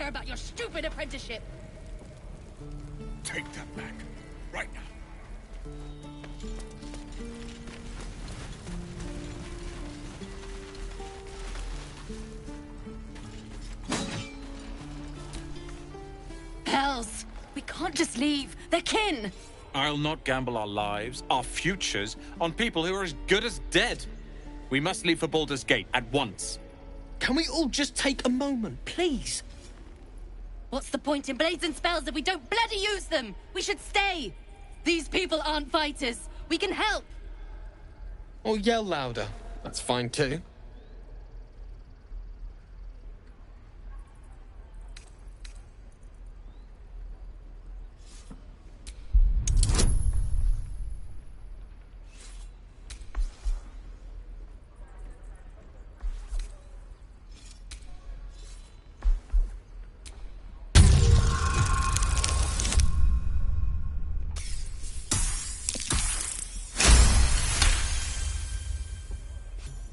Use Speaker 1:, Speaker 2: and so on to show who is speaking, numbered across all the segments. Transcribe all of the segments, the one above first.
Speaker 1: care about your stupid apprenticeship.
Speaker 2: Take that back. Right now.
Speaker 1: Hells! We can't just leave. They're kin!
Speaker 3: I'll not gamble our lives, our futures, on people who are as good as dead. We must leave for Baldur's Gate at once.
Speaker 4: Can we all just take a moment, please?
Speaker 1: What's the point in blades and spells if we don't bloody use them? We should stay! These people aren't fighters. We can help!
Speaker 4: Or yell louder. That's fine too.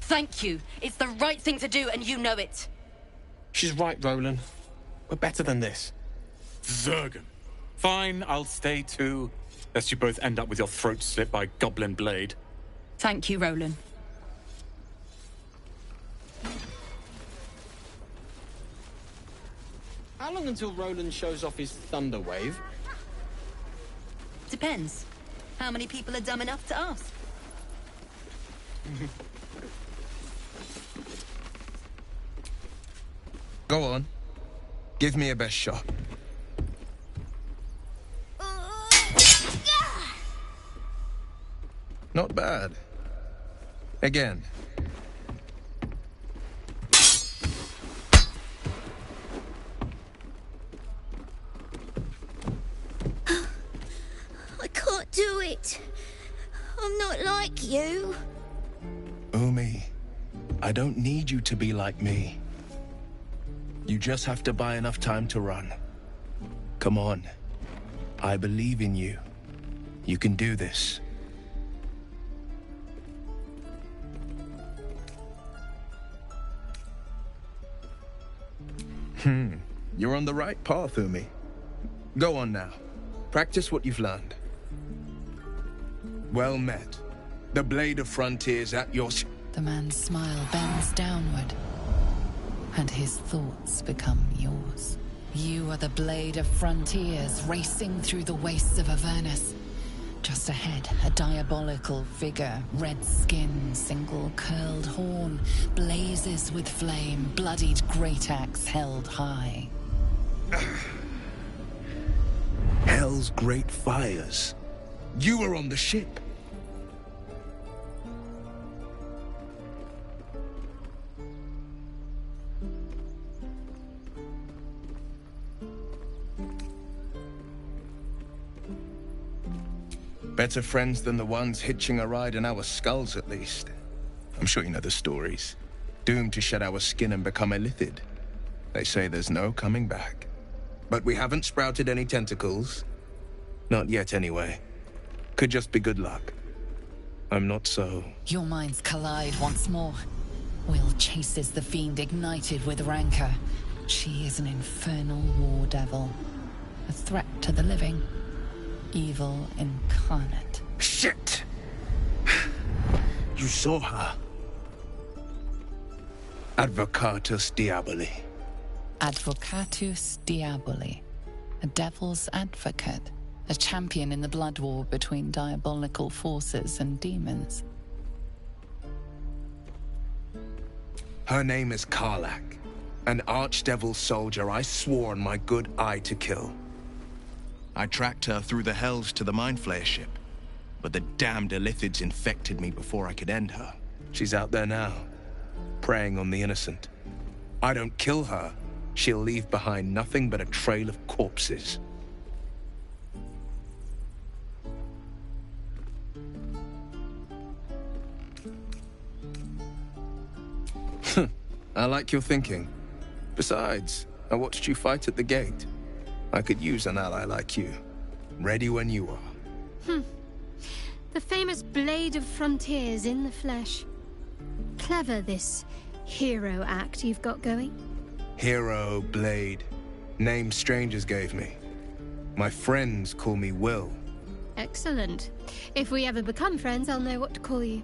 Speaker 1: Thank you. It's the right thing to do, and you know it.
Speaker 4: She's right, Roland. We're better than this.
Speaker 3: Zergan. Fine, I'll stay too. Lest you both end up with your throats slit by Goblin Blade.
Speaker 1: Thank you, Roland.
Speaker 4: How long until Roland shows off his thunder wave?
Speaker 1: Depends. How many people are dumb enough to ask?
Speaker 5: Go on. Give me a best shot. Not bad. Again.
Speaker 6: I can't do it. I'm not like you.
Speaker 5: Umi, I don't need you to be like me. You just have to buy enough time to run. Come on. I believe in you. You can do this. You're on the right path, Umi. Go on now. Practice what you've learned. Well met. The Blade of Frontiers at your...
Speaker 7: The man's smile bends downward, and his thoughts become yours. You are the Blade of Frontiers, racing through the wastes of Avernus. Just ahead, a diabolical figure, red skin, single curled horn, blazes with flame, bloodied great axe held high.
Speaker 5: Hell's great fires. You were on the ship. Better friends than the ones hitching a ride in our skulls, at least. I'm sure you know the stories. Doomed to shed our skin and become illithid. They say there's no coming back. But we haven't sprouted any tentacles. Not yet, anyway. Could just be good luck. I'm not so...
Speaker 7: Your minds collide once more. Will chases the fiend ignited with rancor. She is an infernal war devil. A threat to the living. Evil incarnate.
Speaker 5: Shit! You saw her. Advocatus Diaboli.
Speaker 7: Advocatus Diaboli. A devil's advocate. A champion in the blood war between diabolical forces and demons.
Speaker 5: Her name is Karlach. An archdevil soldier I swore on my good eye to kill. I tracked her through the hells to the Mind Flayer ship, but the damned illithids infected me before I could end her. She's out there now, preying on the innocent. I don't kill her, she'll leave behind nothing but a trail of corpses. I like your thinking. Besides, I watched you fight at the gate. I could use an ally like you. Ready when you are.
Speaker 6: The famous Blade of Frontiers in the flesh. Clever, this hero act you've got going.
Speaker 5: Hero, blade. Name strangers gave me. My friends call me Will.
Speaker 6: Excellent. If we ever become friends, I'll know what to call you.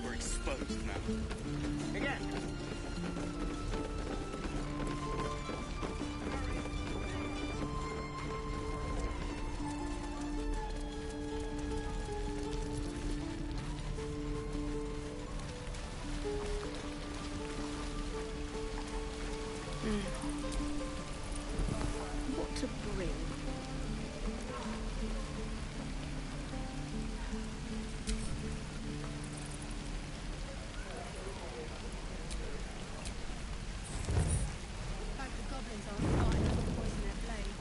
Speaker 2: We're exposed now. Again.
Speaker 8: What to bring?
Speaker 6: Like the goblins aren't smart enough to poison their blades.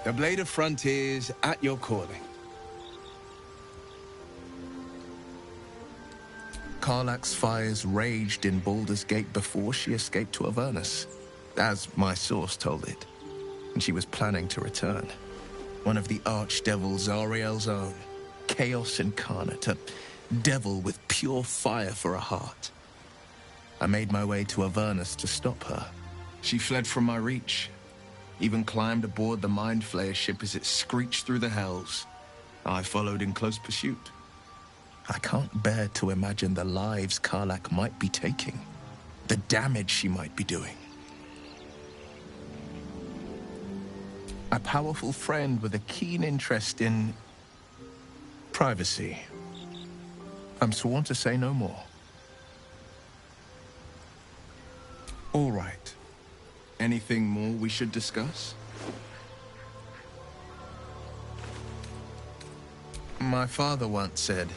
Speaker 5: The Blade of Frontiers at your calling. Karlach's fires raged in Baldur's Gate before she escaped to Avernus, as my source told it, and she was planning to return. One of the archdevils Zariel's own, chaos incarnate, a devil with pure fire for a heart. I made my way to Avernus to stop her. She fled from my reach, even climbed aboard the Mind Flayer ship as it screeched through the hells. I followed in close pursuit. I can't bear to imagine the lives Karlach might be taking, the damage she might be doing. A powerful friend with a keen interest in privacy. I'm sworn to say no more. All right. Anything more we should discuss? My father once said,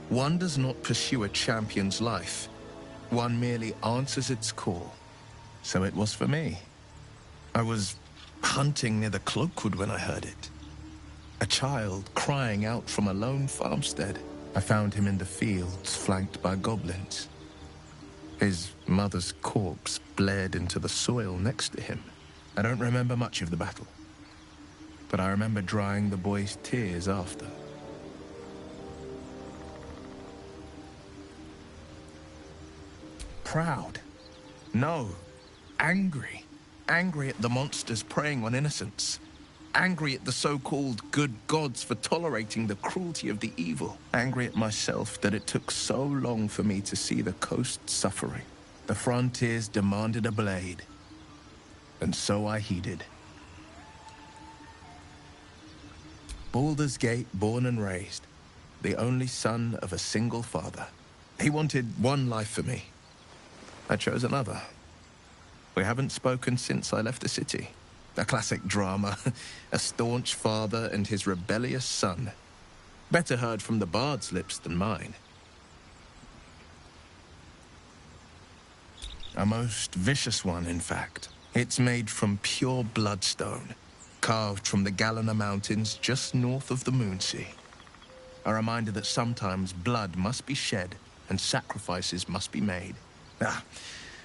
Speaker 5: "One does not pursue a champion's life. One merely answers its call." So it was for me. I was hunting near the Cloakwood when I heard it. A child crying out from a lone farmstead. I found him in the fields, flanked by goblins. His mother's corpse bled into the soil next to him. I don't remember much of the battle, but I remember drying the boy's tears after. Proud? No. Angry. Angry at the monsters preying on innocents. Angry at the so-called good gods for tolerating the cruelty of the evil. Angry at myself that it took so long for me to see the coast suffering. The frontiers demanded a blade, and so I heeded. Baldur's Gate, born and raised, the only son of a single father. He wanted one life for me. I chose another. We haven't spoken since I left the city. A classic drama, a staunch father and his rebellious son. Better heard from the bard's lips than mine. A most vicious one, in fact. It's made from pure bloodstone, carved from the Galena Mountains just north of the Moonsea. A reminder that sometimes blood must be shed and sacrifices must be made.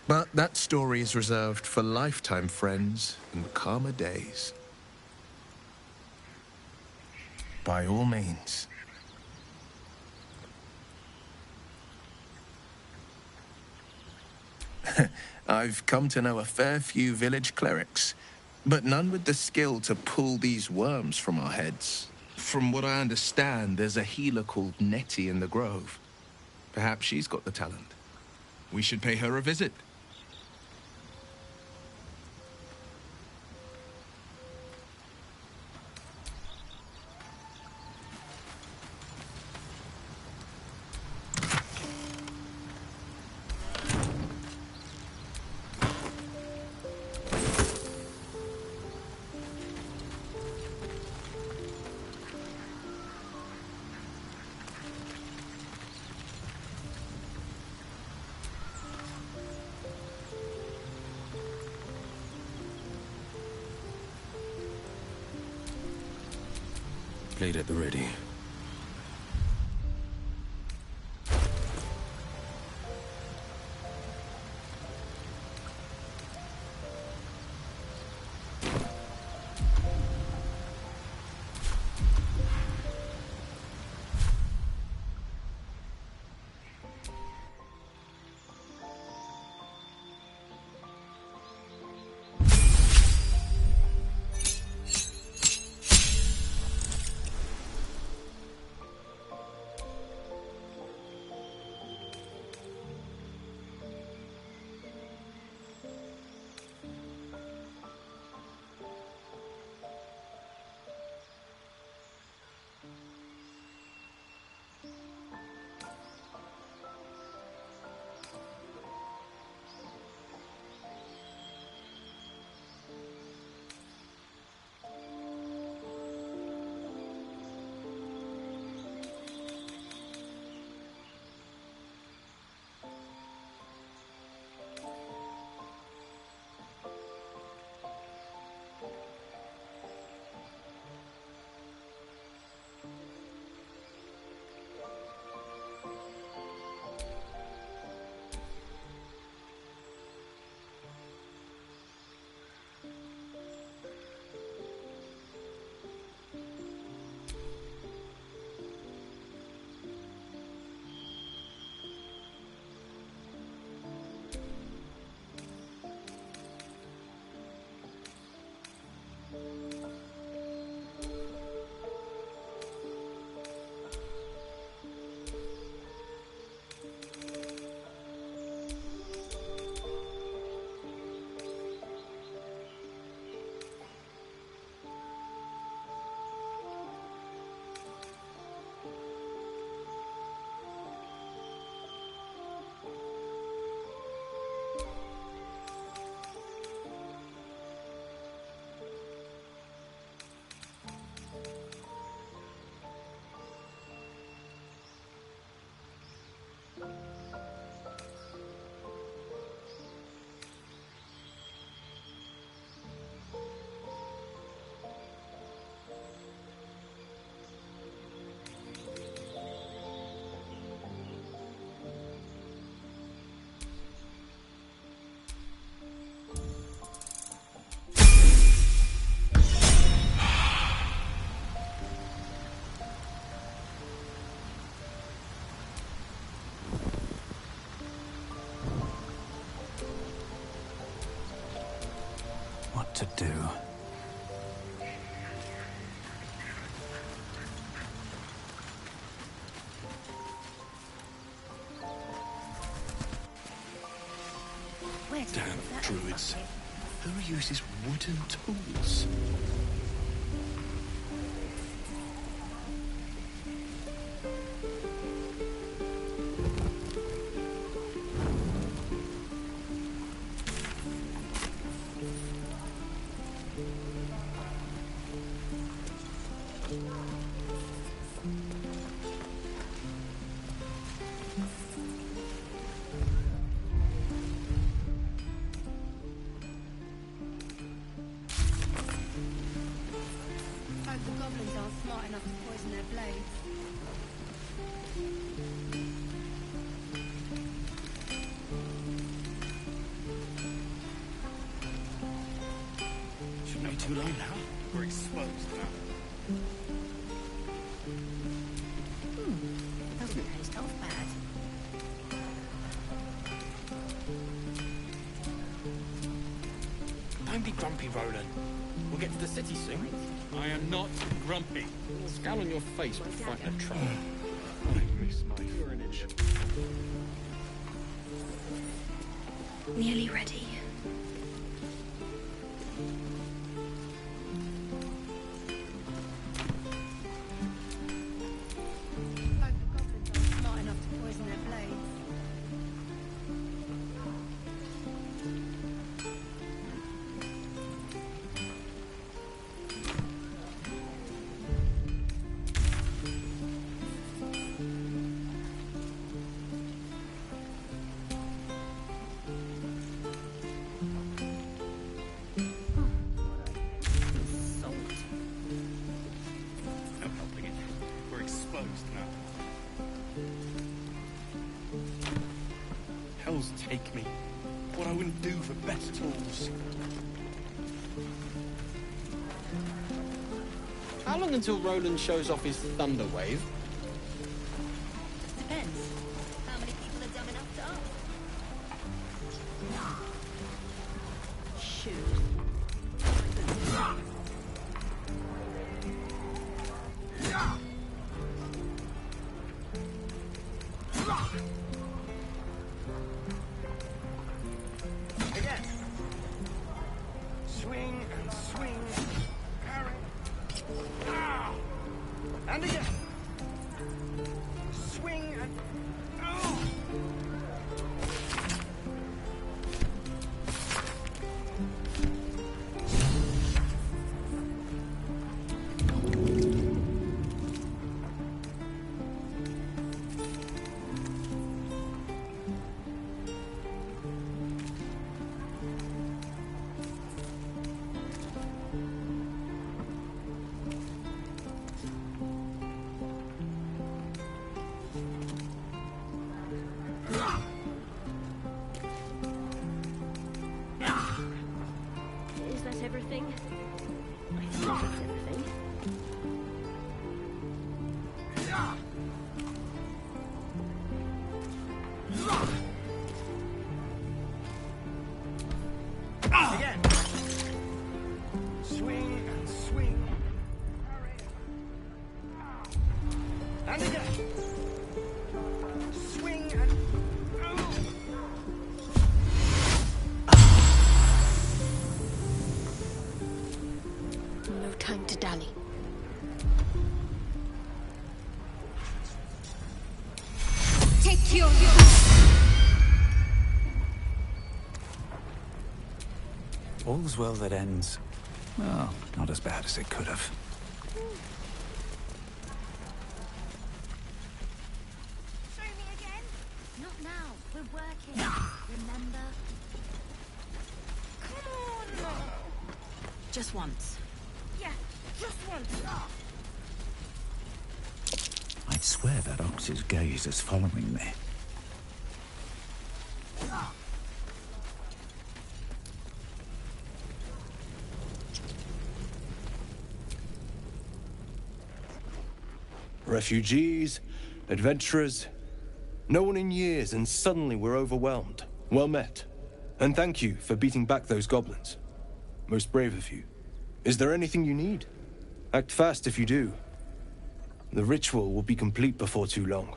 Speaker 5: But that story is reserved for lifetime friends and calmer days. By all means. I've come to know a fair few village clerics. but none with the skill to pull these worms from our heads. From what I understand, there's a healer called Nettie in the Grove. Perhaps she's got the talent. We should pay her a visit.
Speaker 8: Blade at the ready.
Speaker 9: To do.
Speaker 8: Damn druids. Who uses wooden tools?
Speaker 6: The goblins aren't smart enough to poison their blades.
Speaker 2: Shouldn't be too long now. We're exposed now.
Speaker 6: Doesn't taste half bad.
Speaker 2: Don't be grumpy, Roland.
Speaker 4: get to the city soon.
Speaker 3: I am not grumpy.
Speaker 4: The scowl on your face would frighten a troll.
Speaker 2: I miss my furniture.
Speaker 9: Nearly ready.
Speaker 6: Hope the goblins aren't smart enough to poison their blades.
Speaker 2: No helping it. We're exposed now. Hells take me. What I wouldn't do for better tools.
Speaker 4: How long until Roland shows off his thunder wave?
Speaker 1: Depends. How many people are dumb enough to ask? Shoot.
Speaker 2: Again. Swing and swing. Parry. Ah! And again. Swing and... Oh!
Speaker 9: Is that everything? I think that's everything.
Speaker 2: Again. Swing and swing. Parry. And again. Swing and... Oh!
Speaker 9: No time to dally.
Speaker 6: Take your...
Speaker 10: All's well that ends. Well, not as bad as it could have.
Speaker 9: Show me again? Not now. We're working. Remember? Come on!
Speaker 1: Just once.
Speaker 9: Yeah, just once.
Speaker 10: I'd swear that ox's gaze is following me.
Speaker 11: Refugees, adventurers, no one in years, and suddenly we're overwhelmed. Well met. And thank you for beating back those goblins. Most brave of you. Is there anything you need? Act fast if you do. The ritual will be complete before too long.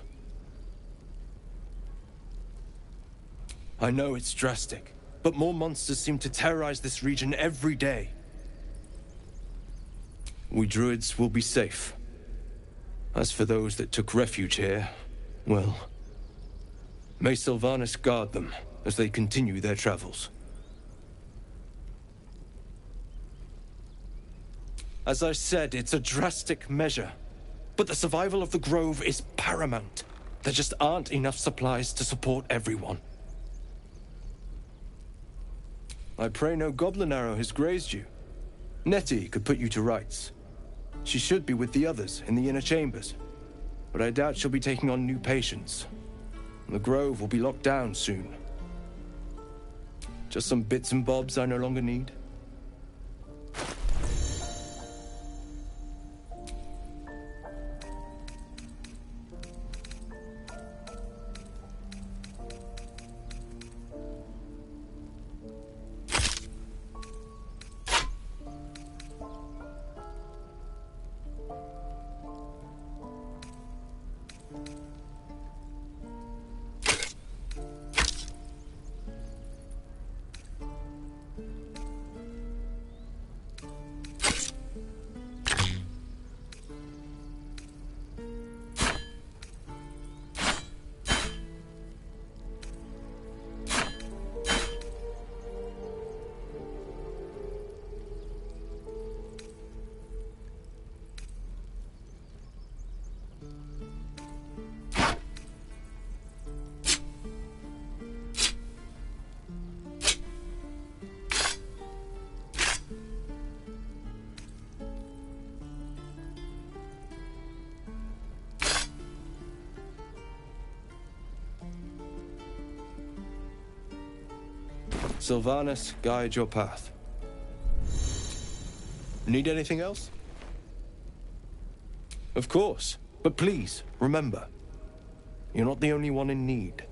Speaker 11: I know it's drastic, but more monsters seem to terrorize this region every day. We druids will be safe. As for those that took refuge here, well, may Sylvanas guard them as they continue their travels. As I said, it's a drastic measure, but the survival of the Grove is paramount. There just aren't enough supplies to support everyone. I pray no goblin arrow has grazed you. Nettie could put you to rights. She should be with the others in the inner chambers, but I doubt she'll be taking on new patients. The Grove will be locked down soon. Just some bits and bobs I no longer need. Sylvanas, guide your path. Need anything else? Of course, but please, remember, you're not the only one in need.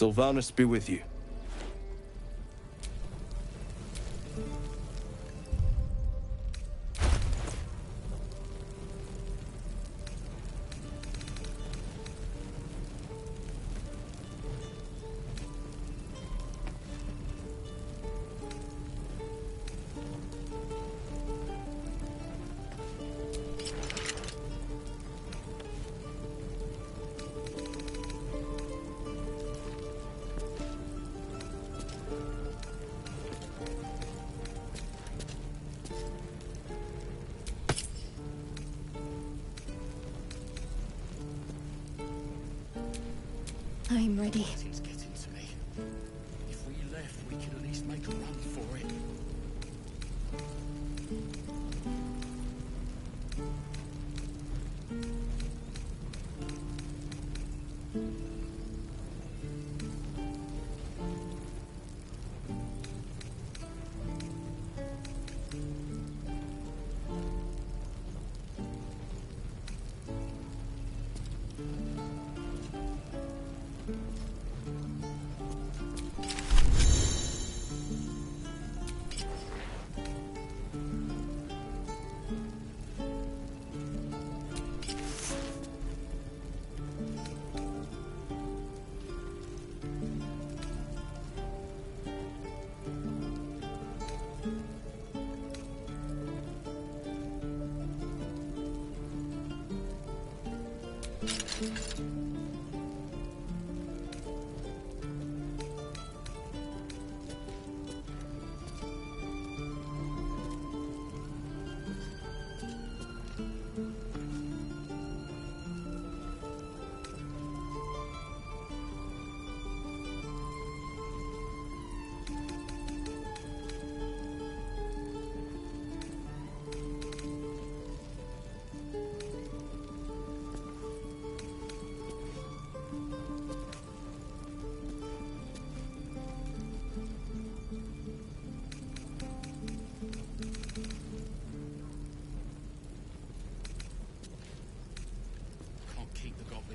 Speaker 11: Sylvanas be with you.
Speaker 6: I'm ready.
Speaker 2: Martin's getting to me. If we left, we could at least make a run for it.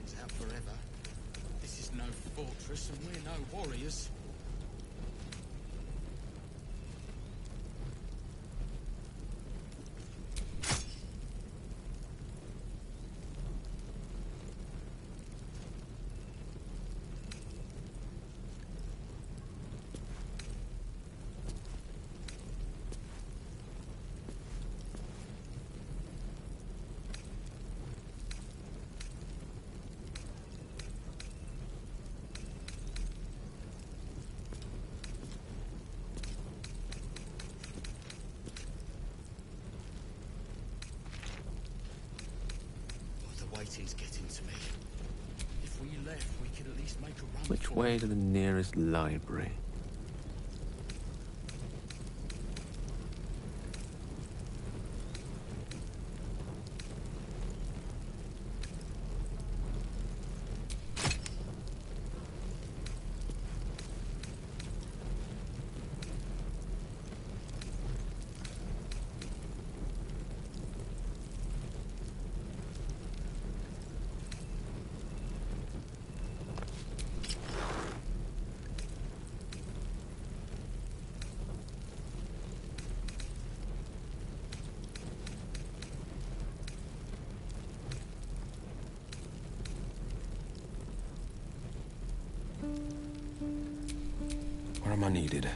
Speaker 2: goblins out forever. This is no fortress and we're no warriors. Waiting's getting to me. If we left, we could at least make a run.
Speaker 12: Which way to the nearest library?
Speaker 13: Where am I needed?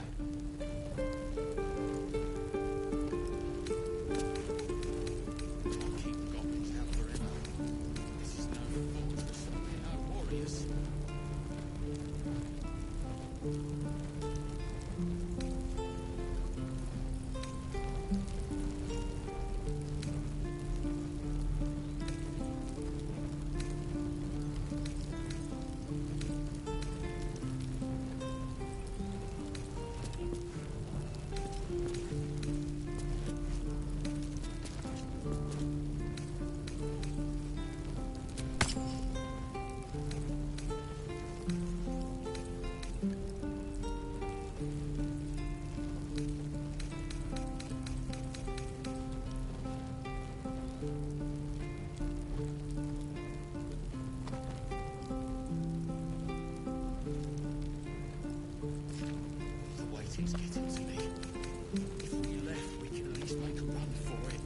Speaker 2: Waiting's getting to me. If we left, we could at least make a run for it.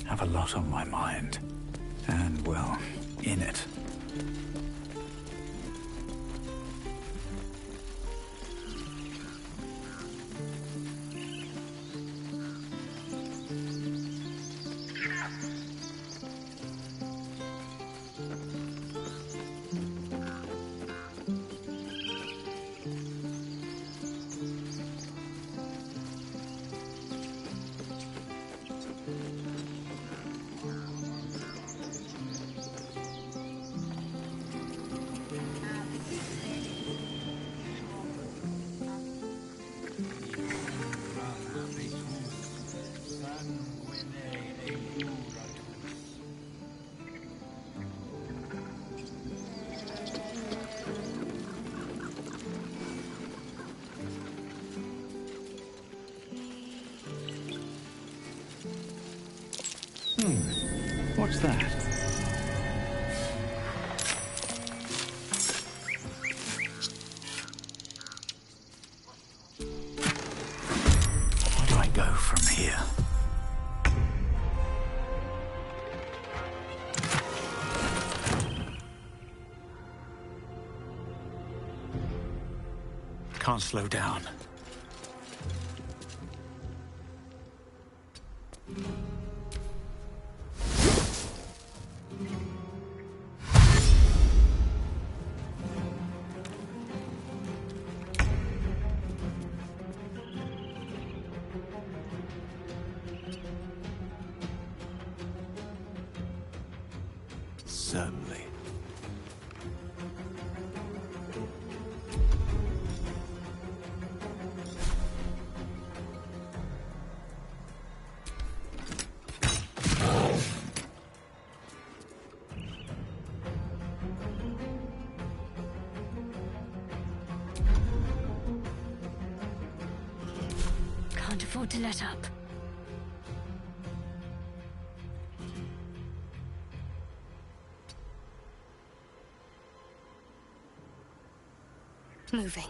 Speaker 10: Have a lot on my mind. And, well, in it. What's that? Where do I go from here? Can't slow down.
Speaker 12: Certainly.
Speaker 9: afford to let up. Moving.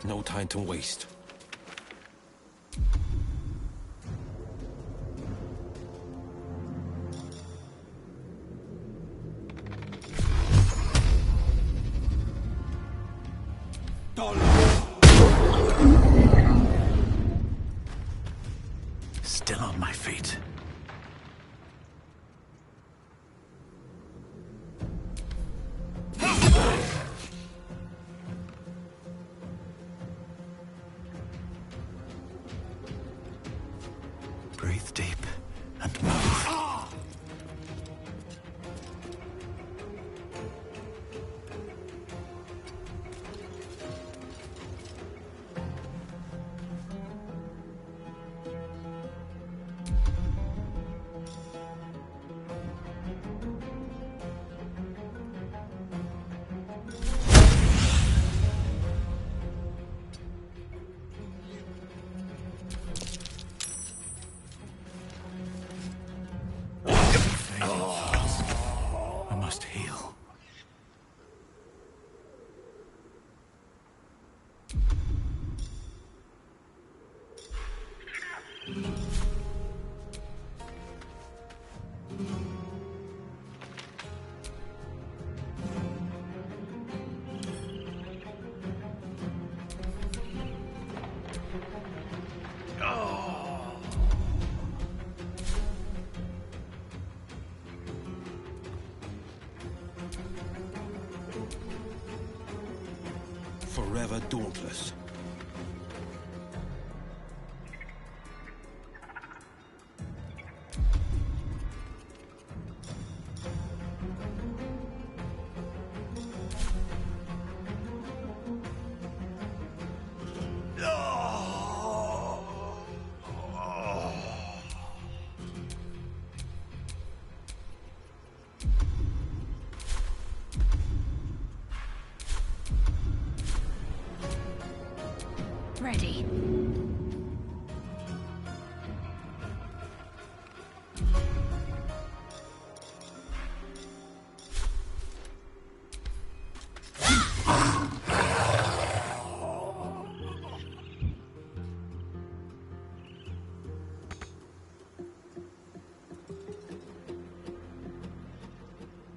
Speaker 13: No time to waste.
Speaker 10: Still on my feet. Breathe deep and move. I must heal.
Speaker 13: Forever dauntless.
Speaker 6: Ready.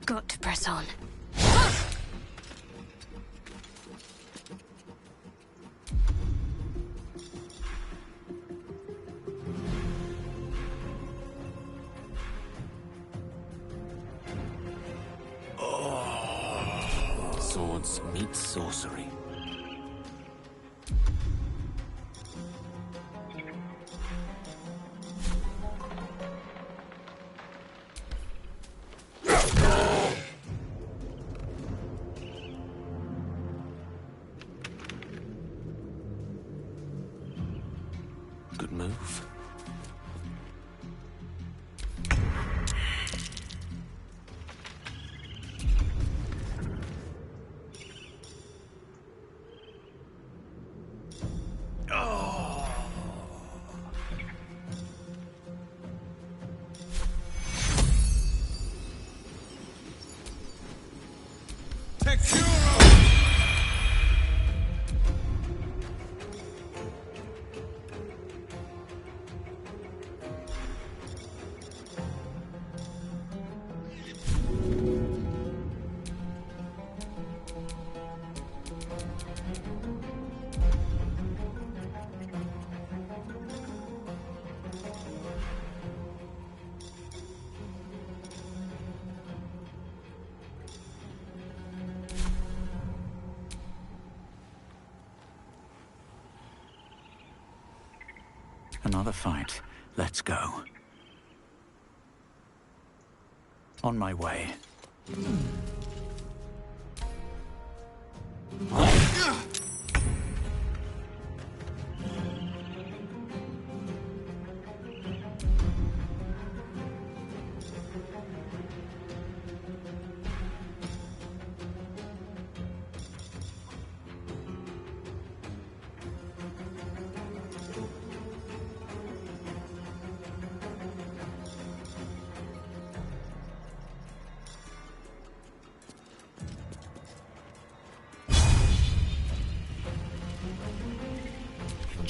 Speaker 6: Got to press on.
Speaker 13: Swords meet sorcery. Good move.
Speaker 10: Another fight. Let's go. On my way.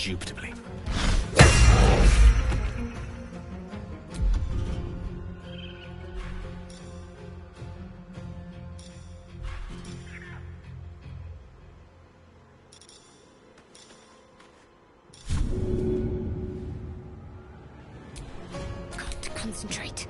Speaker 13: indubitably.
Speaker 9: Got to concentrate.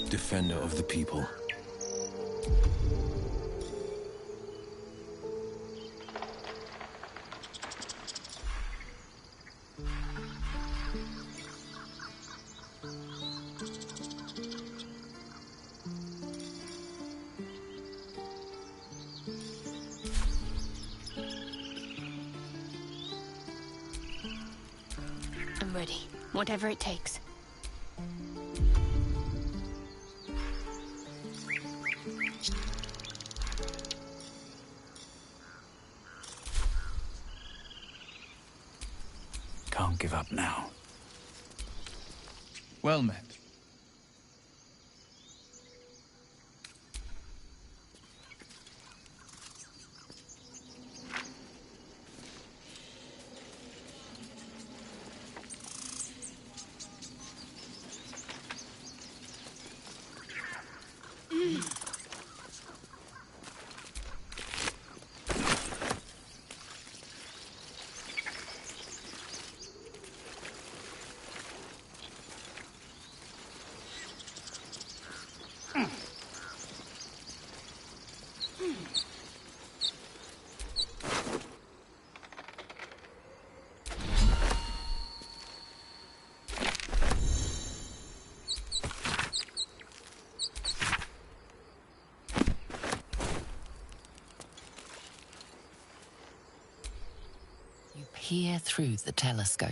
Speaker 13: Defender of the people.
Speaker 9: I'm ready. Whatever it takes.
Speaker 10: Can't give up now.
Speaker 5: Well met.
Speaker 7: Peer through the telescope.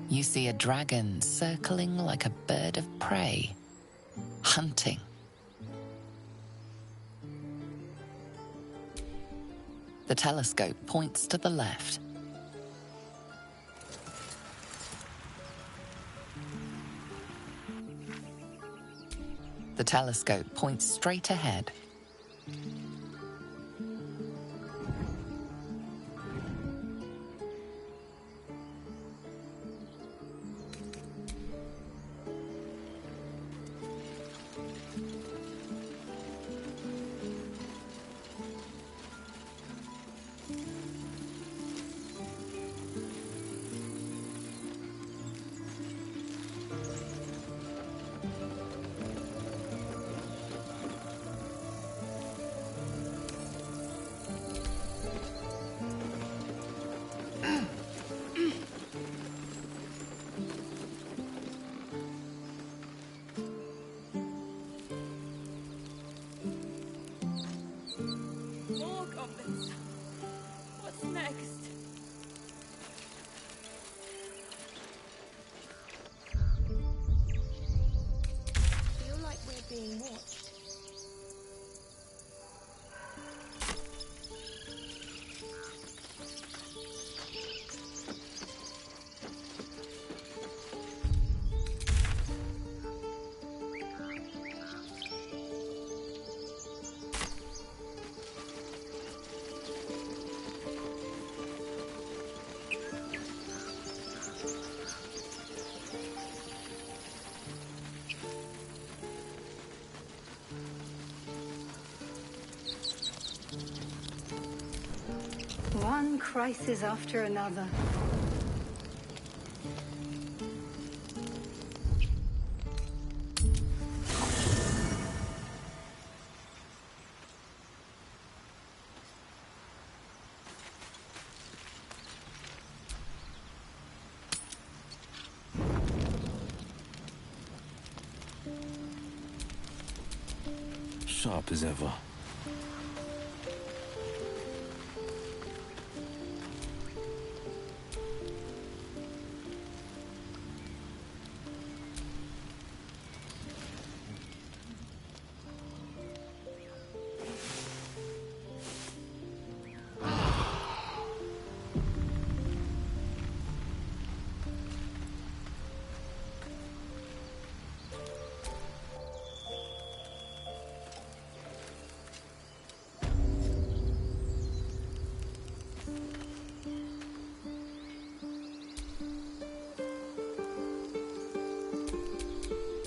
Speaker 7: You see a dragon circling like a bird of prey, hunting. The telescope points to the left. The telescope points straight ahead.
Speaker 14: More goblins. What's next?
Speaker 9: Feel like we're being watched.
Speaker 15: One crisis after another.
Speaker 13: Sharp as ever.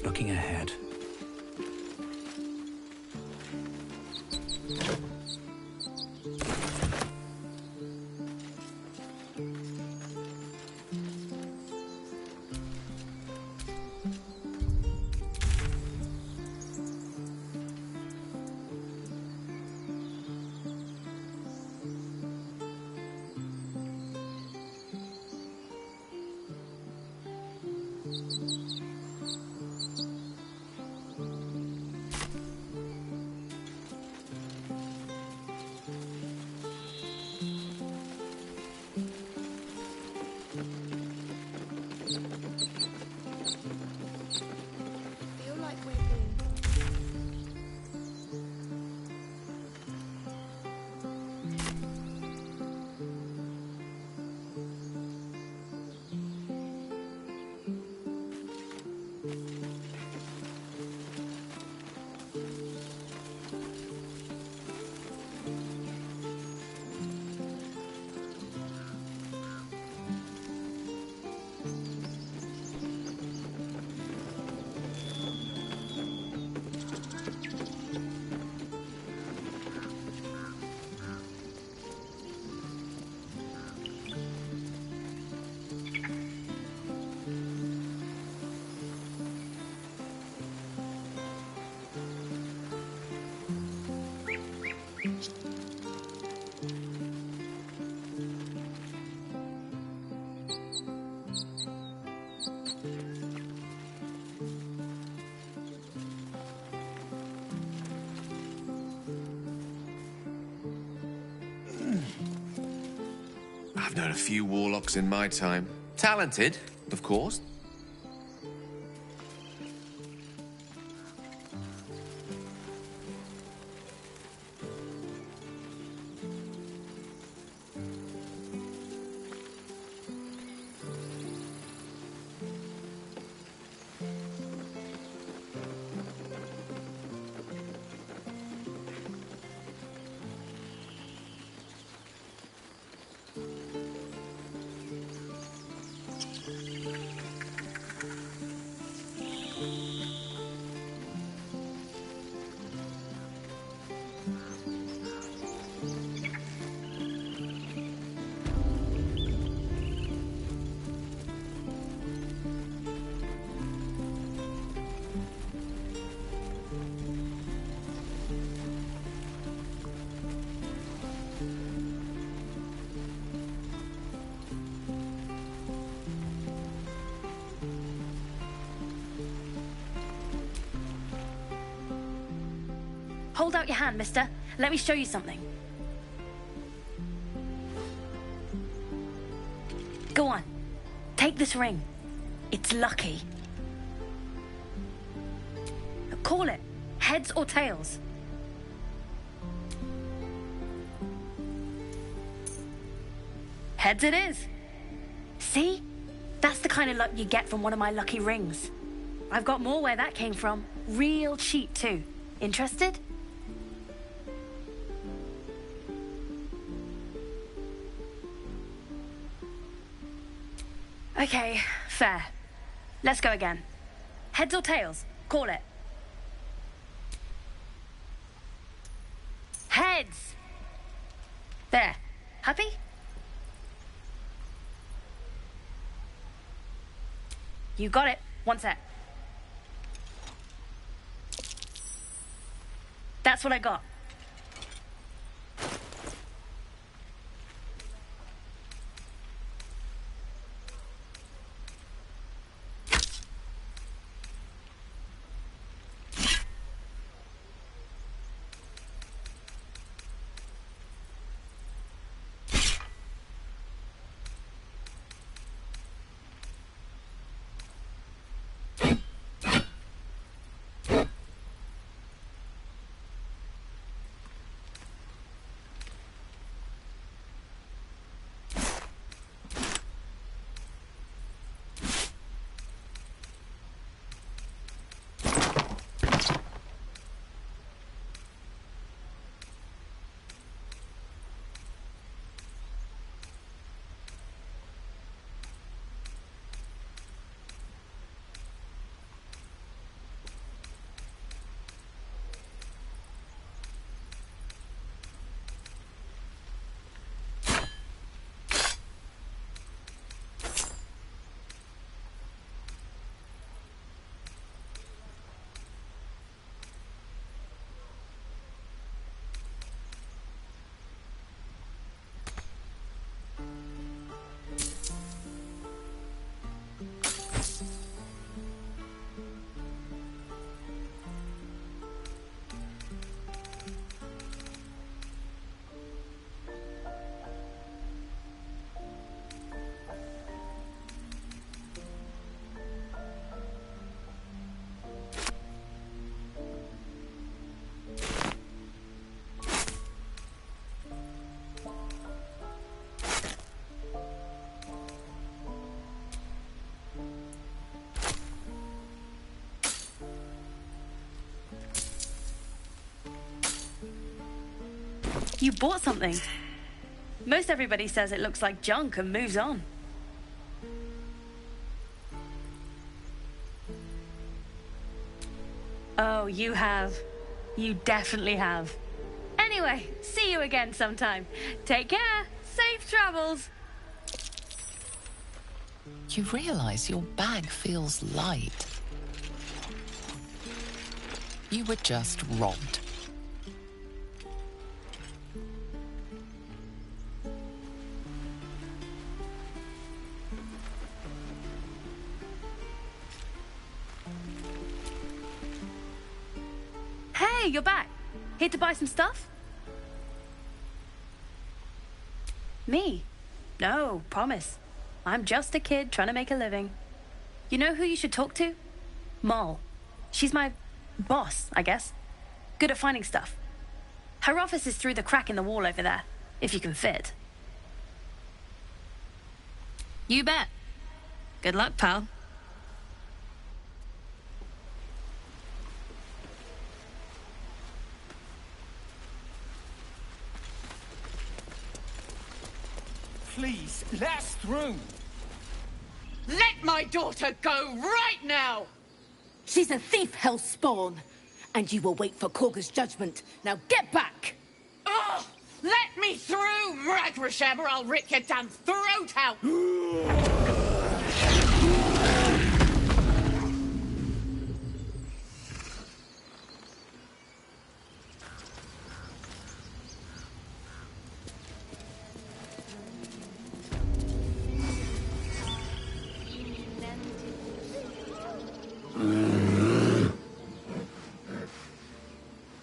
Speaker 10: Looking ahead.
Speaker 9: Feel like we're being...
Speaker 16: I've known a few warlocks in my time. Talented, of course.
Speaker 1: Hold out your hand, mister. Let me show you something.
Speaker 9: Go on. Take this ring. It's lucky. Call it. Heads or tails? Heads it is. See? That's the kind of luck you get from one of my lucky rings. I've got more where that came from. Real cheap, too. Interested? Okay, fair. Let's go again. Heads or tails? Call it. Heads! There. Happy? You got it. One sec. That's what I got. You bought something. Most everybody says it looks like junk and moves on. Oh, you have. You definitely have. Anyway, see you again sometime. Take care. Safe travels.
Speaker 7: You realize your bag feels light. You were just robbed.
Speaker 9: Hey, you're back. Here to buy some stuff? Me? No, promise. I'm just a kid trying to make a living. You know who you should talk to? Moll. She's my boss, I guess. Good at finding stuff. Her office is through the crack in the wall over there, if you can fit. You bet. Good luck, pal.
Speaker 17: Please, let us through.
Speaker 14: Let my daughter go right now!
Speaker 1: She's a thief, hellspawn. And you will wait for Korga's judgment. Now get back!
Speaker 14: Oh, let me through, Mragrashem, or I'll rip your damn throat out!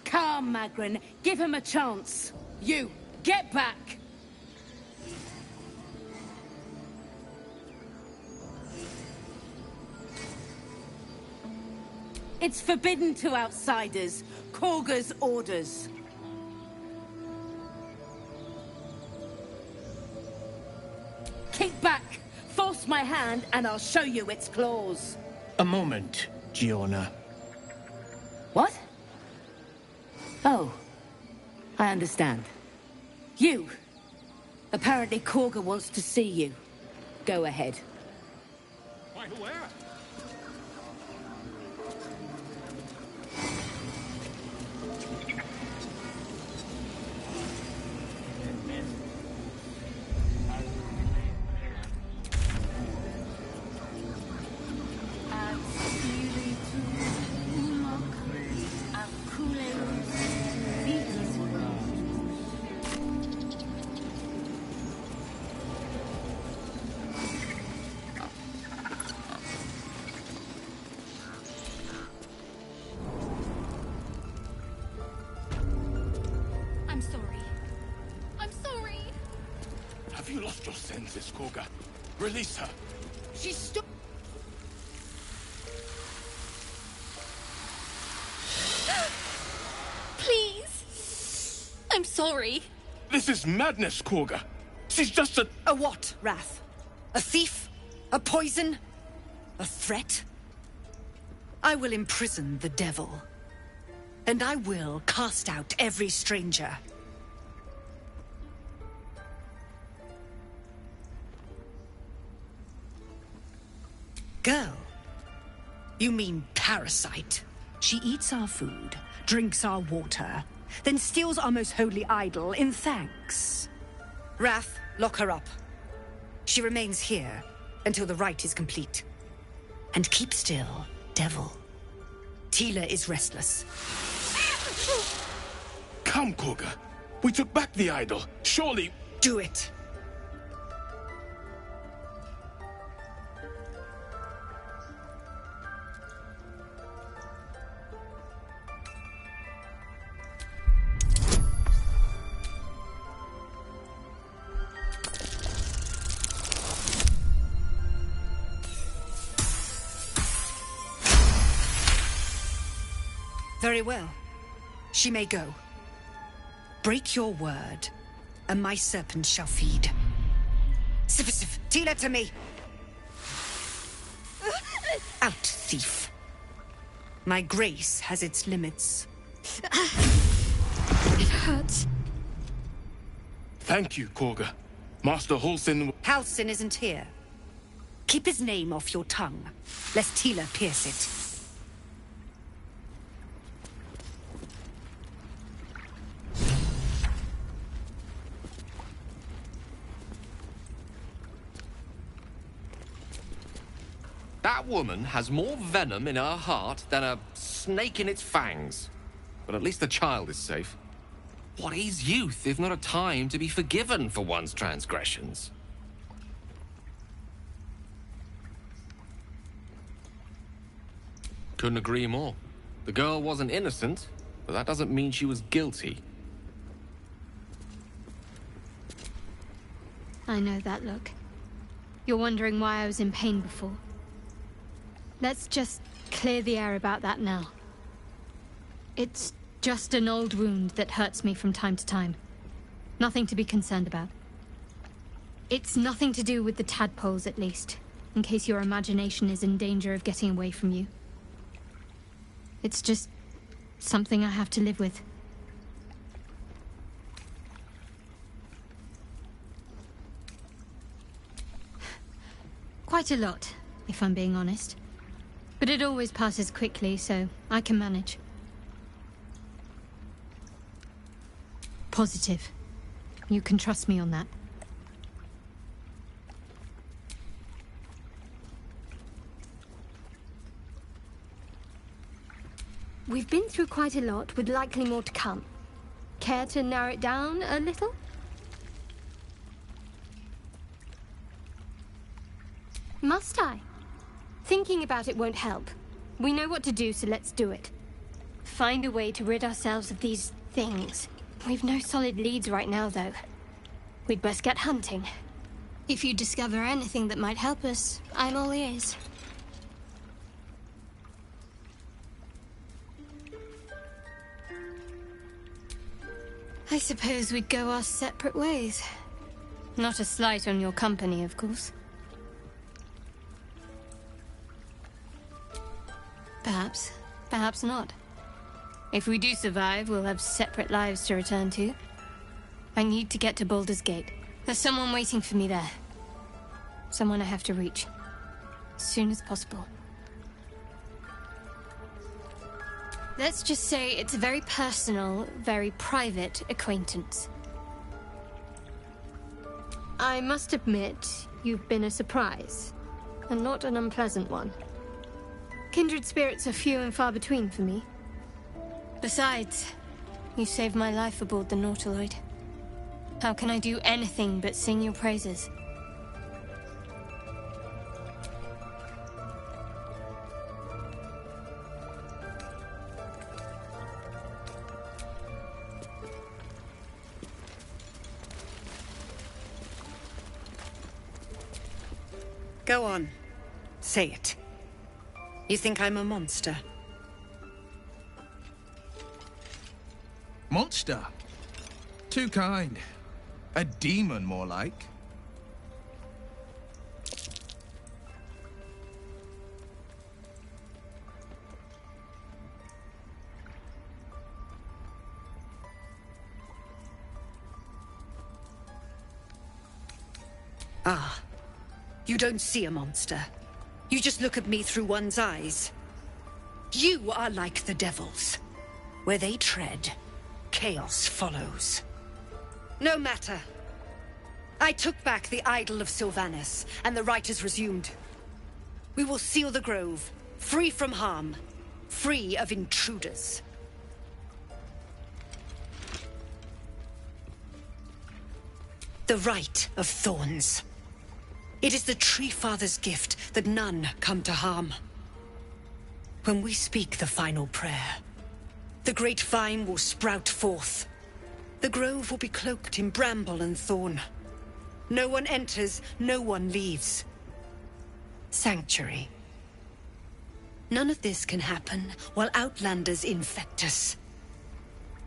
Speaker 1: Come, Magrin. Give him a chance. You, get back!
Speaker 14: It's forbidden to outsiders. Korga's orders. Keep back! Force my hand and I'll show you its claws.
Speaker 17: A moment, Giona.
Speaker 14: What? Oh. I understand. You! Apparently Korga wants to see you. Go ahead.
Speaker 3: Why, where?
Speaker 6: I'm sorry. I'm sorry.
Speaker 11: Have you lost your senses, Korga? Release her.
Speaker 14: She's still...
Speaker 6: Please. I'm sorry.
Speaker 11: This is madness, Korga. She's just a...
Speaker 18: A what, Wrath? A thief? A poison? A threat? I will imprison the devil. And I will cast out every stranger. Girl? You mean parasite? She eats our food, drinks our water, then steals our most holy idol in thanks. Wrath, lock her up. She remains here until the rite is complete. And keep still, devil. Tila is restless.
Speaker 11: Come, Korga. We took back the idol. Surely...
Speaker 18: Do it. Very well. She may go. Break your word, and my serpent shall feed. Sif, Tila to me! Out, thief. My grace has its limits.
Speaker 6: It hurts.
Speaker 11: Thank you, Korga. Master Halsin...
Speaker 18: Halsin isn't here. Keep his name off your tongue, lest Tila pierce it.
Speaker 16: That woman has more venom in her heart than a snake in its fangs. But at least the child is safe. What is youth if not a time to be forgiven for one's transgressions? Couldn't agree more. The girl wasn't innocent, but that doesn't mean she was guilty.
Speaker 6: I know that look. You're wondering why I was in pain before. Let's just clear the air about that now. It's just an old wound that hurts me from time to time. Nothing to be concerned about. It's nothing to do with the tadpoles, at least, in case your imagination is in danger of getting away from you. It's just something I have to live with. Quite a lot, if I'm being honest. But it always passes quickly, so I can manage. Positive. You can trust me on that. We've been through quite a lot, with likely more to come. Care to narrow it down a little? Must I? Thinking about it won't help. We know what to do, so let's do it. Find a way to rid ourselves of these things. We've no solid leads right now, though. We'd best get hunting. If you discover anything that might help us, I'm all ears. I suppose we'd go our separate ways. Not a slight on your company, of course. Perhaps. Perhaps not. If we do survive, we'll have separate lives to return to. I need to get to Baldur's Gate. There's someone waiting for me there. Someone I have to reach. As soon as possible. Let's just say it's a very personal, very private acquaintance. I must admit, you've been a surprise. And not an unpleasant one. Kindred spirits are few and far between for me. Besides, you saved my life aboard the Nautiloid. How can I do anything but sing your praises?
Speaker 18: Go on. Say it. You think I'm a monster?
Speaker 5: Monster? Too kind. A demon, more like.
Speaker 18: Ah. You don't see a monster. You just look at me through one's eyes. You are like the devils. Where they tread, chaos follows. No matter. I took back the idol of Sylvanas, and the rite is resumed. We will seal the grove, free from harm, free of intruders. The rite of thorns. It is the Tree Father's gift that none come to harm. When we speak the final prayer, the great vine will sprout forth. The grove will be cloaked in bramble and thorn. No one enters, no one leaves. Sanctuary. None of this can happen while Outlanders infect us.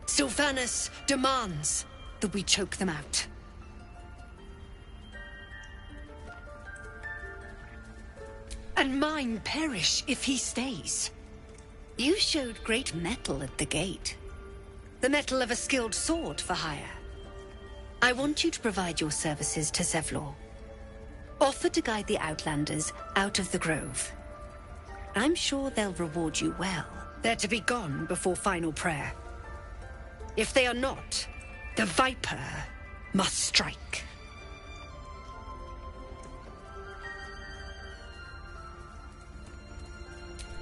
Speaker 18: Sylvanas demands that we choke them out. And mine perish if he stays. You showed great mettle at the gate. The mettle of a skilled sword for hire. I want you to provide your services to Zevlor. Offer to guide the Outlanders out of the grove. I'm sure they'll reward you well. They're to be gone before final prayer. If they are not, the Viper must strike.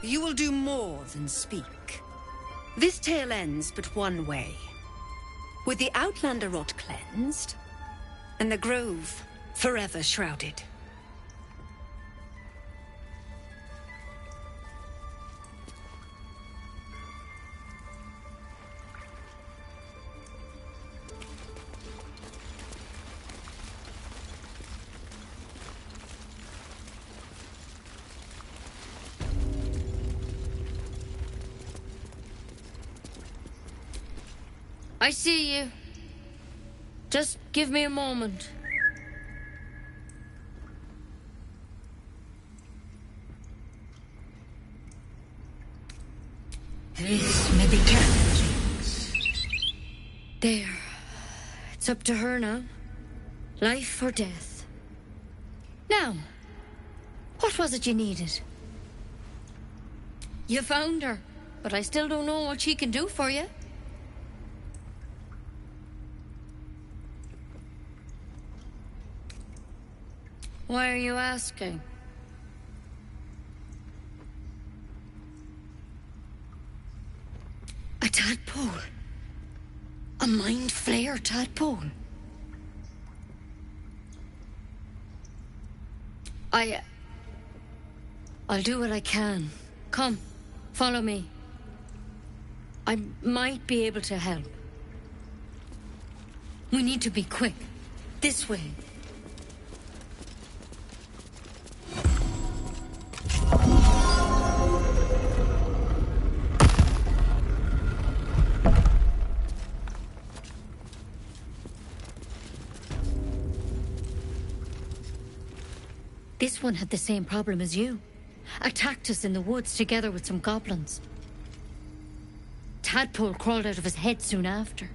Speaker 18: You will do more than speak. This tale ends but one way. With the Outlander rot cleansed, and the grove forever shrouded.
Speaker 19: I see you. Just give me a moment.
Speaker 18: This may be challenging.
Speaker 19: There. It's up to her now. Life or death. Now, what was it you needed? You found her, but I still don't know what she can do for you. Why are you asking?
Speaker 18: A tadpole. A mind flayer tadpole.
Speaker 19: I'll do what I can. Come, follow me. I might be able to help. We need to be quick. This way. This one had the same problem as you. Attacked us in the woods together with some goblins. Tadpole crawled out of his head soon after.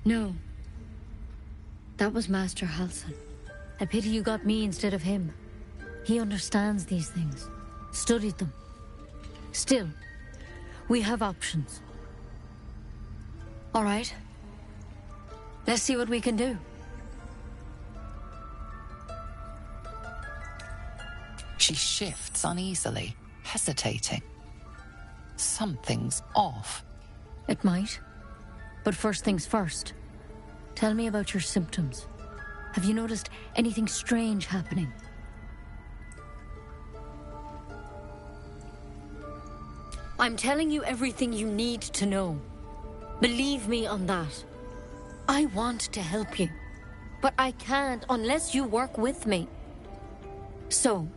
Speaker 19: No. That was Master Halsin. A pity you got me instead of him. He understands these things. Studied them. Still, we have options. All right. Let's see what we can do.
Speaker 7: She shifts uneasily, hesitating. Something's off.
Speaker 19: It might. But first things first. Tell me about your symptoms. Have you noticed anything strange happening? I'm telling you everything you need to know. Believe me on that. I want to help you, but I can't unless you work with me. So,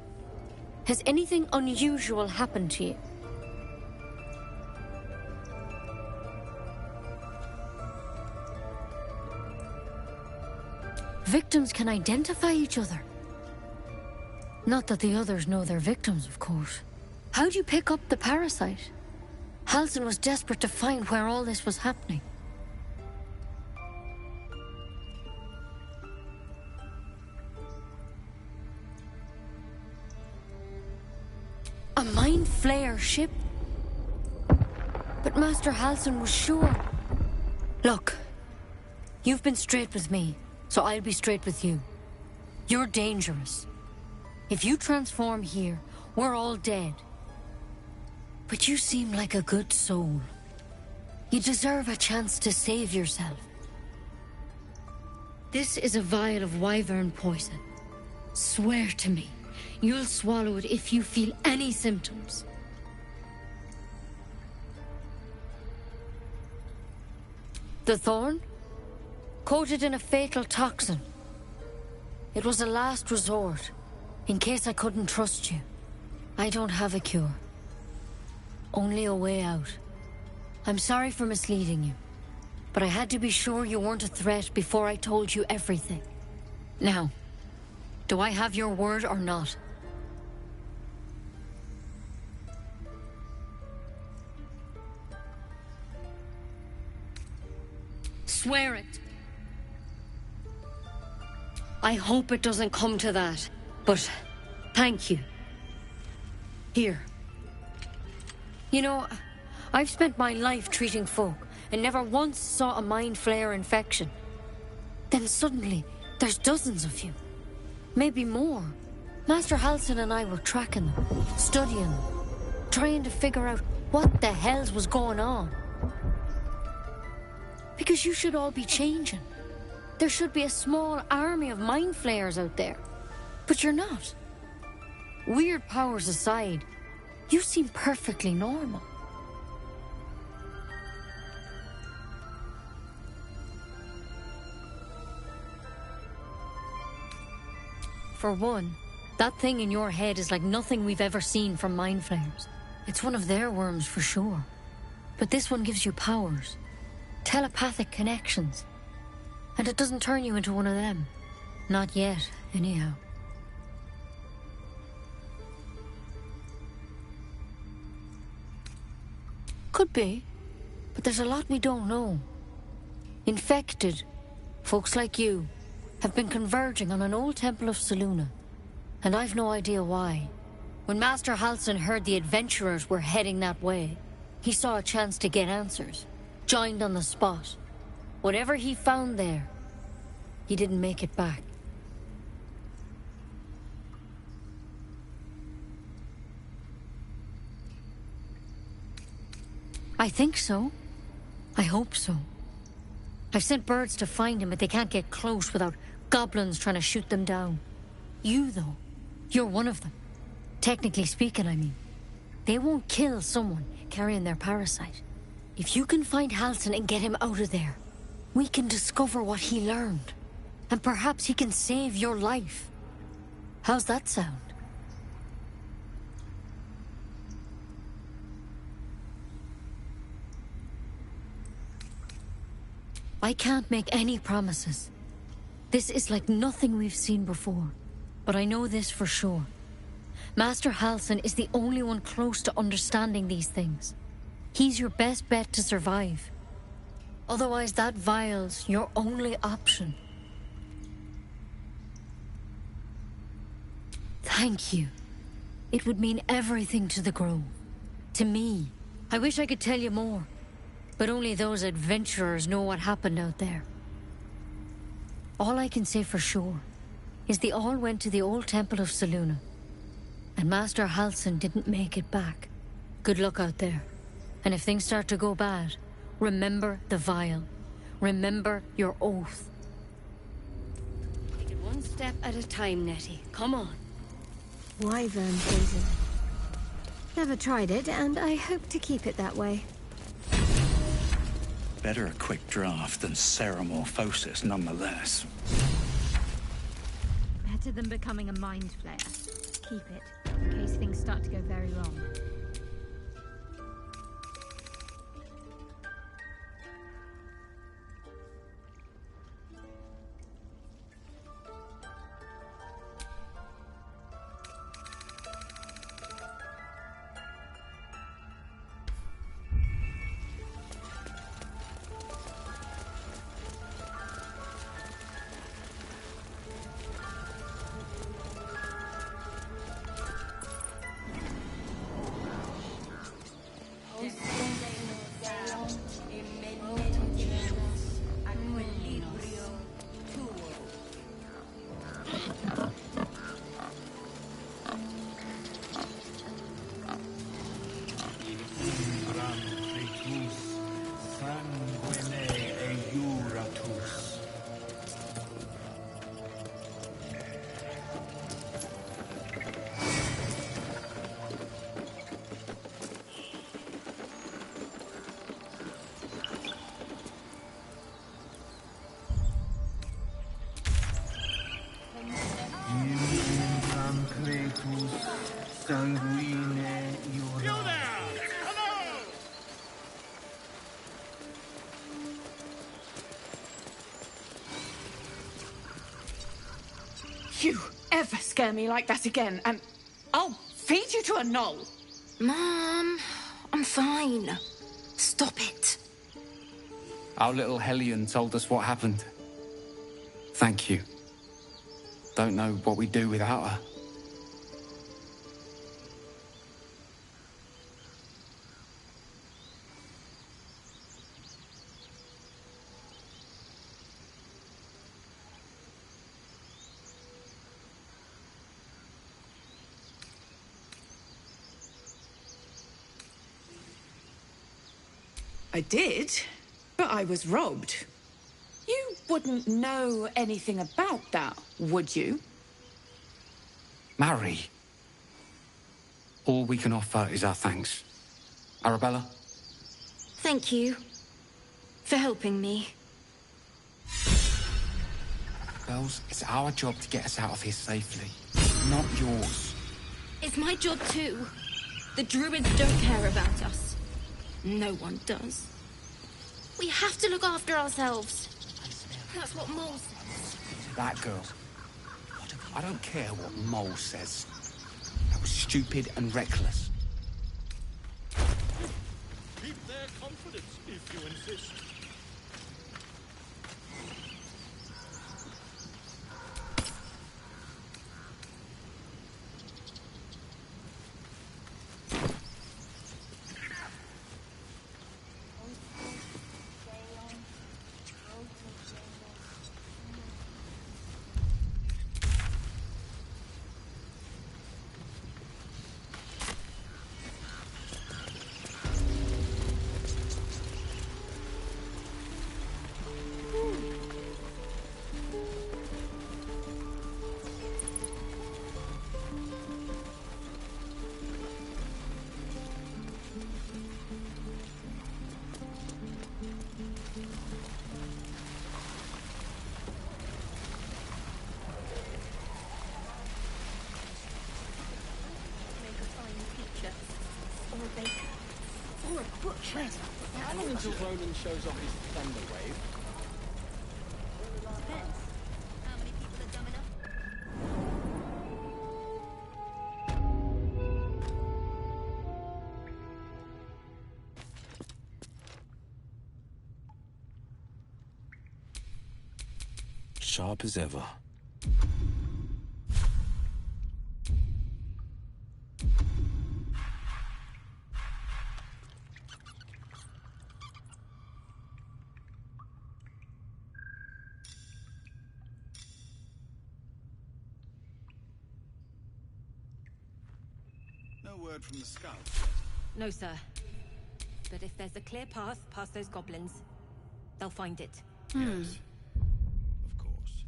Speaker 19: has anything unusual happened to you? Victims can identify each other. Not that the others know they're victims, of course. How'd you pick up the parasite? Halsin was desperate to find where all this was happening. A mind flayer ship? But Master Halsin was sure. Look, you've been straight with me. So I'll be straight with you. You're dangerous. If you transform here, we're all dead. But you seem like a good soul. You deserve a chance to save yourself. This is a vial of wyvern poison. Swear to me, you'll swallow it if you feel any symptoms. The thorn? Coated in a fatal toxin. It was a last resort, in case I couldn't trust you. I don't have a cure. Only a way out. I'm sorry for misleading you, but I had to be sure you weren't a threat before I told you everything. Now, do I have your word or not? Swear it. I hope it doesn't come to that, but thank you. Here. You know, I've spent my life treating folk and never once saw a mind flayer infection. Then suddenly, there's dozens of you. Maybe more. Master Halsin and I were tracking them, studying them, trying to figure out what the hells was going on. Because you should all be changing. There should be a small army of mind flayers out there. But you're not. Weird powers aside, you seem perfectly normal. For one, that thing in your head is like nothing we've ever seen from mind flayers. It's one of their worms for sure. But this one gives you powers. Telepathic connections. And it doesn't turn you into one of them. Not yet, anyhow. Could be, but there's a lot we don't know. Infected, folks like you, have been converging on an old temple of Selûne, and I've no idea why. When Master Halsin heard the adventurers were heading that way, he saw a chance to get answers, joined on the spot. Whatever he found there, he didn't make it back. I think so. I hope so. I've sent birds to find him, but they can't get close without goblins trying to shoot them down. You, though, you're one of them. Technically speaking, I mean. they won't kill someone carrying their parasite. If you can find Halsin and get him out of there, we can discover what he learned. And perhaps he can save your life. How's that sound? I can't make any promises. This is like nothing we've seen before. But I know this for sure. Master Halsin is the only one close to understanding these things. He's your best bet to survive. Otherwise, that vial's your only option. Thank you. It would mean everything to the Grove. To me. I wish I could tell you more. But only those adventurers know what happened out there. All I can say for sure is they all went to the old temple of Selûne. And Master Halsin didn't make it back. Good luck out there. And if things start to go bad, remember the vial. Remember your oath. Take it one step at a time, Nettie. Come on.
Speaker 6: Wyvern poison. Never tried it, and I hope to keep it that way.
Speaker 10: Better a quick draft than ceramorphosis, nonetheless.
Speaker 6: Better than becoming a mind flayer. Keep it, in case things start to go very wrong.
Speaker 14: You ever scare me like that again, and I'll feed you to a knoll.
Speaker 18: Mom, I'm fine. Stop it.
Speaker 10: Our little Hellion told us what happened. Thank you. Don't know what we'd do without her.
Speaker 14: I did, but I was robbed. You wouldn't know anything about that, would you?
Speaker 10: Mary. All we can offer is our thanks. Arabella?
Speaker 18: Thank you for helping me.
Speaker 10: Girls, it's our job to get us out of here safely, not yours.
Speaker 18: It's my job too. The druids don't care about us. No one does. We have to look after ourselves. That's what Mole says.
Speaker 10: That girl. I don't care what Mole says. That was stupid and reckless.
Speaker 2: Keep their confidence if you insist.
Speaker 17: How long until Roland shows off his thunder wave?
Speaker 1: Depends. How many people are dumb enough?
Speaker 13: Sharp as ever.
Speaker 20: No word from the scouts.
Speaker 21: No, sir. But if there's a clear path past those goblins, they'll find it.
Speaker 20: Yes. Of course.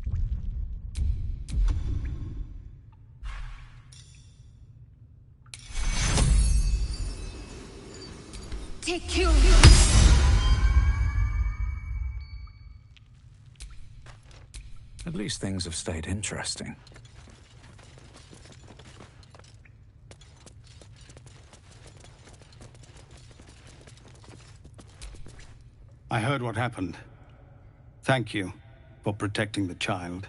Speaker 21: Take care.
Speaker 22: At least things have stayed interesting.
Speaker 17: I heard what happened. Thank you for protecting the child.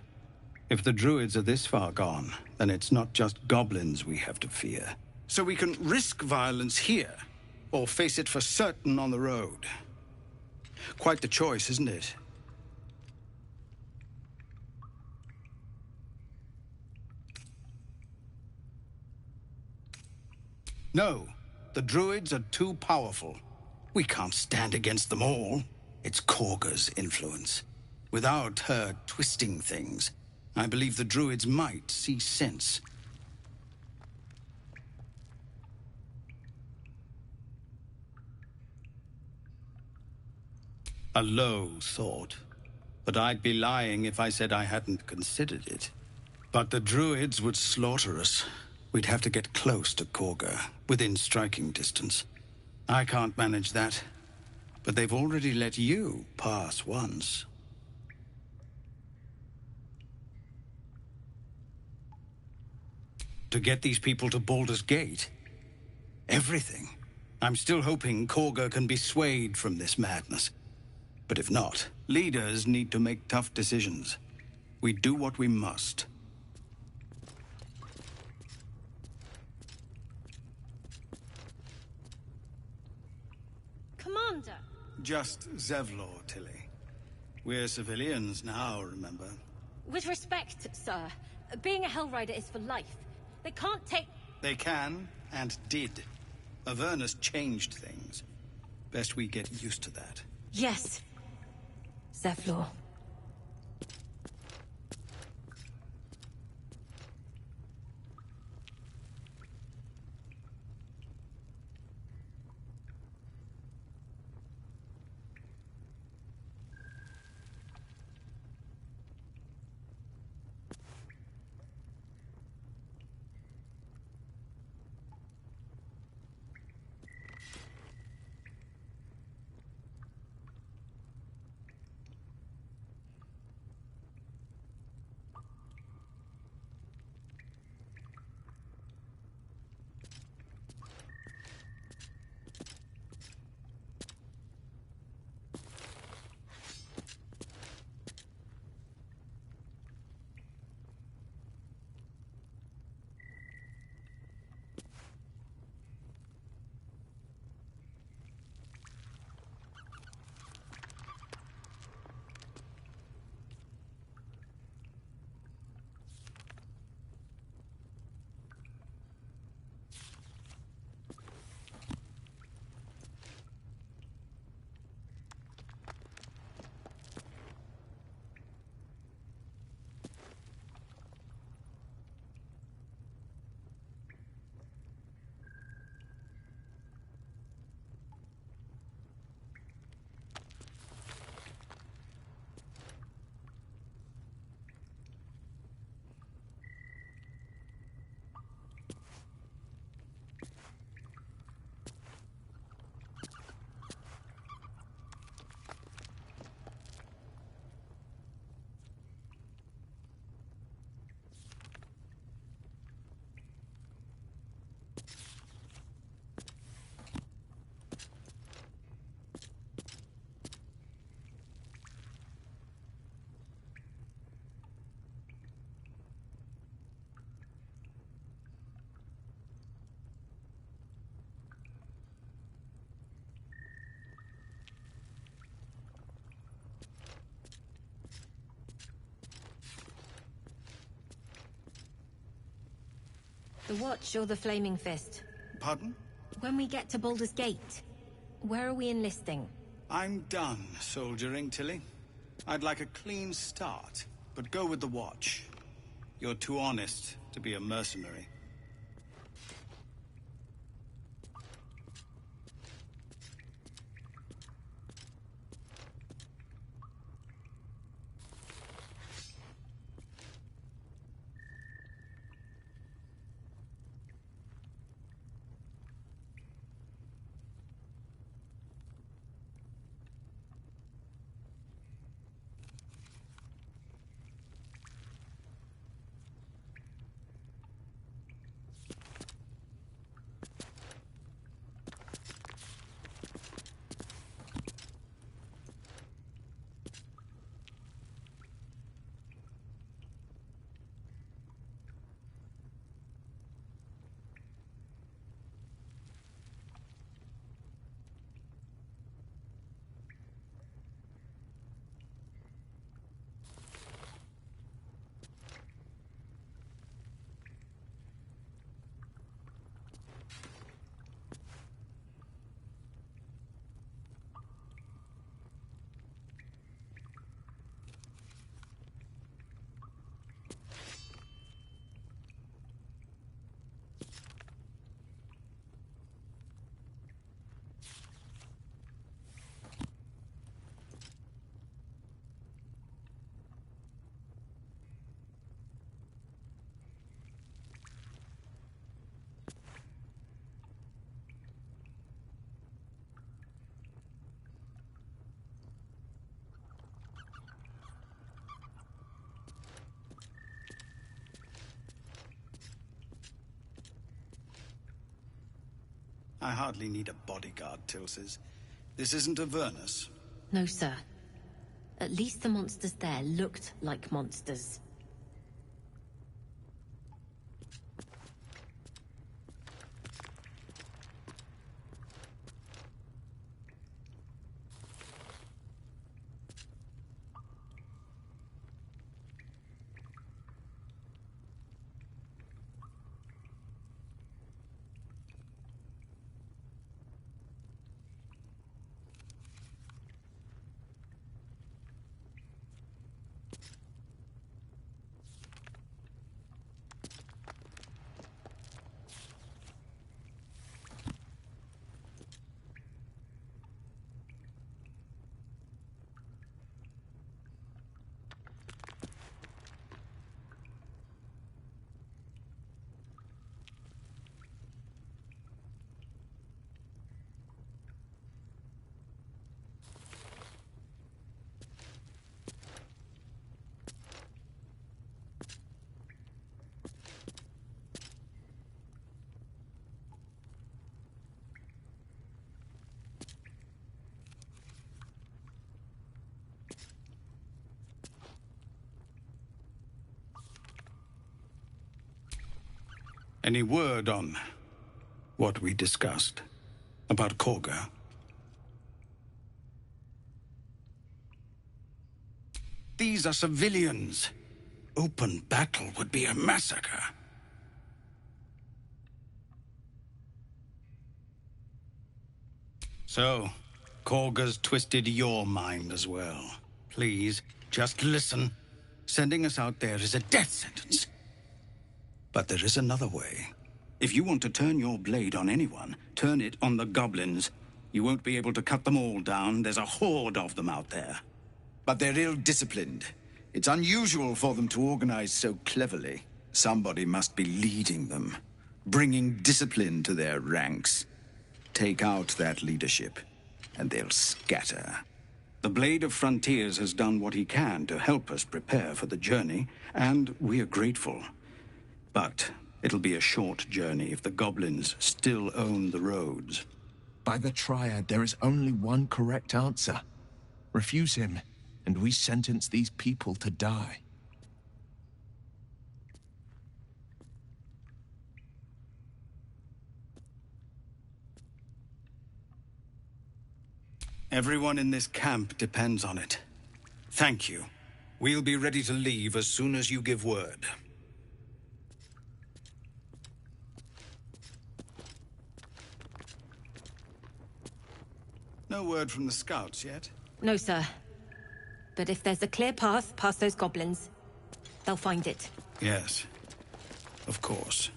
Speaker 17: If the druids are this far gone, then it's not just goblins we have to fear. So we can risk violence here, or face it for certain on the road. Quite the choice, isn't it? No, the druids are too powerful. We can't stand against them all. It's Korga's influence. Without her twisting things, I believe the druids might see sense. A low thought. But I'd be lying if I said I hadn't considered it. But the druids would slaughter us. We'd have to get close to Korga, within striking distance. I can't manage that. But they've already let you pass once. To get these people to Baldur's Gate? Everything. I'm still hoping Korga can be swayed from this madness. But if not, leaders need to make tough decisions. We do what we must.
Speaker 21: Commander!
Speaker 17: Just Zevlor, Tilly. We're civilians now, remember?
Speaker 21: With respect, sir, being a Hellrider is for life. They can't take...
Speaker 17: They can, and did. Avernus changed things. Best we get used to that.
Speaker 21: Yes. Zevlor. The Watch or the Flaming Fist?
Speaker 17: Pardon?
Speaker 21: When we get to Baldur's Gate, where are we enlisting?
Speaker 17: I'm done soldiering, Tilly. I'd like a clean start, but go with the Watch. You're too honest to be a mercenary. I hardly need a bodyguard, Tilsis. This isn't Avernus.
Speaker 21: No, sir. At least the monsters there looked like monsters.
Speaker 17: Any word on what we discussed about Korga? These are civilians. Open battle would be a massacre. So, Korga's twisted your mind as well. Please, just listen. Sending us out there is a death sentence. But there is another way. If you want to turn your blade on anyone, turn it on the goblins. You won't be able to cut them all down. There's a horde of them out there.
Speaker 4: But they're ill-disciplined. It's unusual for them to organize so cleverly. Somebody must be leading them, bringing discipline to their ranks. Take out that leadership, and they'll scatter.
Speaker 17: The Blade of Frontiers has done what he can to help us prepare for the journey, and we are grateful. But it'll be a short journey if the goblins still own the roads.
Speaker 5: By the Triad, there is only one correct answer. Refuse him, and we sentence these people to die.
Speaker 17: Everyone in this camp depends on it. Thank you. We'll be ready to leave as soon as you give word. No word from the scouts yet?
Speaker 21: No, sir. But if there's a clear path past those goblins, they'll find it.
Speaker 17: Yes. Of course.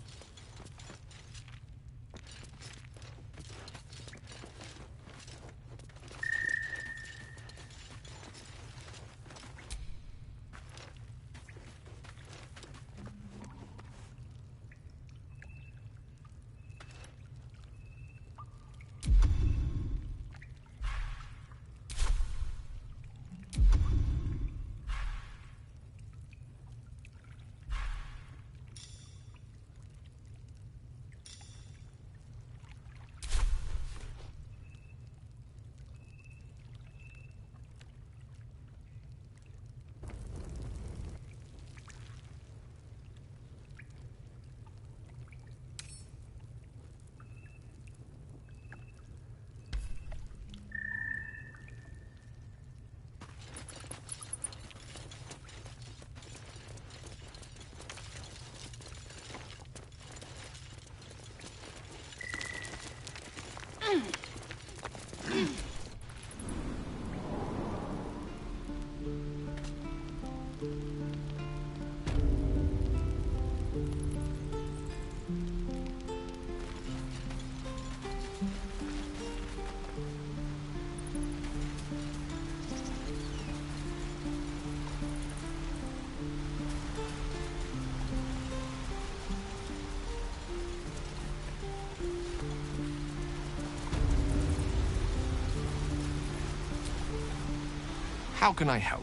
Speaker 16: How can I help?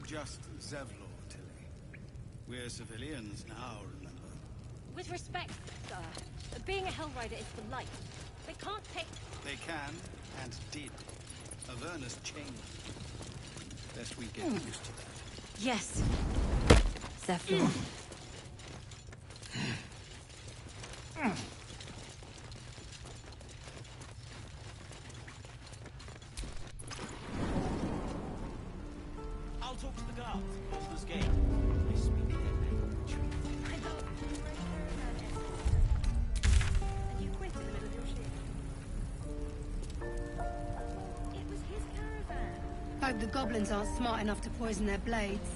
Speaker 17: Just Zevlor, Tilly. We're civilians now, remember?
Speaker 21: With respect, sir, being a Hellrider is for life. They can't take...
Speaker 17: They can, and did. Avernus changed. Best we get used to that.
Speaker 21: Yes. Zephyr.
Speaker 2: I'll talk to the guards at Baldur's Gate. They speak their language.
Speaker 21: I know. And you quit in the middle of your shift. It was his caravan.
Speaker 18: Hope the goblins aren't smart enough to poison their blades.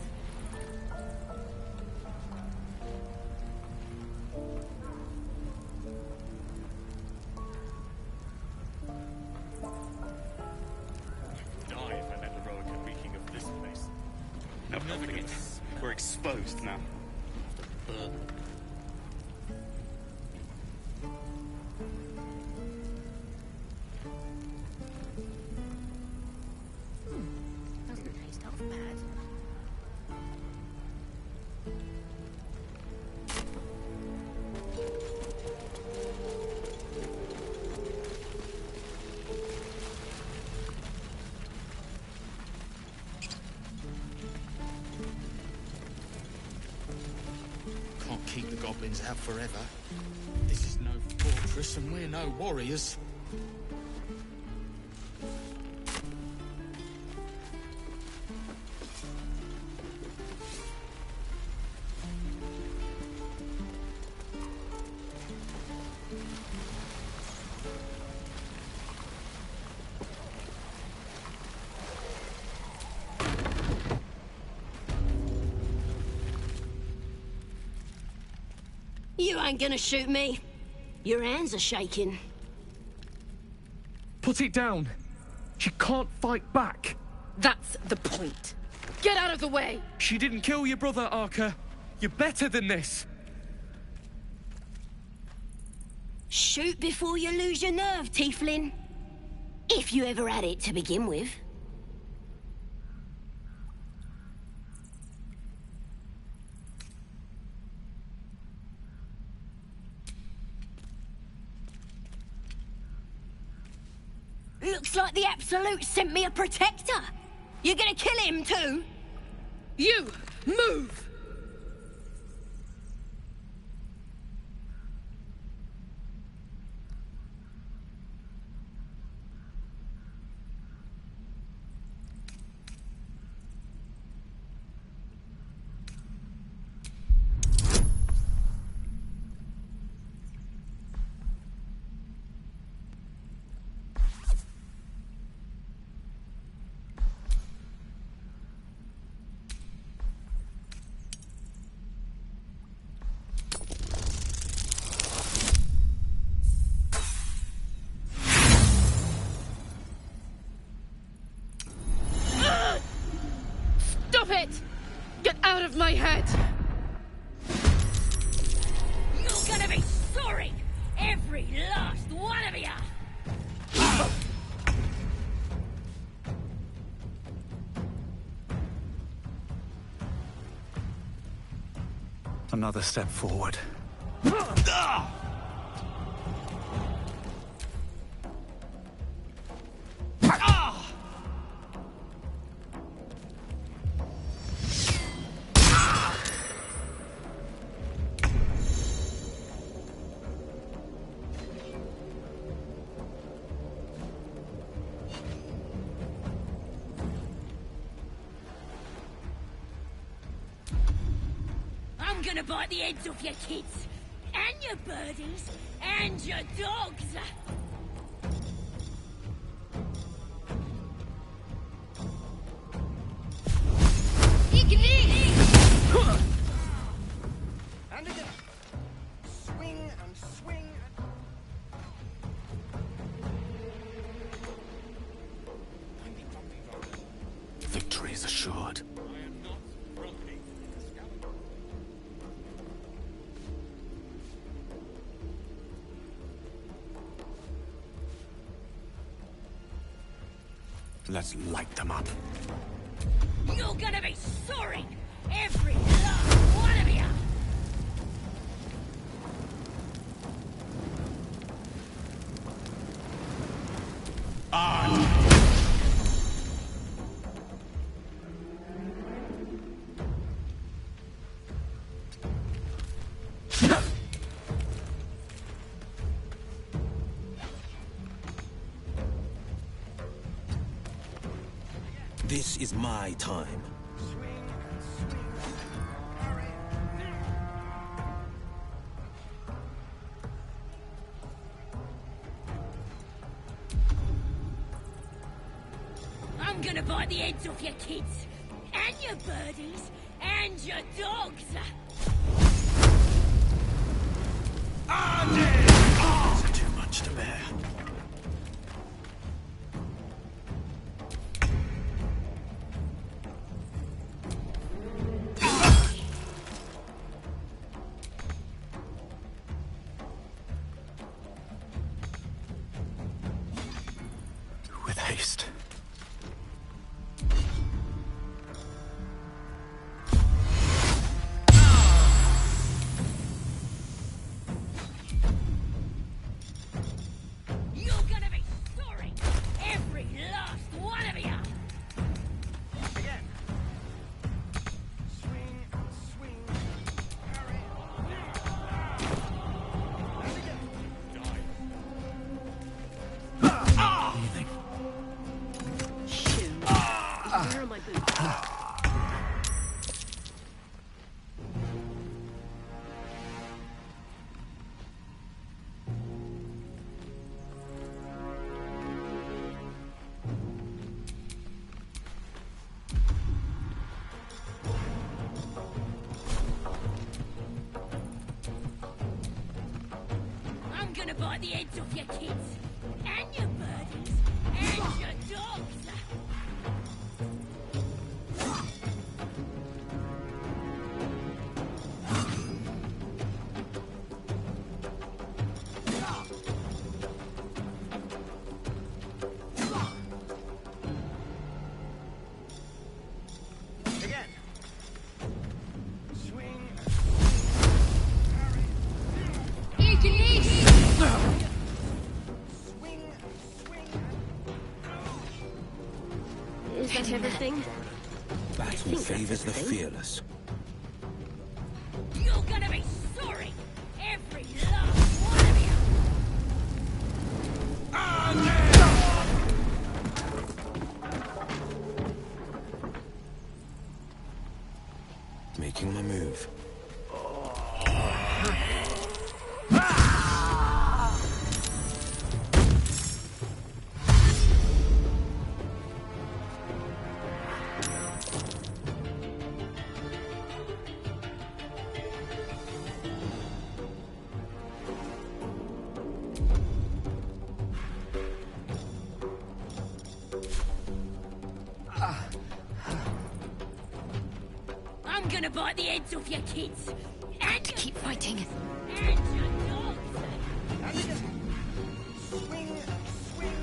Speaker 2: Die if I let the road get reeking of this place. No, we're exposed now.
Speaker 21: Doesn't taste half bad.
Speaker 8: goblins have forever. This is no fortress, and we're no warriors.
Speaker 21: You ain't gonna shoot me. Your hands are shaking.
Speaker 12: Put it down. She can't fight back.
Speaker 21: That's the point. Get out of the way!
Speaker 12: She didn't kill your brother, Arca. You're better than this.
Speaker 21: Shoot before you lose your nerve, Tiefling. If you ever had it to begin with. Looks like the Absolute sent me a protector. You gonna kill him too? You, move! Stop it! Get out of my head! You're gonna be sorry! Every last one of you!
Speaker 22: Another step forward.
Speaker 21: I'm gonna bite the heads off your kids, and your birdies, and your dogs!
Speaker 8: And again. Swing and swing.
Speaker 22: Victory is assured. Let's light them up.
Speaker 21: You're gonna be sorry! Every last one of you!
Speaker 13: This is my time.
Speaker 21: I'm gonna bite the heads off your kids, and your birdies, and your dogs!
Speaker 13: Too much to bear.
Speaker 22: With haste.
Speaker 21: Where are my boots? I'm gonna bite the heads off your kids, and your birdies, and your dogs.
Speaker 20: Again. Swing.
Speaker 21: Is that everything?
Speaker 13: Battle favors the fearless.
Speaker 21: You're gonna be sorry, every last one of you.
Speaker 13: Making my move.
Speaker 21: I'm gonna bite the heads off your kids. And to keep fighting. And your dogs.
Speaker 20: Swing. Swing.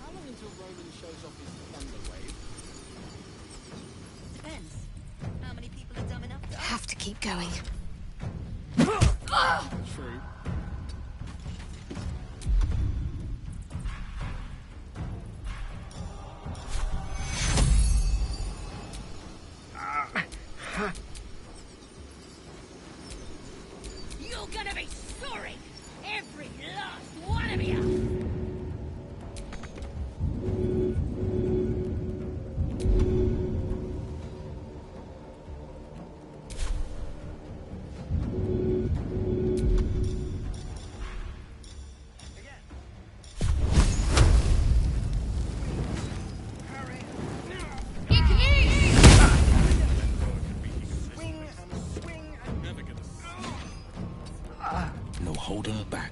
Speaker 8: How long until Roman shows off his thunder wave?
Speaker 1: Depends. How many people are dumb enough to...
Speaker 6: Have to keep going.
Speaker 8: True.
Speaker 21: You're gonna be sorry, every last one of you.
Speaker 13: No holding back.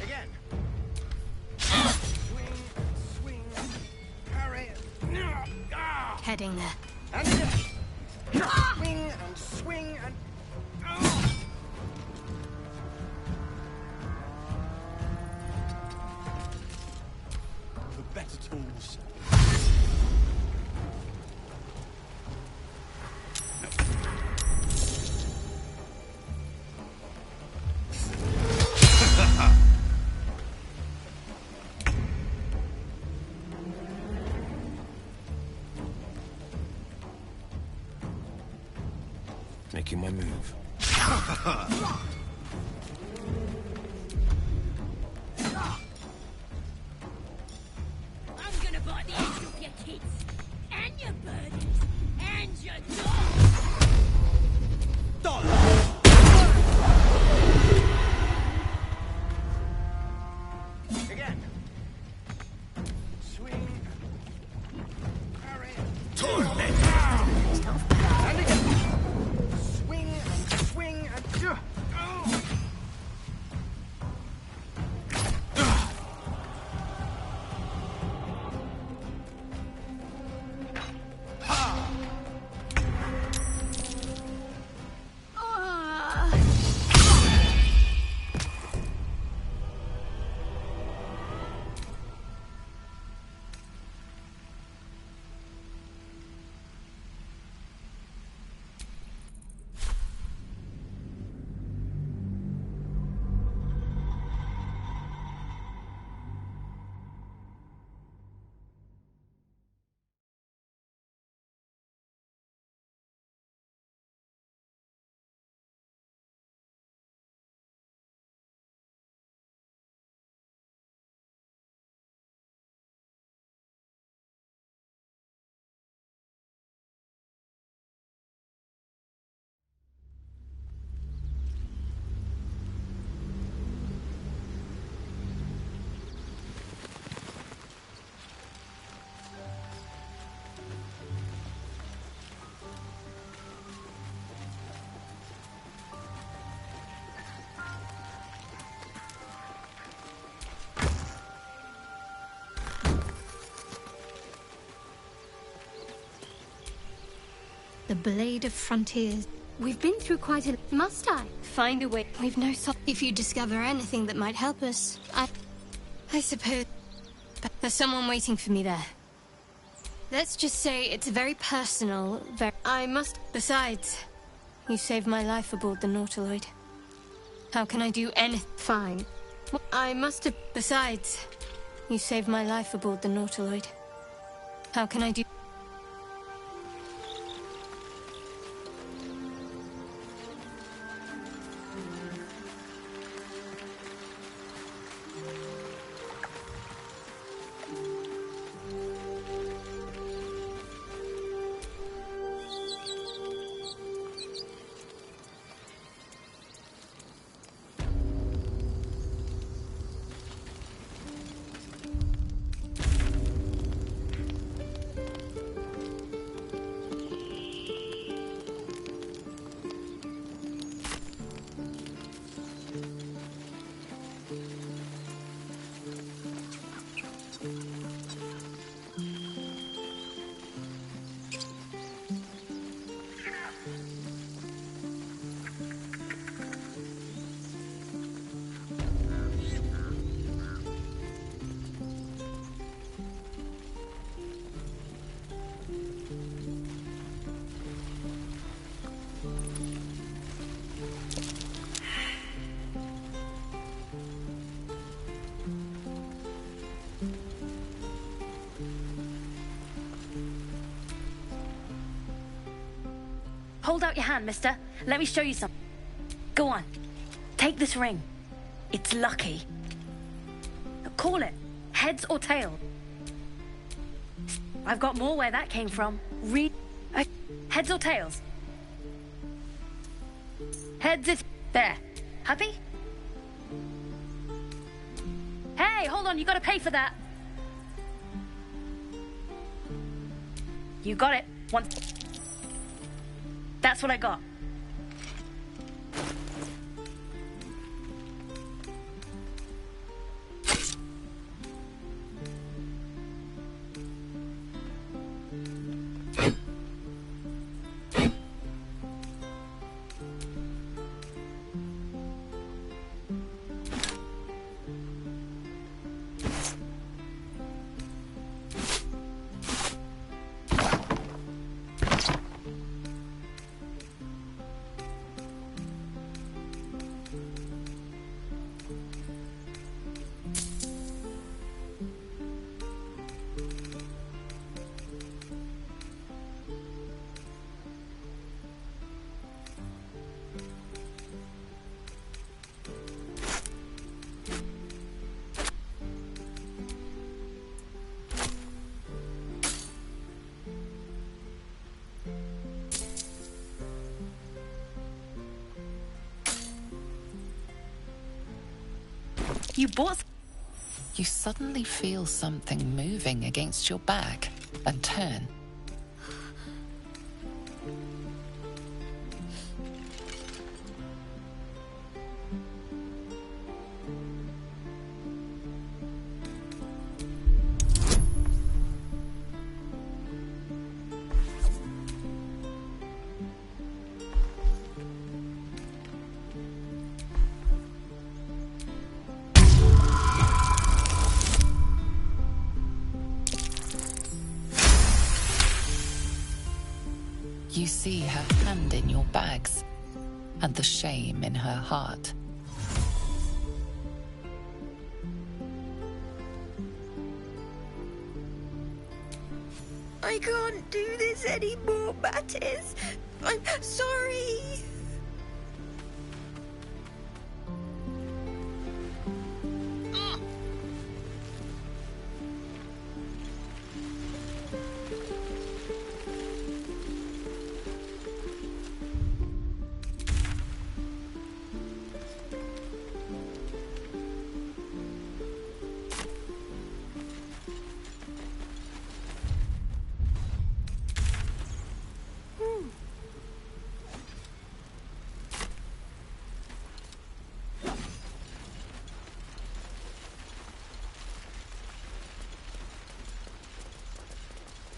Speaker 20: Again. Swing. Swing. Parry.
Speaker 6: Heading there.
Speaker 20: And again. Swing and swing and...
Speaker 13: For better tools. Making my move.
Speaker 21: I'm gonna bite the heads off your kids, and your birdies, and your dogs.
Speaker 20: Again. Swing. Parry. And again. Swing and swing and...
Speaker 6: The Blade of Frontiers. We've been through quite a... Must I? Find a way. We've no... If you discover anything that might help us, I suppose... There's someone waiting for me there. Let's just say it's very personal, I must... Besides, you saved my life aboard the Nautiloid. How can I do anything? Fine. I must have... Besides, you saved my life aboard the Nautiloid. How can I do...
Speaker 21: Hold out your hand, mister. Let me show you something. Go on. Take this ring. It's lucky. Call it. Heads or tails. I've got more where that came from. Read. Heads or tails? Heads if... There. Happy? Hey, hold on. You gotta pay for that. You got it. Once... That's what I got. You bought...
Speaker 7: You suddenly feel something moving against your back and turn. You see her hand in your bags, and the shame in her heart.
Speaker 21: I can't do this anymore, Mattis. I'm sorry.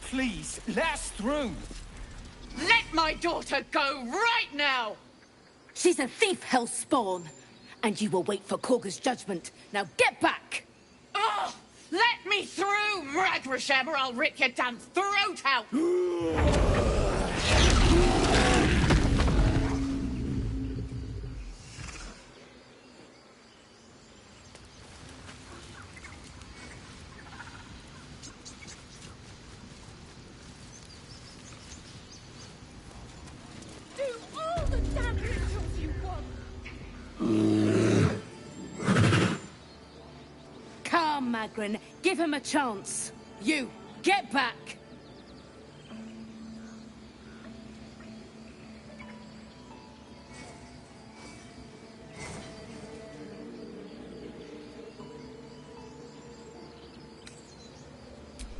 Speaker 9: Please, let us through!
Speaker 21: Let
Speaker 14: my daughter go right now!
Speaker 21: She's a thief, hellspawn. And you will wait for Korga's judgment. Now get back!
Speaker 14: Oh! Let me through, Ragrasham, or I'll rip your damn throat out!
Speaker 21: Do all the damn rituals you want! Calm, Magrin. Give him a chance. You, get back!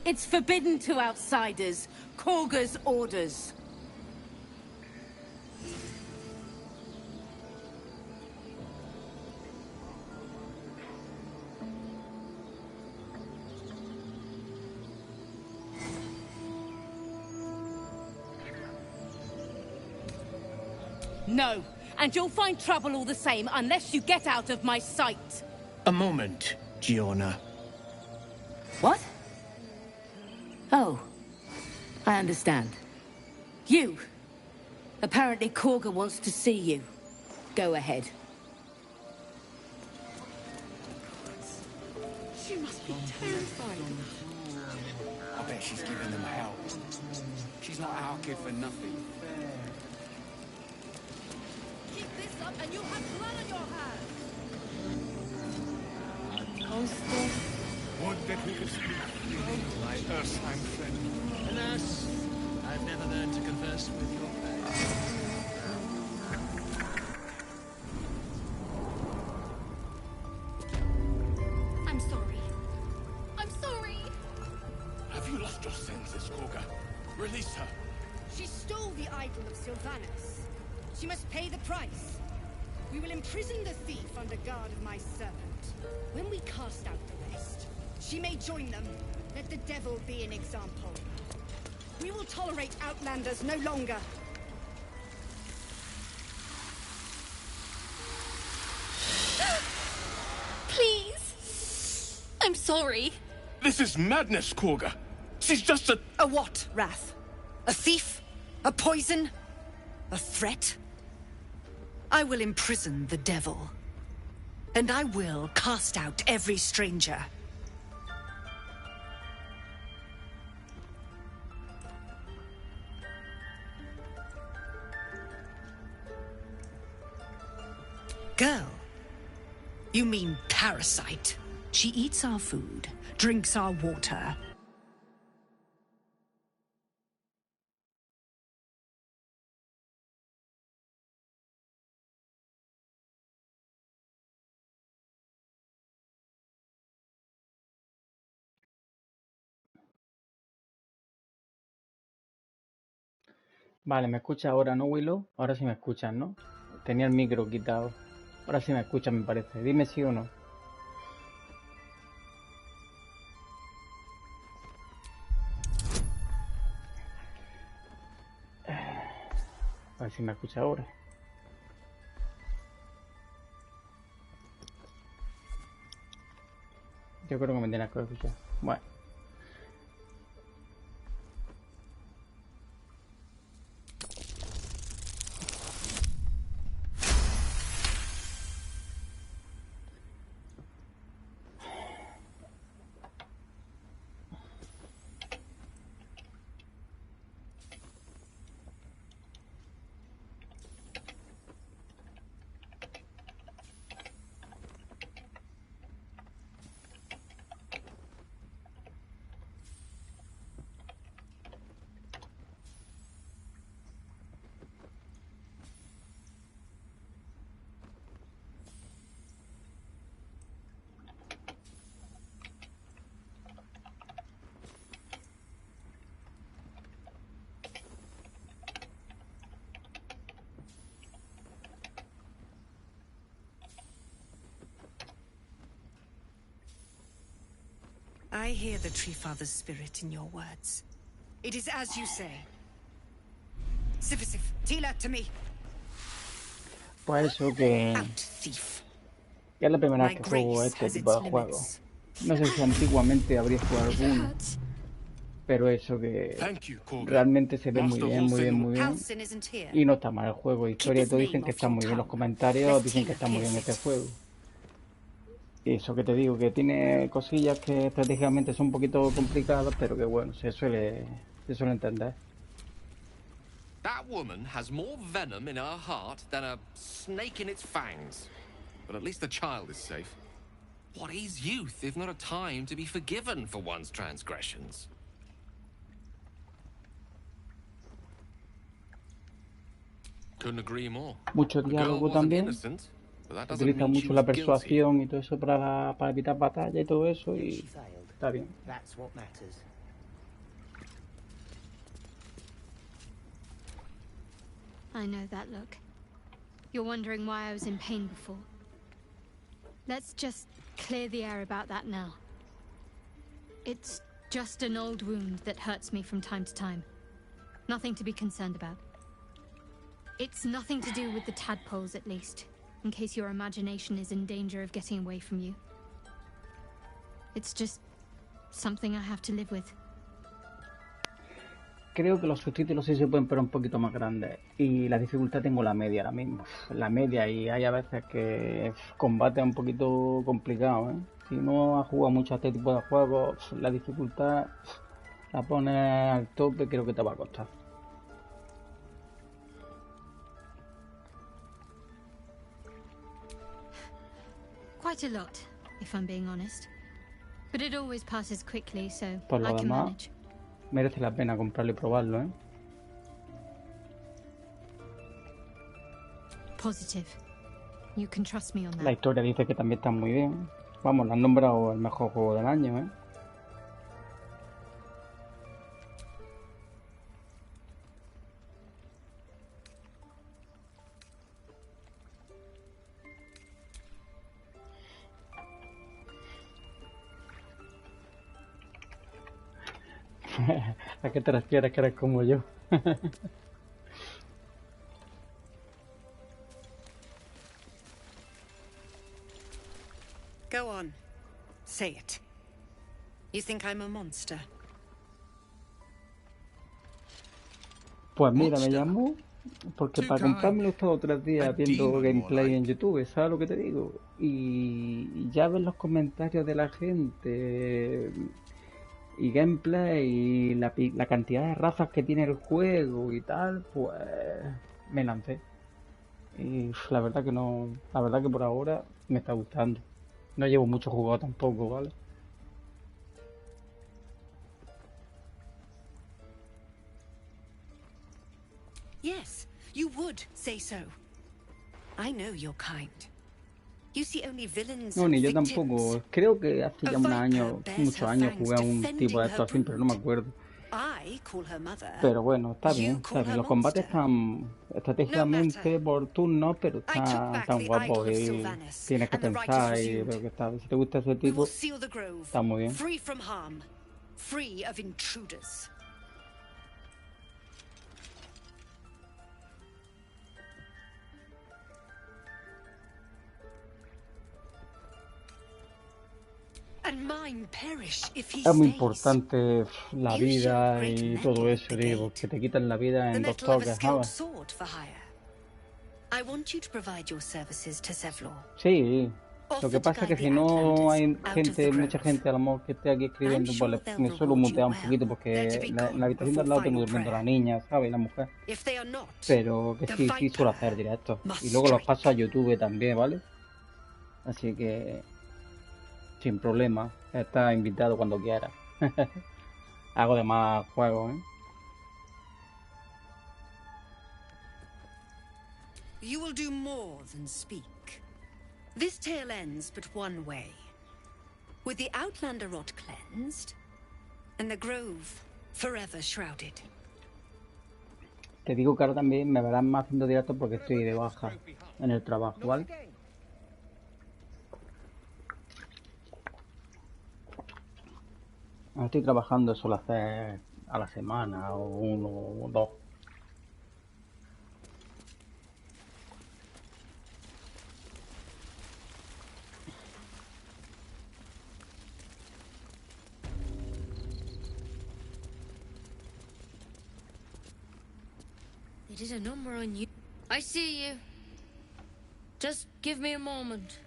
Speaker 21: It's forbidden to outsiders. Korga's orders. No, and you'll find trouble all the same unless you get out of my sight.
Speaker 9: A moment, Giona.
Speaker 21: What? Oh, I understand. You. Apparently Korga wants to see you. Go ahead.
Speaker 14: She must be terrified.
Speaker 10: I bet she's giving them hell. She's not our kid for nothing.
Speaker 1: Keep this up and you'll have blood on your hands!
Speaker 21: Coaster.
Speaker 13: Would that we could speak freely, my Ursheim friend. Alas, I've never learned to converse with your kind.
Speaker 1: I'm sorry. I'm sorry!
Speaker 13: Have you lost your senses, Korga? Release her.
Speaker 18: She stole the idol of Sylvanas. She must pay the price. We will imprison the thief under guard of my servant. When we cast out the rest, she may join them. Let the devil be an example. We will tolerate outlanders no longer.
Speaker 1: Please! I'm sorry.
Speaker 13: This is madness, Korga. She's just a...
Speaker 18: A what, Wrath? A thief? A poison? A threat? I will imprison the devil. And I will cast out every stranger. Girl, you mean parasite. She eats our food, drinks our water.
Speaker 15: Vale, me escucha ahora, ¿no, Willow? Ahora sí me escuchan, ¿no? Tenía el micro quitado. Ahora sí me escuchan, me parece. Dime sí o no. A ver si me escucha ahora. Yo creo que me tienes que escuchar. Bueno.
Speaker 18: I hear the Tree Father's spirit in your words. It is as you say.
Speaker 15: Pues eso que es la primera vez que juego este tipo de juegos. No sé si antiguamente habría jugado alguno, pero eso que realmente se ve muy bien, muy bien, muy bien. Y no está mal el juego. Historia y todo dicen que está muy bien. Los comentarios dicen que está muy bien este juego. Y eso que te digo, que tiene cosillas que estratégicamente son un poquito complicadas, pero que bueno, se suele entender.
Speaker 16: That woman has more venom in her heart than a snake in its fangs. But at least the child is safe. What is youth if not a time to be forgiven for one's transgressions? Couldn't agree more.
Speaker 15: Mucho diálogo también. Utiliza mucho la persuasión y todo eso para evitar batalla y todo eso, y está bien.
Speaker 6: I know that look. You're wondering why I was in pain before. Let's just clear the air about that now. It's just an old wound that hurts me from time to time. Nothing to be concerned about. It's nothing to do with the tadpoles, at least, in case your imagination is in danger of getting away from you. It's just something I have to live with.
Speaker 15: Creo que los subtítulos sí se pueden poner un poquito más grandes. Y la dificultad tengo la media ahora mismo. La media, y hay a veces que combate es un poquito complicado, ¿eh? Si no has jugado mucho a este tipo de juegos, la dificultad la pones al tope, creo que te va a costar.
Speaker 6: Quite a lot, if I'm being honest. But it always passes quickly, so
Speaker 15: Por lo
Speaker 6: I can
Speaker 15: demás,
Speaker 6: manage.
Speaker 15: merece la pena comprarlo y probarlo, ¿eh?
Speaker 6: Positive. You can trust me on that.
Speaker 15: La historia dice que también está muy bien. Vamos, la han nombrado el mejor juego del año, ¿eh? ¿A qué te refieres que eres como yo?
Speaker 18: Go on. Say it. You think I'm a monster?
Speaker 15: Pues mira, me llamó porque para comprármelo he estado 3 días viendo gameplay en YouTube, ¿sabes lo que te digo? Y ya ves los comentarios de la gente y gameplay y la cantidad de razas que tiene el juego y tal, pues me lancé. Y la verdad que no, la verdad que por ahora me está gustando. No llevo mucho jugado tampoco, ¿vale?
Speaker 18: Yes, you would say so. I know you're kind. You see only villains.
Speaker 15: No, ni yo tampoco. Creo que hace ya muchos años jugué a un tipo de esto así, pero no me acuerdo. Pero bueno, está bien, está bien. Los combates están estratégicamente por turnos, pero están guapos y tienes que pensar y veo que está. Si te gusta ese tipo, está muy bien. Es muy importante la vida y todo eso, digo, que te quitan la vida en 2 toques, ¿sabes? Sí, lo que pasa es que si no hay mucha gente a lo mejor que esté aquí escribiendo, pues me suelo mutear un poquito porque en la habitación de al lado tengo durmiendo la niña, ¿sabes? La mujer. Pero que sí suelo hacer directos. Y luego los paso a YouTube también, ¿vale? Así que sin problema, estás invitado cuando quieras. Hago de más juegos, ¿eh?
Speaker 18: You will do more than speak. This tale ends but one way. With the Outlander rot cleansed, and the grove forever shrouded.
Speaker 15: Te digo que ahora también me verás más haciendo directos porque estoy de baja en el trabajo, ¿vale? Estoy trabajando, suelo hacer a la semana o 1 o 2.
Speaker 19: did a number on you. I see you. Just give me a moment.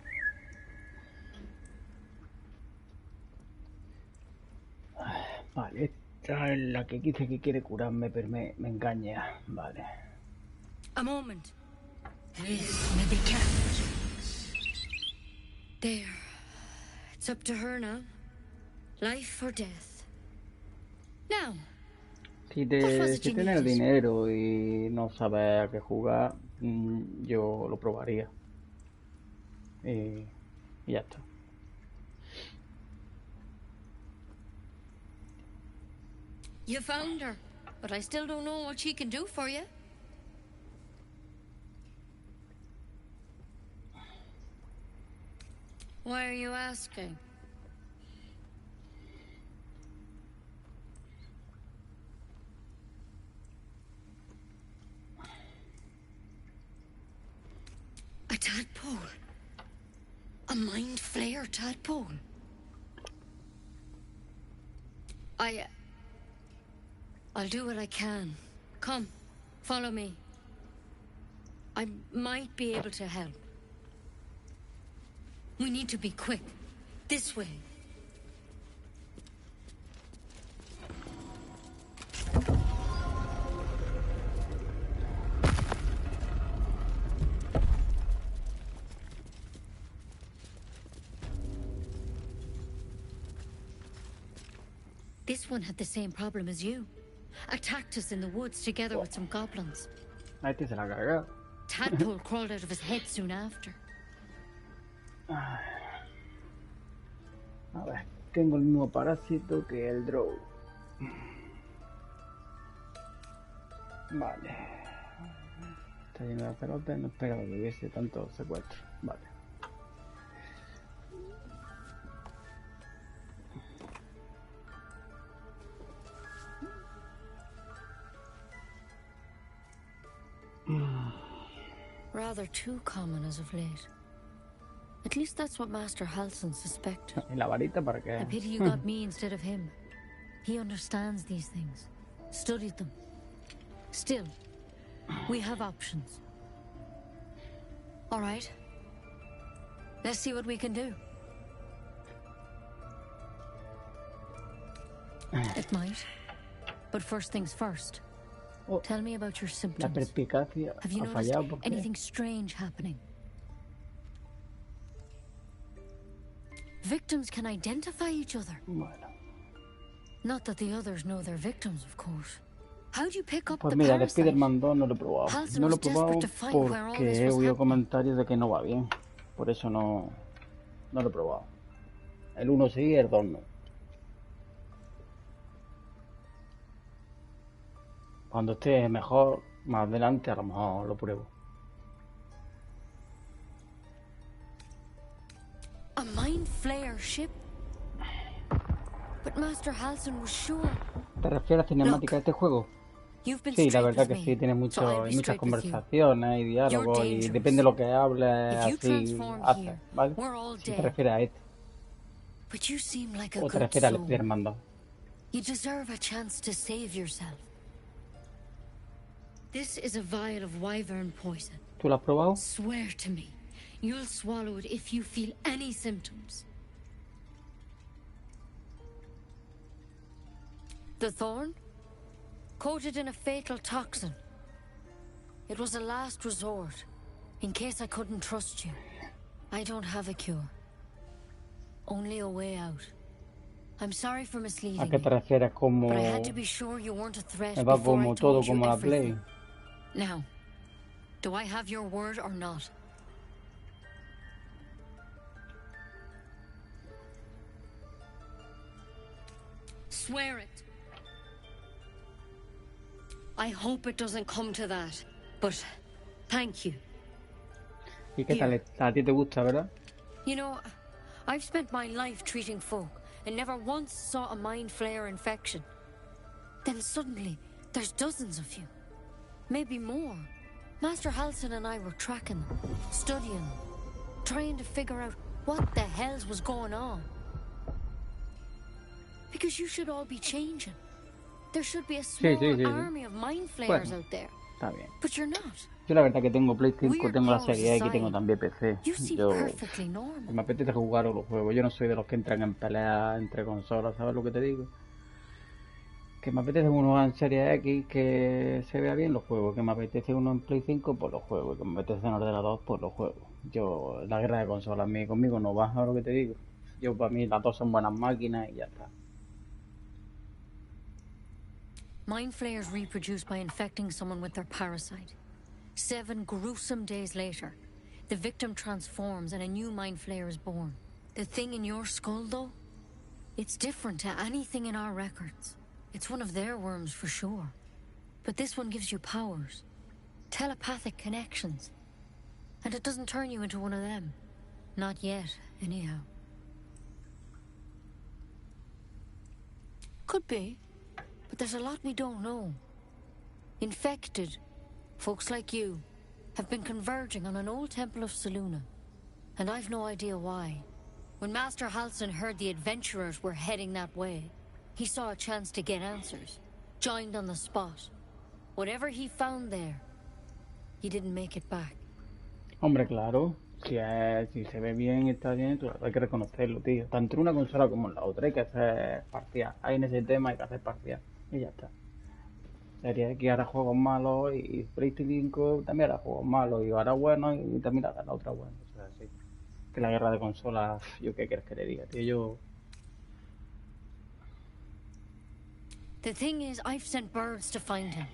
Speaker 15: Vale, esta es la que dice que quiere curarme, pero me engaña. Vale.
Speaker 19: A moment. This may be careful. There. It's up to her now. Life or death. Now.
Speaker 15: Si tienes dinero y no sabes a qué jugar, yo lo probaría. Y ya está.
Speaker 19: You found her, but I still don't know what she can do for you. Why are you asking? A tadpole? A mind flayer tadpole? I'll do what I can. Come, follow me. I might be able to help. We need to be quick. This way. This one had the same problem as you. Attacked us in the woods together with some goblins.
Speaker 15: Ahí te se la caga.
Speaker 19: Tadpole crawled out of his head soon after.
Speaker 15: A ver, tengo el mismo parásito que el Drow. Vale. Está lleno de pelotas, no esperaba que hubiese tanto secuestro. Vale.
Speaker 19: Rather too common as of late. At least that's what Master Halsin suspected.
Speaker 15: ¿Y la varita para qué?
Speaker 19: I pity you got me instead of him. He understands these things. Studied them. Still, we have options. All right. Let's see what we can do. It might. But first things first. Tell me about your symptoms.
Speaker 15: La perspicacia
Speaker 19: Have you
Speaker 15: ha
Speaker 19: noticed
Speaker 15: fallado porque
Speaker 19: anything strange happening? Victims can identify each other.
Speaker 15: Bueno.
Speaker 19: Not that the others know they're victims, of course. How do you pick up
Speaker 15: Pues
Speaker 19: the
Speaker 15: mira, el
Speaker 19: parasite?
Speaker 15: Spider-Man 2 no lo he probado.
Speaker 19: Halsin
Speaker 15: No lo he
Speaker 19: was
Speaker 15: probado
Speaker 19: desperate to find where all this
Speaker 15: porque he
Speaker 19: was
Speaker 15: oído
Speaker 19: happening.
Speaker 15: comentarios de que no va bien. Por eso no lo he probado. El 1 sí, el 2 no. Cuando esté mejor, más adelante, a lo mejor lo pruebo.
Speaker 19: A mind flayer ship? But Master Halsin was sure.
Speaker 15: ¿Te refieres a cinemática de este juego?
Speaker 19: You've been
Speaker 15: Sí, la
Speaker 19: straight
Speaker 15: verdad
Speaker 19: with
Speaker 15: que
Speaker 19: me,
Speaker 15: sí, tiene
Speaker 19: so I'll
Speaker 15: muchas
Speaker 19: be
Speaker 15: muchas
Speaker 19: straight with you.
Speaker 15: conversaciones y diálogos
Speaker 19: You're
Speaker 15: y
Speaker 19: dangerous.
Speaker 15: depende de lo que hables,
Speaker 19: If you
Speaker 15: así
Speaker 19: transform
Speaker 15: haces,
Speaker 19: here,
Speaker 15: ¿vale?
Speaker 19: we're all
Speaker 15: Si te
Speaker 19: dead.
Speaker 15: refieres a este
Speaker 19: But you seem like a
Speaker 15: o te
Speaker 19: good
Speaker 15: refieres al
Speaker 19: soul.
Speaker 15: Spider-Man 2.
Speaker 19: You deserve a chance to save yourself. This is a vial of wyvern poison.
Speaker 15: ¿Tú lo has probado?
Speaker 19: Swear to me, you'll swallow it if you feel any symptoms. The thorn? Coated in a fatal toxin. It was a last resort, in case I couldn't trust you. I don't have a cure. Only a way out. I'm sorry for misleading
Speaker 15: ¿A qué te
Speaker 19: you,
Speaker 15: refieres? Como
Speaker 19: but I had to be sure you weren't a threat
Speaker 15: me va
Speaker 19: before I
Speaker 15: como todo
Speaker 19: told you
Speaker 15: como la Play?
Speaker 19: everything. Now, do I have your word or not? Swear it. I hope it doesn't come to that, but thank you.
Speaker 15: ¿Y qué tal? A ti te gusta, ¿verdad?
Speaker 19: You know, I've spent my life treating folk and never once saw a mind flayer infection. Then suddenly, there's dozens of you. Maybe more. Master Halsin and I were tracking them, studying them, trying to figure out what the hells was going on. Because you should all be changing. There should be a small
Speaker 15: sí.
Speaker 19: army of mind flayers out there,
Speaker 15: Está bien.
Speaker 21: But you're not.
Speaker 15: Yo la verdad que tengo Play 5,
Speaker 21: Weird
Speaker 15: tengo la
Speaker 21: powers
Speaker 15: serie X y
Speaker 21: aside,
Speaker 15: tengo también PC.
Speaker 21: you seem
Speaker 15: Yo
Speaker 21: perfectly normal.
Speaker 15: me apetece jugar a los juegos. Yo no soy de los que entran en peleas entre consolas, ¿sabes lo que te digo? Que me apetece uno en serie X que se vea bien los juegos, que me apetece uno en Play 5 pues los juegos, que me apetece en ordenador pues los juegos. Yo, la guerra de consolas conmigo no va, ¿sabes lo que te digo? Yo para mí las dos son buenas máquinas y ya está.
Speaker 19: Mind flayers reproduce by infecting someone with their parasite. 7 gruesome days later, the victim transforms and a new mind flayer is born. The thing in your skull, though, it's different to anything in our records. It's one of their worms for sure. But this one gives you powers, telepathic connections. And it doesn't turn you into one of them. Not yet, anyhow. Could be, but there's a lot we don't know. Infected, folks like you, have been converging on an old temple of Selûne. And I've no idea why. When Master Halsin heard the adventurers were heading that way, he saw a chance to get answers, joined on the spot. Whatever he found there, he didn't make it back.
Speaker 15: Hombre, claro, si se ve bien y está bien, claro, hay que reconocerlo, tío. Tanto en una consola como en la otra hay que hacer parcial. Hay en ese tema hay que hacer parcial. Y ya está. Sería que hará juegos malos y PlayStation 5 también hará juegos malos y hará buenos y también hará la otra buena. O sea, sí. Que la guerra de consolas, yo qué quieres que le diga, tío. Yo...
Speaker 19: The thing is, I've sent birds to find him,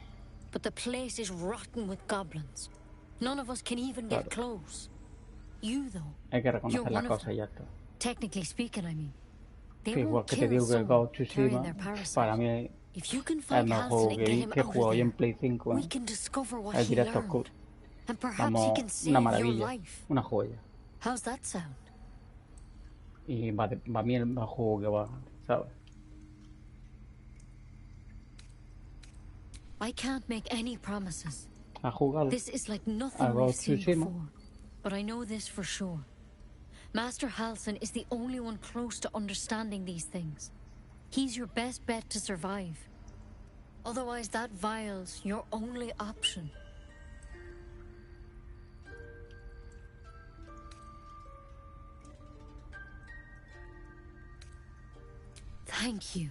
Speaker 19: but the place is rotten with goblins. None of us can even get close. You, though,
Speaker 15: hay que
Speaker 19: you're
Speaker 15: reconocer las
Speaker 19: one of
Speaker 15: cosas
Speaker 19: them.
Speaker 15: y ya está.
Speaker 19: Technically speaking, I mean. They
Speaker 15: Sí, igual
Speaker 19: won't
Speaker 15: que te
Speaker 19: kill
Speaker 15: digo que el
Speaker 19: someone
Speaker 15: Ghost of
Speaker 19: carrying
Speaker 15: Tsushima,
Speaker 19: their parasite.
Speaker 15: para mí
Speaker 19: If you can
Speaker 15: es el
Speaker 19: find
Speaker 15: mejor
Speaker 19: Halsin
Speaker 15: juego
Speaker 19: and get him
Speaker 15: que he
Speaker 19: out of
Speaker 15: jugado hoy en
Speaker 19: there,
Speaker 15: Play 5,
Speaker 19: we can discover what
Speaker 15: el
Speaker 19: he
Speaker 15: directo
Speaker 19: learned.
Speaker 15: oscuro.
Speaker 19: And perhaps
Speaker 15: Vamos,
Speaker 19: he can
Speaker 15: una
Speaker 19: save your
Speaker 15: maravilla,
Speaker 19: life.
Speaker 15: una joya.
Speaker 19: How's that sound?
Speaker 15: Y va a mí el mejor juego que va, ¿sabes?
Speaker 19: I can't make any promises.
Speaker 15: ¿Has jugado
Speaker 19: This is like
Speaker 15: a
Speaker 19: nothing we've
Speaker 15: Ghost of
Speaker 19: seen
Speaker 15: Tsushima?
Speaker 19: before. But I know this for sure. Master Halsin is the only one close to understanding these things. He's your best bet to survive. Otherwise, that vial's your only option. Thank you.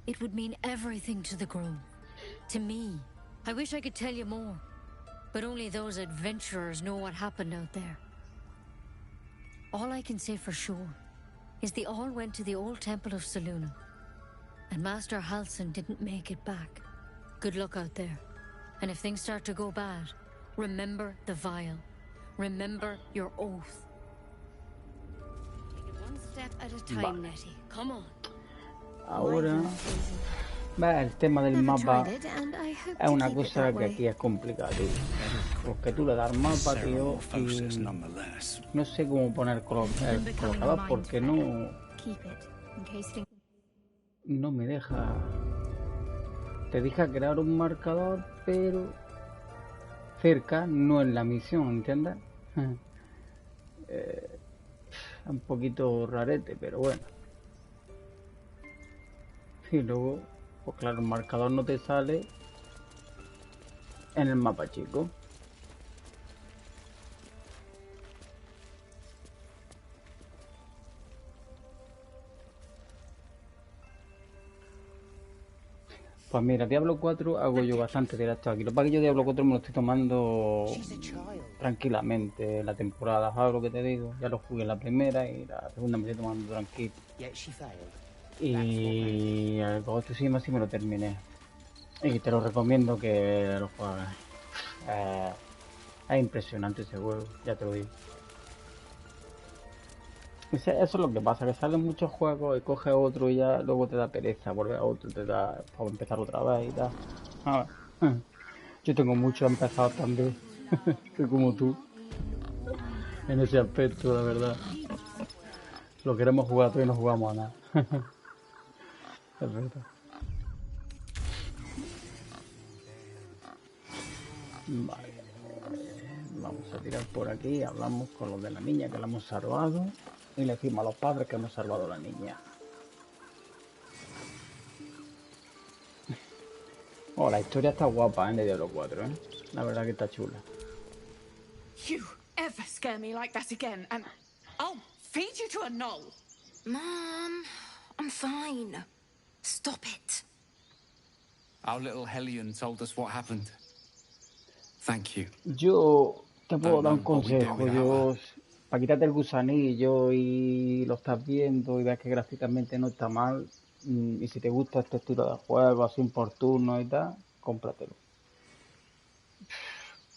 Speaker 19: It would mean everything to the Grove. To me. I wish I could tell you more. But only those adventurers know what happened out there. All I can say for sure is they all went to the old temple of Selûne. And Master Halsin didn't make it back. Good luck out there. And if things start to go bad, remember the vial. Remember your oath. Take it one step at a time, Nettie. Come on.
Speaker 15: Ahora, el tema del mapa es una cosa que aquí es complicada, tío. Porque tú le das al mapa, tío, y no sé cómo poner el colocador porque no me deja. Te deja crear un marcador, pero cerca, no en la misión, ¿entiendes? Un poquito rarete, pero bueno. Y luego, pues claro, el marcador no te sale en el mapa chico. Pues mira, Diablo 4 hago yo bastante directo aquí. Lo que pasa es que yo Diablo 4 me lo estoy tomando tranquilamente la temporada, ¿sabes lo que te digo? Ya lo jugué la primera y la segunda me estoy tomando tranquilo. Y el Ghost of Tsushima sí me lo terminé. Y te lo recomiendo que lo juegues. Es impresionante ese juego, ya te lo digo. Eso es lo que pasa, que salen muchos juegos y coges otro y ya luego te da pereza volver a otro, te da para empezar otra vez y tal. Yo tengo mucho empezado también, soy como tú, en ese aspecto, la verdad. Lo queremos jugar todo y no jugamos a nada. Es verdad. Vale. Vamos a tirar por aquí, hablamos con los de la niña que la hemos salvado y le decimos a los padres que hemos salvado a la niña. Oh, la historia está guapa, de Diablo 4, ¿eh? La verdad que está chula.
Speaker 14: You ever scare me like that again, and I'll feed you to a knoll.
Speaker 21: Mom, I'm fine. Stop it.
Speaker 10: Our little Hellion told us what happened. Thank you.
Speaker 15: Yo te puedo
Speaker 10: Don't
Speaker 15: dar un
Speaker 10: know what we'd do
Speaker 15: consejo.
Speaker 10: without her.
Speaker 15: Para quitarte el gusanillo y lo estás viendo y ves que gráficamente no está mal, y si te gusta este estilo de juego, así por turno y tal, cómpratelo.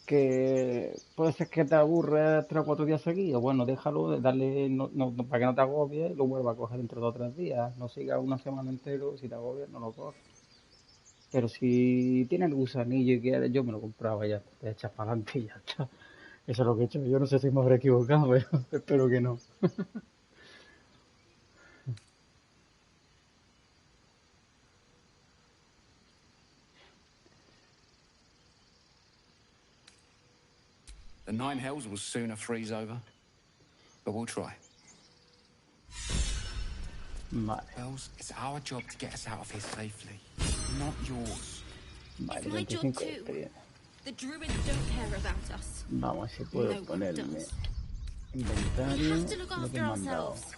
Speaker 15: Que puede ser que te aburre 3 o 4 días seguidos. Bueno, déjalo, darle, para que no te agobies, lo vuelvas a coger dentro de 2 o 3 días. No sigas una semana entero, si te agobias, no lo coges. Pero si tienes el gusanillo y quieres, yo me lo compraba ya, te echas para adelante y ya está. Eso es lo que he hecho. Yo no sé si me habré equivocado, pero espero que no.
Speaker 10: The Nine Hells will sooner freeze over, but we'll try.
Speaker 15: Vale.
Speaker 10: Wells, it's our job to get us out of here safely, not yours.
Speaker 15: Vale,
Speaker 21: It's my job
Speaker 15: 25
Speaker 21: too.
Speaker 15: estrellas.
Speaker 21: The druids don't care about us.
Speaker 15: Vamos a ver si puedo
Speaker 21: No one
Speaker 15: ponerme
Speaker 21: does.
Speaker 15: inventario,
Speaker 21: We have to look
Speaker 15: lo que
Speaker 21: after
Speaker 15: me han dado.
Speaker 21: ourselves.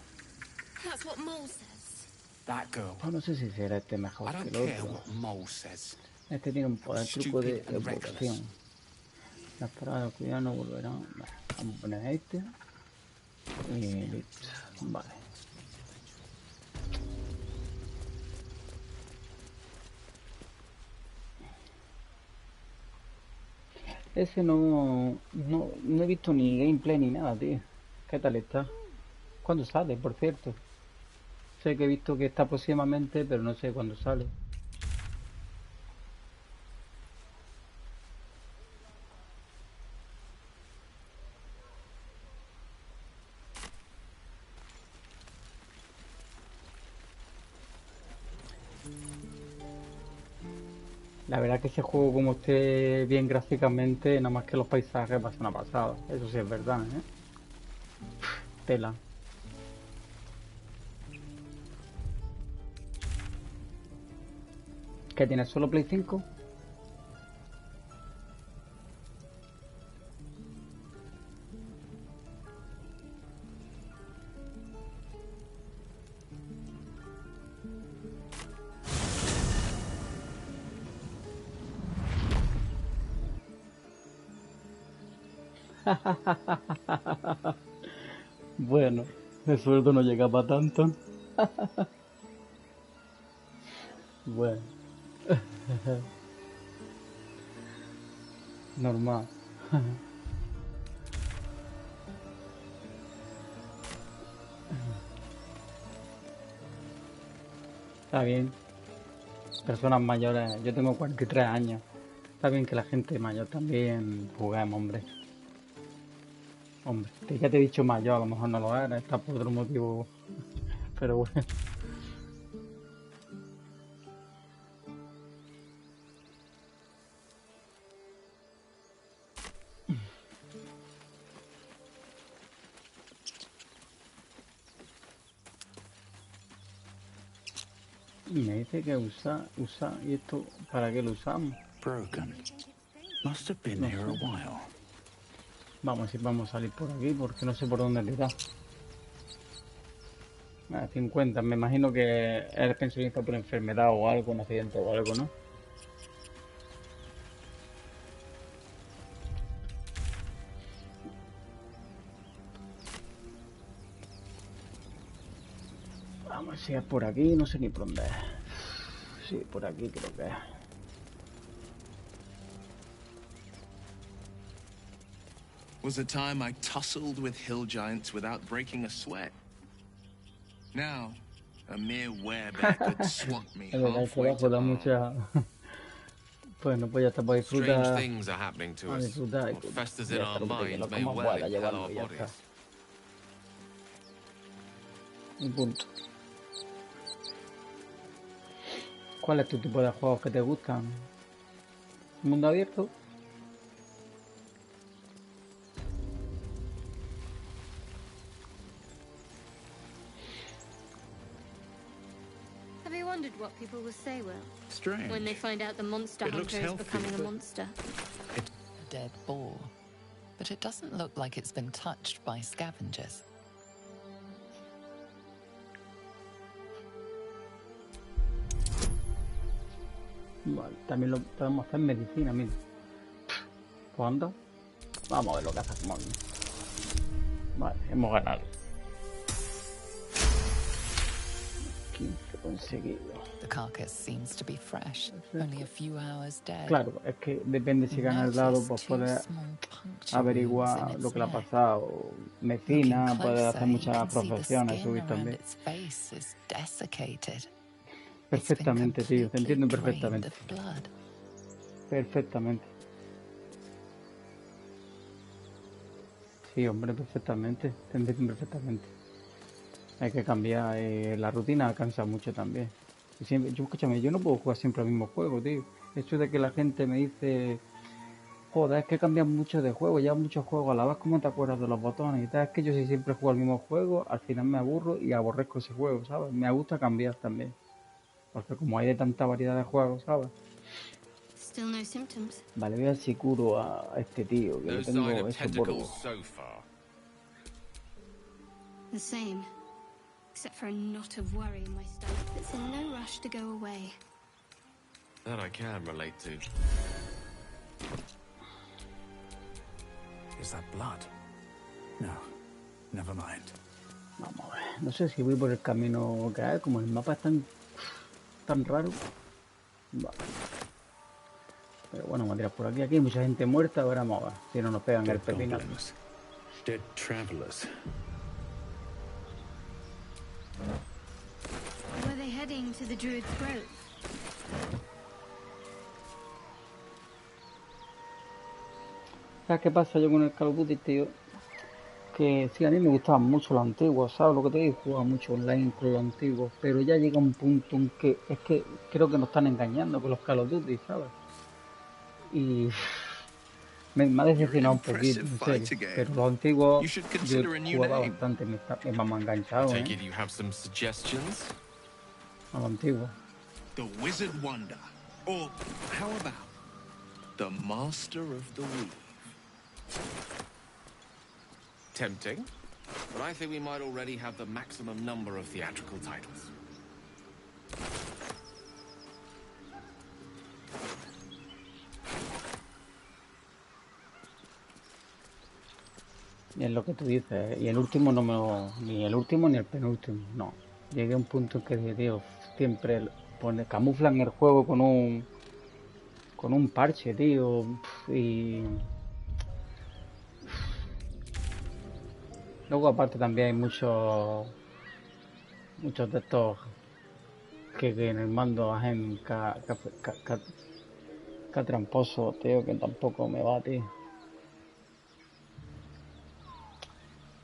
Speaker 21: That's what Mole says.
Speaker 10: That girl.
Speaker 15: Pues no sé si será este mejor
Speaker 10: I
Speaker 15: que
Speaker 10: don't
Speaker 15: el
Speaker 10: care
Speaker 15: otro.
Speaker 10: what Mole says.
Speaker 15: Este tiene un poder, truco de
Speaker 10: Stupid and
Speaker 15: evocación.
Speaker 10: reckless.
Speaker 15: Las paradas de cuidado no volverán. Vale, vamos a poner este. Y listo. Vale. Ese no he visto ni gameplay ni nada, tío. ¿Qué tal está? ¿Cuándo sale, por cierto? Sé que he visto que está próximamente, pero no sé cuándo sale. La verdad que ese juego, como esté bien gráficamente, nada más que los paisajes va a ser una pasada. Eso sí es verdad, ¿eh? Tela. ¿Qué tienes? ¿Solo Play 5? Bueno, el sueldo no llega para tanto. Bueno. Normal. Está bien. Personas mayores, yo tengo 43 años. Está bien que la gente mayor también juguemos, hombre. Hombre, ya te he dicho mayor, a lo mejor no lo era, está por otro motivo. Pero bueno. Y me dice que usa, ¿y esto para qué lo usamos?
Speaker 22: Broken. Must have been here a while.
Speaker 15: Vamos a ver si vamos a salir por aquí, porque no sé por dónde le da. 50, me imagino que eres pensionista por enfermedad o algo, un accidente o algo, ¿no? Vamos a ver si es por aquí, no sé ni por dónde es. Sí, por aquí creo que es.
Speaker 5: Was a time I tussled with hill giants without breaking a sweat. Now, a mere werebear could swat me
Speaker 15: Es verdad, el
Speaker 5: halfway
Speaker 15: trabajo
Speaker 5: to
Speaker 15: da
Speaker 5: arm.
Speaker 15: mucha... Bueno, pues ya está para disfrutar.
Speaker 16: Strange things are happening to
Speaker 15: A
Speaker 16: us.
Speaker 15: disfrutar y
Speaker 16: What
Speaker 15: punto.
Speaker 16: festers
Speaker 15: Ya
Speaker 16: in
Speaker 15: está,
Speaker 16: our
Speaker 15: lo que
Speaker 16: minds
Speaker 15: lo
Speaker 16: may
Speaker 15: como
Speaker 16: well
Speaker 15: pueda
Speaker 16: impel
Speaker 15: llevarlo
Speaker 16: our
Speaker 15: y ya está.
Speaker 16: bodies.
Speaker 15: Y punto. ¿Cuál es tu tipo de juegos que te gustan? ¿Mundo abierto?
Speaker 21: Have you
Speaker 6: wondered what people will say, Will.
Speaker 22: Strange.
Speaker 6: When they find out the monster
Speaker 22: It looks
Speaker 6: hunter is
Speaker 22: healthy,
Speaker 6: becoming a
Speaker 22: but-
Speaker 6: monster.
Speaker 7: A dead boar. But it doesn't look like it's been touched by scavengers.
Speaker 15: Vale, también lo podemos hacer medicina, mira. ¿Cuándo? Vamos a ver lo que hacemos aquí. Vale, hemos ganado. 15 conseguido.
Speaker 7: The carcass seems to be fresh, only a few hours dead.
Speaker 15: Claro, es que depende si gana el dado, pues puede averiguar lo que le ha pasado. Medicina, puede hacer muchas profesiones, subir también.
Speaker 7: Its face is desiccated.
Speaker 15: Perfectamente, tío, te entiendo perfectamente.
Speaker 7: Drained of blood.
Speaker 15: Perfectamente. Sí, hombre, perfectamente. Te entiendo perfectamente. Hay que cambiar la rutina, cansa mucho también. Y siempre, escúchame, yo no puedo jugar siempre al mismo juego, tío. Eso de que la gente me dice, joder, es que cambian mucho de juego, ya muchos juegos a la vez, ¿cómo te acuerdas de los botones y tal? Es que yo si siempre juego al mismo juego, al final me aburro y aborrezco ese juego, ¿sabes? Me gusta cambiar también. Porque como hay de tanta variedad de juegos, ¿sabes?
Speaker 6: Still no symptoms.
Speaker 15: Vale, voy a ver si curo a este tío, que
Speaker 16: No
Speaker 15: lo
Speaker 16: sign
Speaker 15: tengo
Speaker 16: of
Speaker 15: hecho
Speaker 16: tentacles
Speaker 15: polvo.
Speaker 16: so far.
Speaker 6: The same. Except for a knot of worry in my stomach that's in no rush to go away.
Speaker 16: That I can relate to.
Speaker 22: Is that blood? No. Never mind.
Speaker 15: Vamos a ver. No sé si voy por el camino que hay, como el mapa es tan raro. Vale. Pero bueno, vamos a tirar por aquí. Aquí hay mucha gente muerta, ahora vamos a ver si no nos pegan el pepino.
Speaker 22: Dead travelers.
Speaker 6: Were they heading to the Druid's Grove?
Speaker 15: ¿Sabes qué pasa yo con el Call of Duty, tío? Que sí, a mí me gustaban mucho los antiguos, ¿sabes lo que te digo? Jugaba mucho online con los antiguos, pero ya llega un punto en que es que creo que nos están engañando con los Call of Duty, ¿sabes? Y me ha decepcionado un poquito, en serio. Pero los antiguos yo jugaba bastante, me hemos enganchado,
Speaker 16: Take it you have some suggestions?
Speaker 15: a los antiguos.
Speaker 5: The Wizard Wonder. Or how about the Master of the Weave?
Speaker 16: Tempting. But I think we might already have the maximum number of theatrical titles.
Speaker 15: Y es lo que tú dices, y el último no me lo... Ni el último ni el penúltimo, no. Llegué a un punto en que dije, tío, siempre camuflan el juego con un parche, tío, y... Luego aparte también hay muchos de estos que en el mando hacen tramposo, tío, que tampoco me va, tío.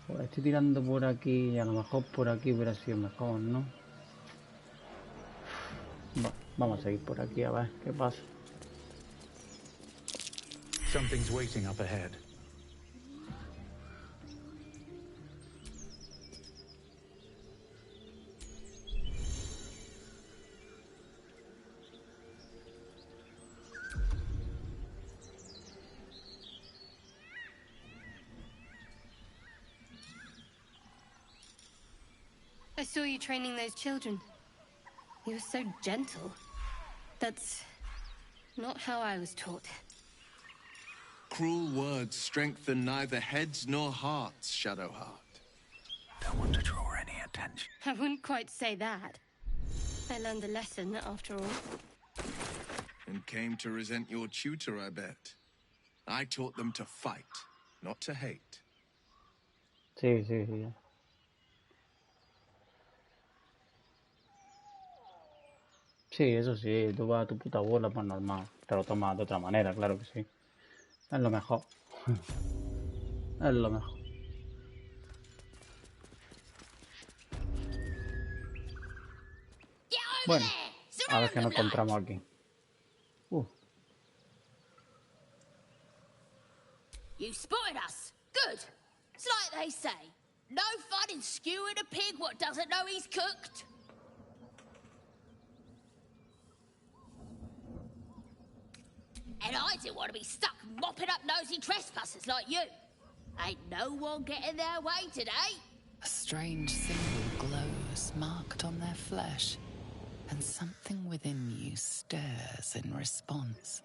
Speaker 15: Pues estoy tirando por aquí y a lo mejor por aquí hubiera sido mejor, ¿no? Vamos a seguir por aquí a ver qué pasa.
Speaker 22: Something's waiting up ahead.
Speaker 6: I saw you training those children. You were so gentle. That's not how I was taught.
Speaker 5: Cruel words strengthen neither heads nor hearts, Shadowheart.
Speaker 22: Don't want to draw any attention.
Speaker 6: I wouldn't quite say that. I learned a lesson, after all.
Speaker 5: And came to resent your tutor, I bet. I taught them to fight, not to hate.
Speaker 15: Sí, sí, sí. Sí, eso sí, tú vas a tu puta bola, pues normal. Te lo tomas de otra manera, claro que sí. Es lo mejor. Es lo mejor. Bueno, a ver qué nos encontramos aquí.
Speaker 21: You spotted us. Good. It's like they say. No fun in skewing a pig what doesn't know he's cooked.
Speaker 3: And I didn't want to be stuck mopping up nosy trespassers like you. Ain't no one getting their way today.
Speaker 7: A strange symbol glows, marked on their flesh, and something within you stirs in response.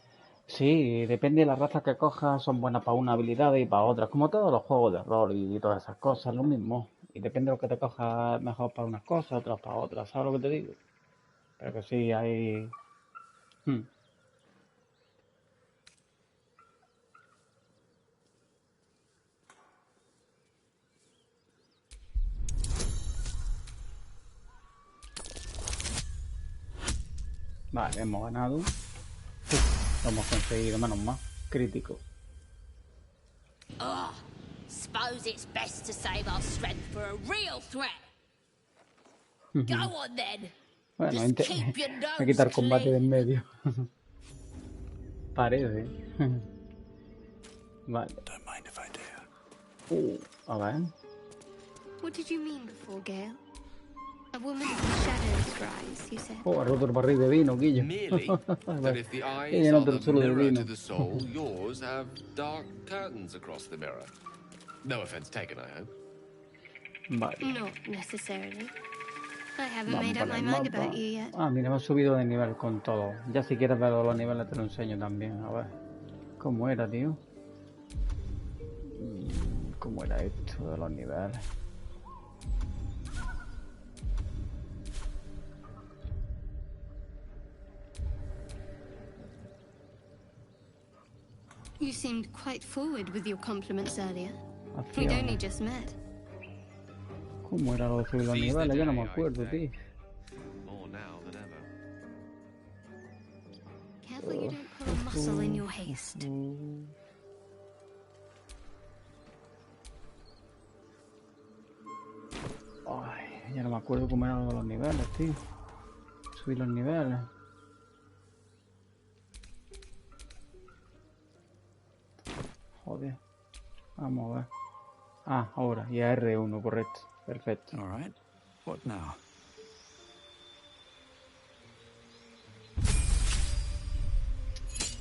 Speaker 15: Sí, depende de la raza que cojas, son buenas para una habilidad y para otras, como todos los juegos de rol y todas esas cosas, lo mismo. Y depende de lo que te cojas, mejor para unas cosas, otras para otras, ¿sabes lo que te digo? Pero que sí, hay... Vale, hemos ganado. Lo hemos conseguido, menos mal. Crítico.
Speaker 3: Oh, suppose it's best to save our strength for a real threat. Go on then.
Speaker 15: Bueno,
Speaker 3: Just keep your
Speaker 15: voy a
Speaker 3: nose
Speaker 15: quitar combate de en
Speaker 3: clean.
Speaker 15: medio. Parece. Vale. A ver.
Speaker 6: What did you mean before, Gale? A woman with shadows rise, you said.
Speaker 15: Oh, ha roto el barril de vino, Guillo.
Speaker 16: Merely that if the eyes
Speaker 15: Lleno
Speaker 16: are
Speaker 15: del
Speaker 16: the
Speaker 15: suelo de
Speaker 16: mirror
Speaker 15: vino.
Speaker 16: to the soul, yours have dark curtains across the mirror. No offense taken, I hope.
Speaker 15: Vale.
Speaker 6: Not necessarily. I haven't
Speaker 15: Vamos
Speaker 6: made up
Speaker 15: para
Speaker 6: my
Speaker 15: el
Speaker 6: mind
Speaker 15: mapa.
Speaker 6: about you yet.
Speaker 15: Ah, mira, hemos subido de nivel con todo. Ya si quieres ver los niveles te lo enseño también. A ver. ¿Cómo era, tío? ¿Cómo era esto de los niveles?
Speaker 6: You seemed quite forward with your compliments earlier.
Speaker 15: Hacia
Speaker 6: We'd
Speaker 15: ahora.
Speaker 6: only just met.
Speaker 15: ¿Cómo era lo de subir los niveles? Ya no me acuerdo, tío.
Speaker 16: More now than ever.
Speaker 6: Careful you don't pull a muscle in your haste.
Speaker 15: Ay, ya no me acuerdo cómo eran los niveles, tío. Subir los niveles. Joder. Vamos a ver. Ah, ahora. Y a R1, correcto. Perfecto.
Speaker 22: All right. What now?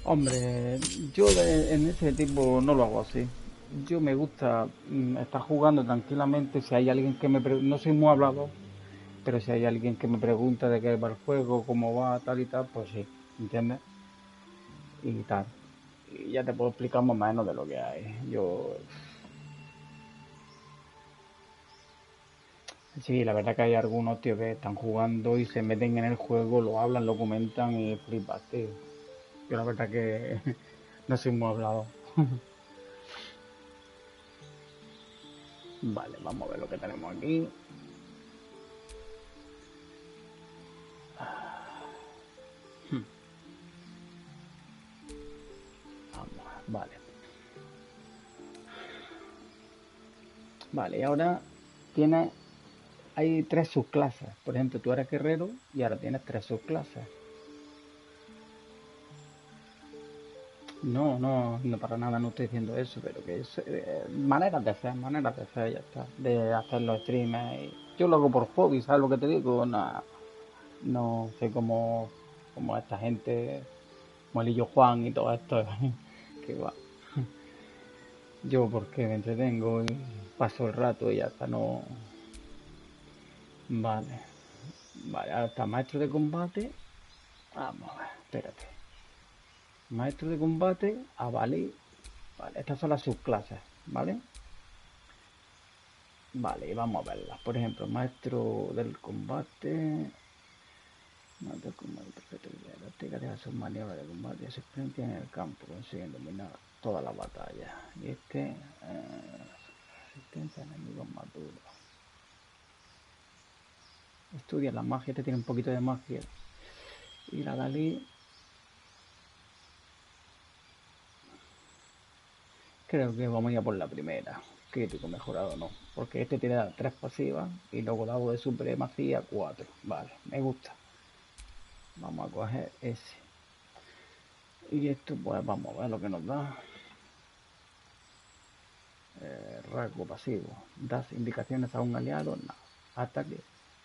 Speaker 15: Hombre, yo en ese tipo no lo hago así. Yo me gusta estar jugando tranquilamente. Si hay alguien que me pregunta, no soy muy hablador, pero si hay alguien que me pregunta de qué va el juego, cómo va, tal y tal, pues sí, ¿entiendes? Y tal. Y ya te puedo explicar más o menos de lo que hay. Sí, la verdad que hay algunos, tío, que están jugando y se meten en el juego, lo hablan, lo comentan y flipas, tío. Yo la verdad que no soy muy hablador. Vale, vamos a ver lo que tenemos aquí. Vamos, vale. Vale, y ahora hay 3 subclases. Por ejemplo, tú eres guerrero y ahora tienes 3 subclases. No, para nada, no estoy diciendo eso, pero que es maneras de hacer, ya está, de hacer los streamers. Yo lo hago por hobby, ¿sabes lo que te digo? No sé cómo esta gente, como el Juan y todo esto, que va. Yo porque me entretengo y paso el rato y ya está, no... Vale, ahora está maestro de combate. Vamos a ver, espérate. Maestro de combate, vale, estas son las subclases, ¿vale? Vale, y vamos a verlas. Por ejemplo, maestro del combate, perfecto, práctica de sus maniobras de combate y su experiencia en el campo, consiguen dominar toda la batalla. Y resistencia a enemigos más duros. Estudia la magia, tiene un poquito de magia. Y la Dalí, creo que vamos a ir por la primera. Crítico mejorado no. Porque este tiene 3 pasivas y luego dado de supremacía 4. Vale, me gusta. Vamos a coger ese. Y esto pues vamos a ver lo que nos da. Rasgo pasivo. Das indicaciones a un aliado. No. Ataque.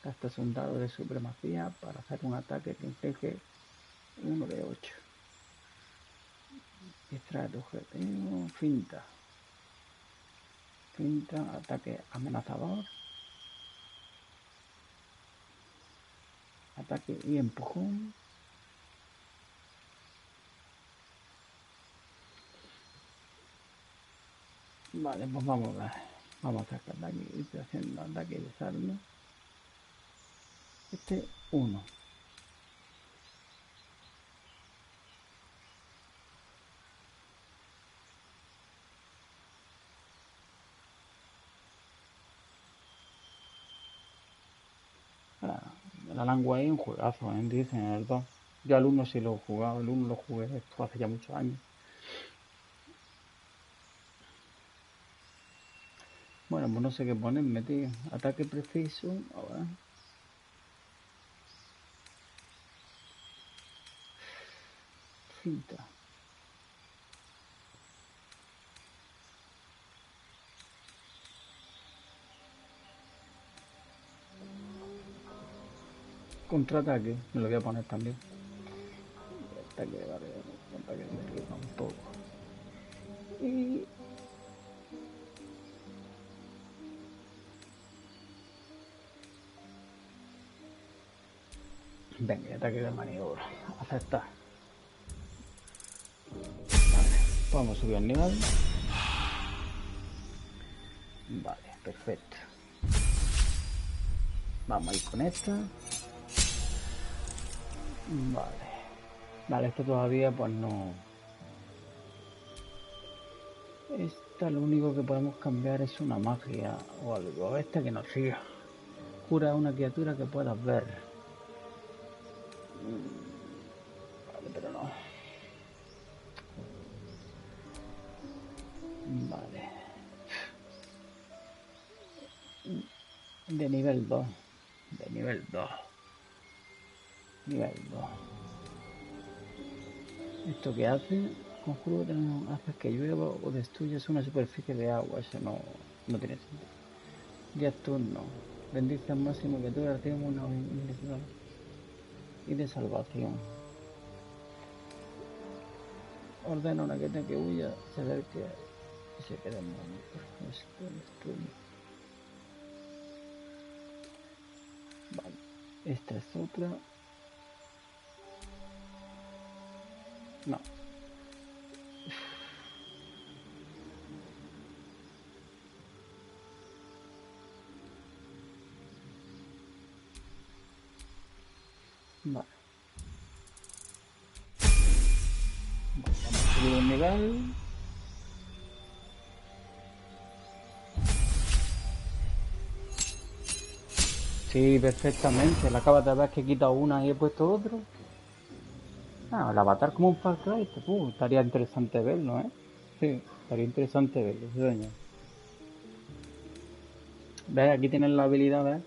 Speaker 15: Gastas un dado de supremacía para hacer un ataque que inflige 1 de 8. Distrae tu objetivo. Finta. Finta, ataque amenazador. Ataque y empujón. Vale, pues vamos a ver. Vamos a sacar de aquí. Estoy haciendo ataque y desarme. Este 1. La Langua es un juegazo, dicen el 2. Yo al 1 sí lo he jugado, el 1 lo jugué esto hace ya muchos años. Bueno, pues no sé qué ponerme, tío. Ataque preciso, a ver. Cinta. Contraataque, me lo voy a poner también. Ataque, vale, ataque me rica un poco. Y... venga, ataque de maniobra. Aceptar. Vale, vamos a subir el nivel. Vale, perfecto. Vamos a ir con esta. Vale. Vale, esto todavía pues no... Esta lo único que podemos cambiar es una magia o algo. Esta que nos siga. Cura a una criatura que puedas ver. Vale, pero no. Vale. De nivel 2. De nivel 2. Nivel 2. ¿Esto qué hace? Conjuro hace que llueva o destruyas una superficie de agua. Eso no tiene sentido. 10 turnos. Bendice al máximo que tú tenemos una y de salvación. Ordena a una que huya, se ve que se queda en momento. Vale, esta es otra. No. Vale. Vamos a subir el nivel. Sí, perfectamente. La acabas de ver que he quitado una y he puesto otro. Ah, el avatar como un Far Cry. Estaría interesante verlo, ¿eh? Sí, estaría interesante verlo, señor. ¿Ves? Aquí tienes la habilidad, ¿ves?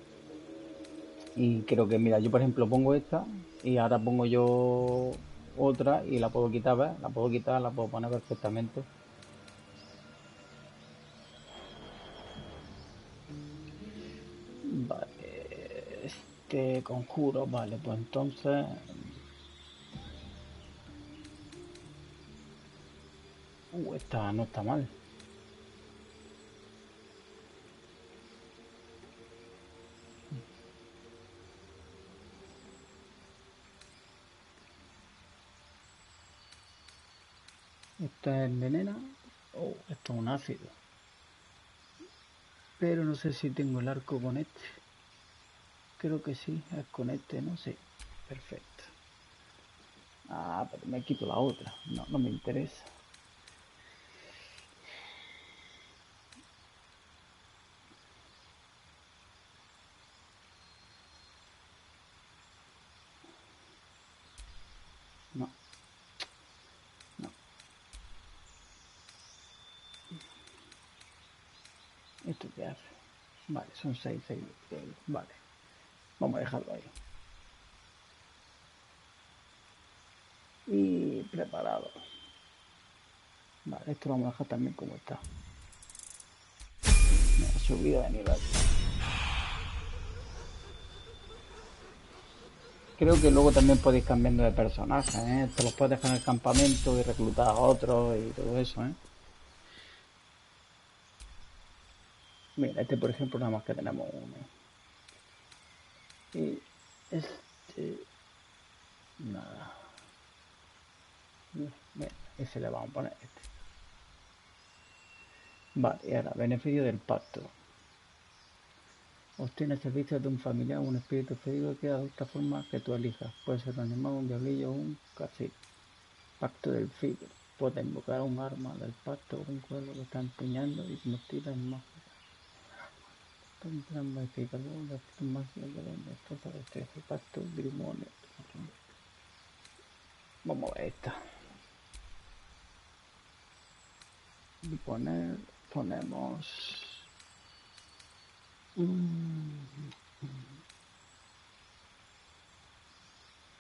Speaker 15: Y creo que, mira, yo por ejemplo pongo esta y ahora pongo yo otra y la puedo quitar, ¿ves? La puedo quitar, la puedo poner perfectamente. Vale, este conjuro, vale, pues entonces... esta no está mal. Esta es envenena. Oh, esto es un ácido. Pero no sé si tengo el arco con este. Creo que sí, es con este, ¿no? Sí, perfecto. Ah, pero me quito la otra. No me interesa. No. ¿Esto qué hace? Vale, son 6. Vale. Vamos a dejarlo ahí. Y preparado. Vale, esto lo vamos a dejar también como está. Mira, subida de nivel. Creo que luego también podéis cambiando de personajes, ¿eh? Te los puedes dejar en el campamento y reclutar a otros y todo eso, ¿eh? Mira, este por ejemplo nada más que tenemos uno. Y este... nada. Mira, ese le vamos a poner este. Vale, y ahora, beneficio del pacto. Obtiene servicios de un familiar o un espíritu ferido que de esta forma que tú elijas. Puede ser un animal, un diablillo o un cacique. Pacto del filo. Puede invocar un arma del pacto o un cuervo que está empeñando y convertirla en mágica. Tendrán modificador de efectos mágicos de donde fuerza de este pacto, grimones. Vamos a ver esta. Y ponemos...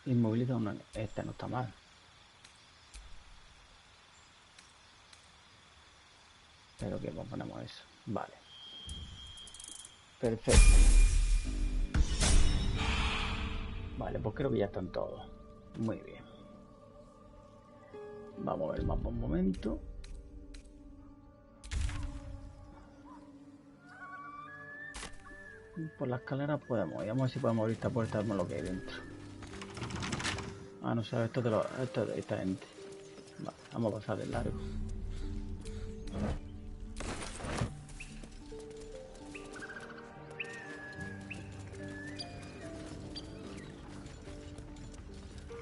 Speaker 15: Inmoviliza una... Esta no está mal. Pero que ponemos eso. Vale. Perfecto. Vale, pues creo que ya están todos. Muy bien. Vamos a ver el mapa un momento. Por la escalera podemos. Vamos a ver si podemos abrir esta puerta, vemos lo que hay dentro. Ah, no sé, esto es de esta gente. Vale, vamos a pasar de largo.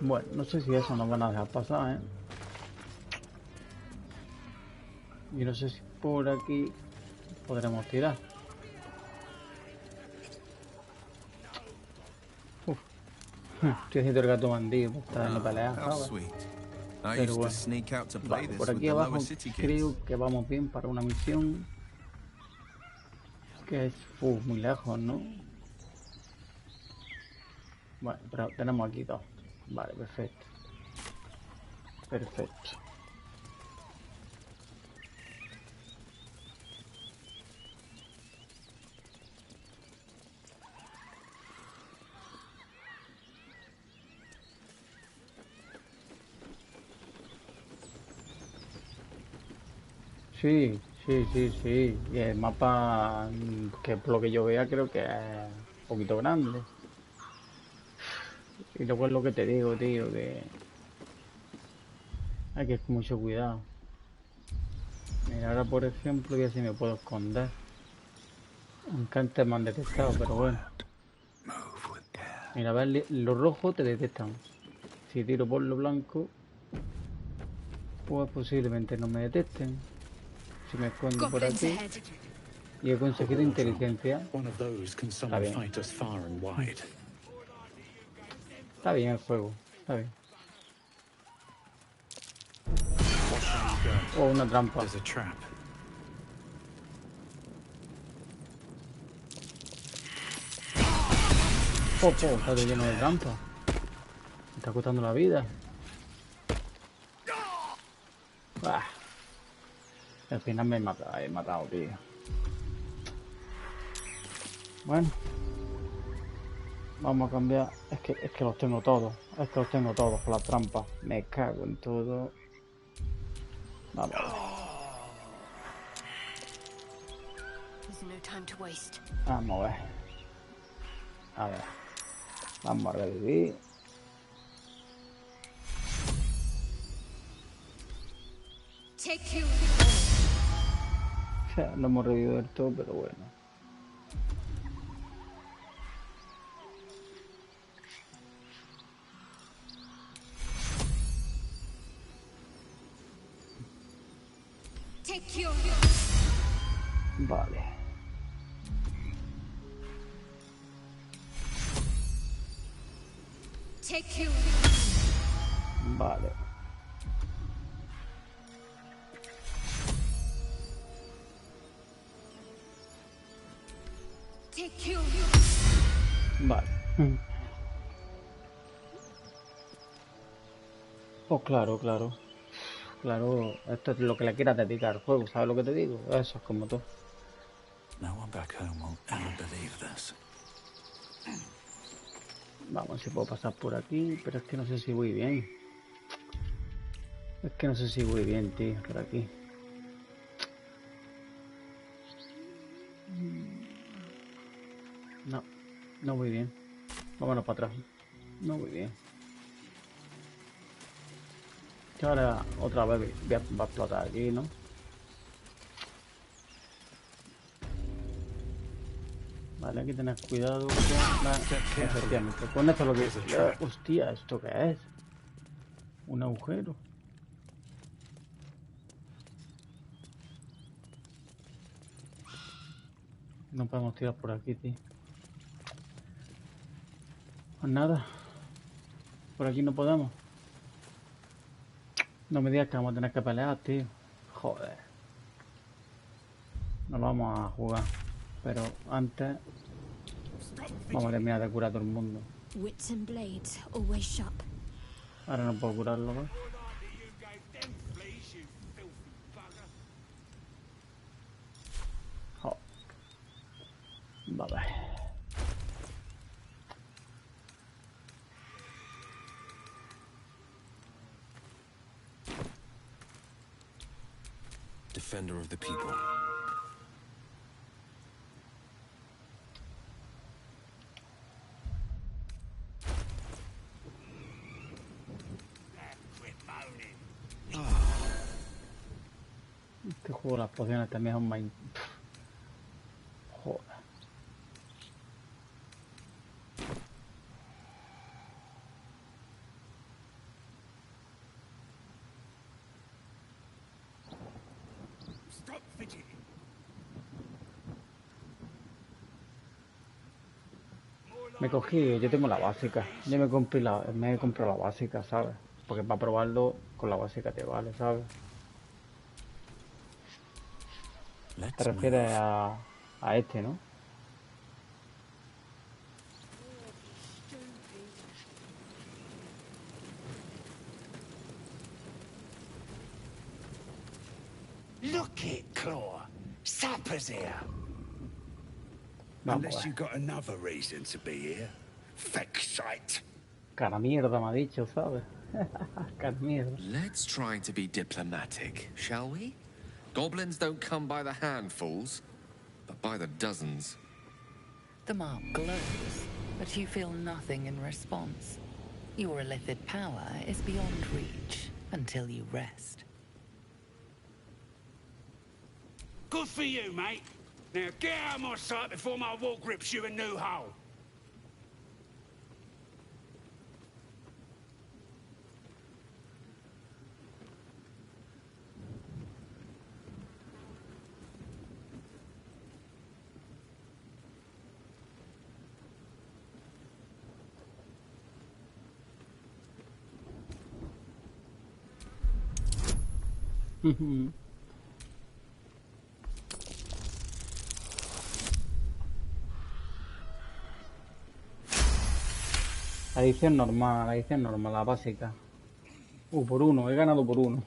Speaker 15: Bueno, no sé si eso nos van a dejar pasar, ¿eh? Y no sé si por aquí podremos tirar. Uf. Estoy haciendo el gato bandido, está en la pelea, ¿sabes? Pero bueno, vale, por aquí abajo creo que vamos bien para una misión que es muy lejos, ¿no? Bueno, pero tenemos aquí dos. Vale, perfecto. Perfecto. Sí, sí, sí, sí. Y el mapa, que por lo que yo vea, creo que es un poquito grande. Y luego es lo que te digo, tío, que hay que ir con mucho cuidado. Mira, ahora por ejemplo, ya si me puedo esconder. Aunque antes me han detectado, pero bueno. Mira, a ver, lo rojo te detectan. Si tiro por lo blanco, pues posiblemente no me detecten. Si me escondo por aquí. Y he conseguido inteligencia. Está bien. Está bien el juego. Está bien. Oh, una trampa. Oh, está lleno de trampas. Me está costando la vida. Ah. Al final me he matado, tío. Bueno. Vamos a cambiar. Es que los tengo todos. Es que los tengo todos con las trampas. Me cago en todo. Vamos a ver. Vamos a ver. A ver. Vamos a revivir. O sea, no hemos revivido del todo, pero bueno. Vale. Vale. Vale. Pues claro, claro. Claro, esto es lo que le quieras dedicar al juego, ¿sabes lo que te digo? Eso es como tú.
Speaker 22: No one back home will ever believe this.
Speaker 15: Vamos, si puedo pasar por aquí, pero es que no sé si voy bien. Es que no sé si voy bien, tío, por aquí. No, no voy bien. Vámonos para atrás. No voy bien. Que ahora otra vez va a explotar aquí, ¿no? Vale, hay que tener cuidado con la... Efectivamente, con esto lo que... Hostia, ¿esto qué es? Un agujero. No podemos tirar por aquí, tío. Pues nada. Por aquí no podemos. No me digas que vamos a tener que pelear, tío. Joder. Nos vamos a jugar. Pero antes... Vamos a terminar de curar a todo el mundo.
Speaker 6: Wits and blades, always sharp.
Speaker 15: Ahora no puedo curarlo, ¿ves? Oh. Vale.
Speaker 5: Defender of the people.
Speaker 15: Este juego las pociones también son más... Joder.
Speaker 13: Stop fidgeting.
Speaker 15: Me cogí, yo tengo la básica. Yo me compré la básica, ¿sabes? Porque para probarlo con la básica te vale, ¿sabes? Te refieres a este, ¿no?
Speaker 13: Look it, Claw. Sapper's here.
Speaker 15: Vamos,
Speaker 13: Unless you got another reason to be here. Feck sight.
Speaker 15: Cara mierda me ha dicho, ¿sabes? Cara mierda.
Speaker 16: Let's try to be diplomatic, shall we? Goblins don't come by the handfuls, but by the dozens.
Speaker 7: The mark glows, but you feel nothing in response. Your illithid power is beyond reach until you rest.
Speaker 13: Good for you, mate. Now get out of my sight before my wall grips you a new hole.
Speaker 15: Adición normal, la básica. Por uno, he ganado por uno.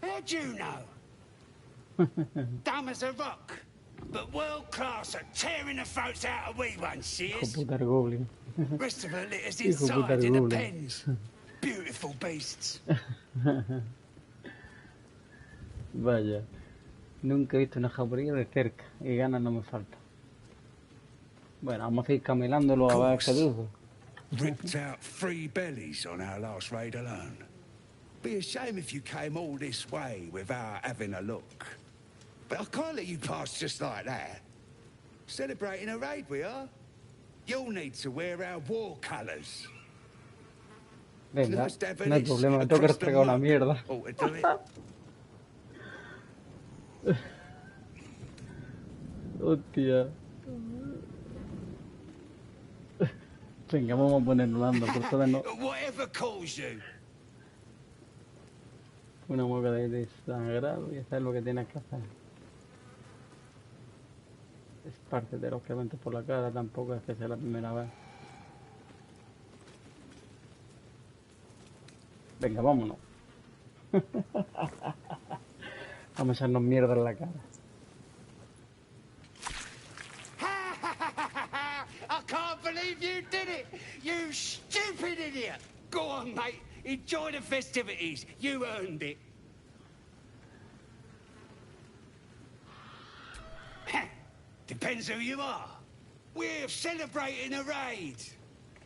Speaker 13: How'd you know? Dumb as a rock, but world class at tearing the throats out of wee ones, she
Speaker 15: Hijo
Speaker 13: is.
Speaker 15: puta el goblin.
Speaker 13: Rest of her litters
Speaker 15: Hijo puta
Speaker 13: inside
Speaker 15: el
Speaker 13: in the
Speaker 15: goblin.
Speaker 13: pens. Beautiful beasts.
Speaker 15: Vaya. Nunca he visto una jabalí de cerca y ganas no me falta. Bueno, vamos a ir camelándolo a ver qué dice.
Speaker 13: Ripped out 3 bellies on our last raid alone. Be a shame if you came all this way without having a look. But I can't let you pass just like that. Celebrating a raid we are. You'll need to wear our war colours.
Speaker 15: Venga, no hay problema, me tengo que restregar una mierda. Hostia. Venga, vamos a ponerlo dando por todas no.
Speaker 13: Whatever calls you.
Speaker 15: Una mueca de desangrado y hacer lo que tienes que hacer. Es parte de los que metes por la cara, tampoco es que sea la primera vez. Venga, vámonos. Vamos a echarnos mierda en la cara.
Speaker 13: I can't believe you did it! Go on, mate. Enjoy the festivities. You earned it. Depends who you are. We're celebrating a raid.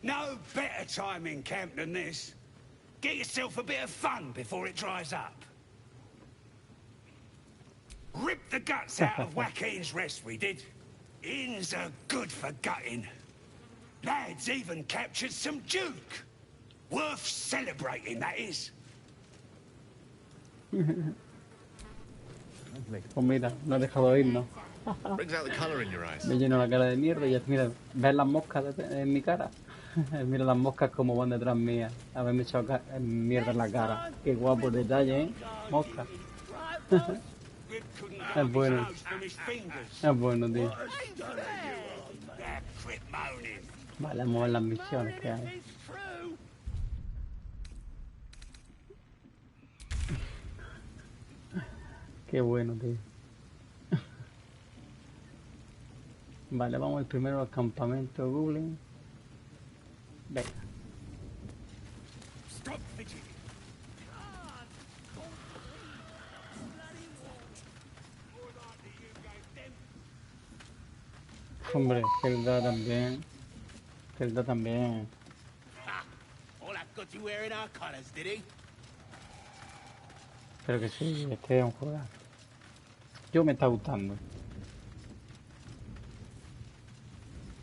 Speaker 13: No better time in camp than this. Get yourself a bit of fun before it dries up. Rip the guts out of Joaquin's Rest, we did. Inns are good for gutting. Lads even captured some Duke. Worth celebrating, that is.
Speaker 15: Pues mira, no he dejado irnos.
Speaker 2: Brings out the color in your eyes.
Speaker 15: Me lleno la cara de mierda y ya, mira, ¿ves las moscas en mi cara? Mira las moscas como van detrás mía. Haberme echado mierda en la cara. Qué guapo el detalle, ¿eh? Mosca. Es bueno. Es bueno, tío. Vale, vamos a ver las misiones que hay. Qué bueno, tío. Vale, vamos primero al campamento Goblin. Venga. Hombre, Zelda también. Zelda también. Creo que sí, este es un juego. Yo me está gustando.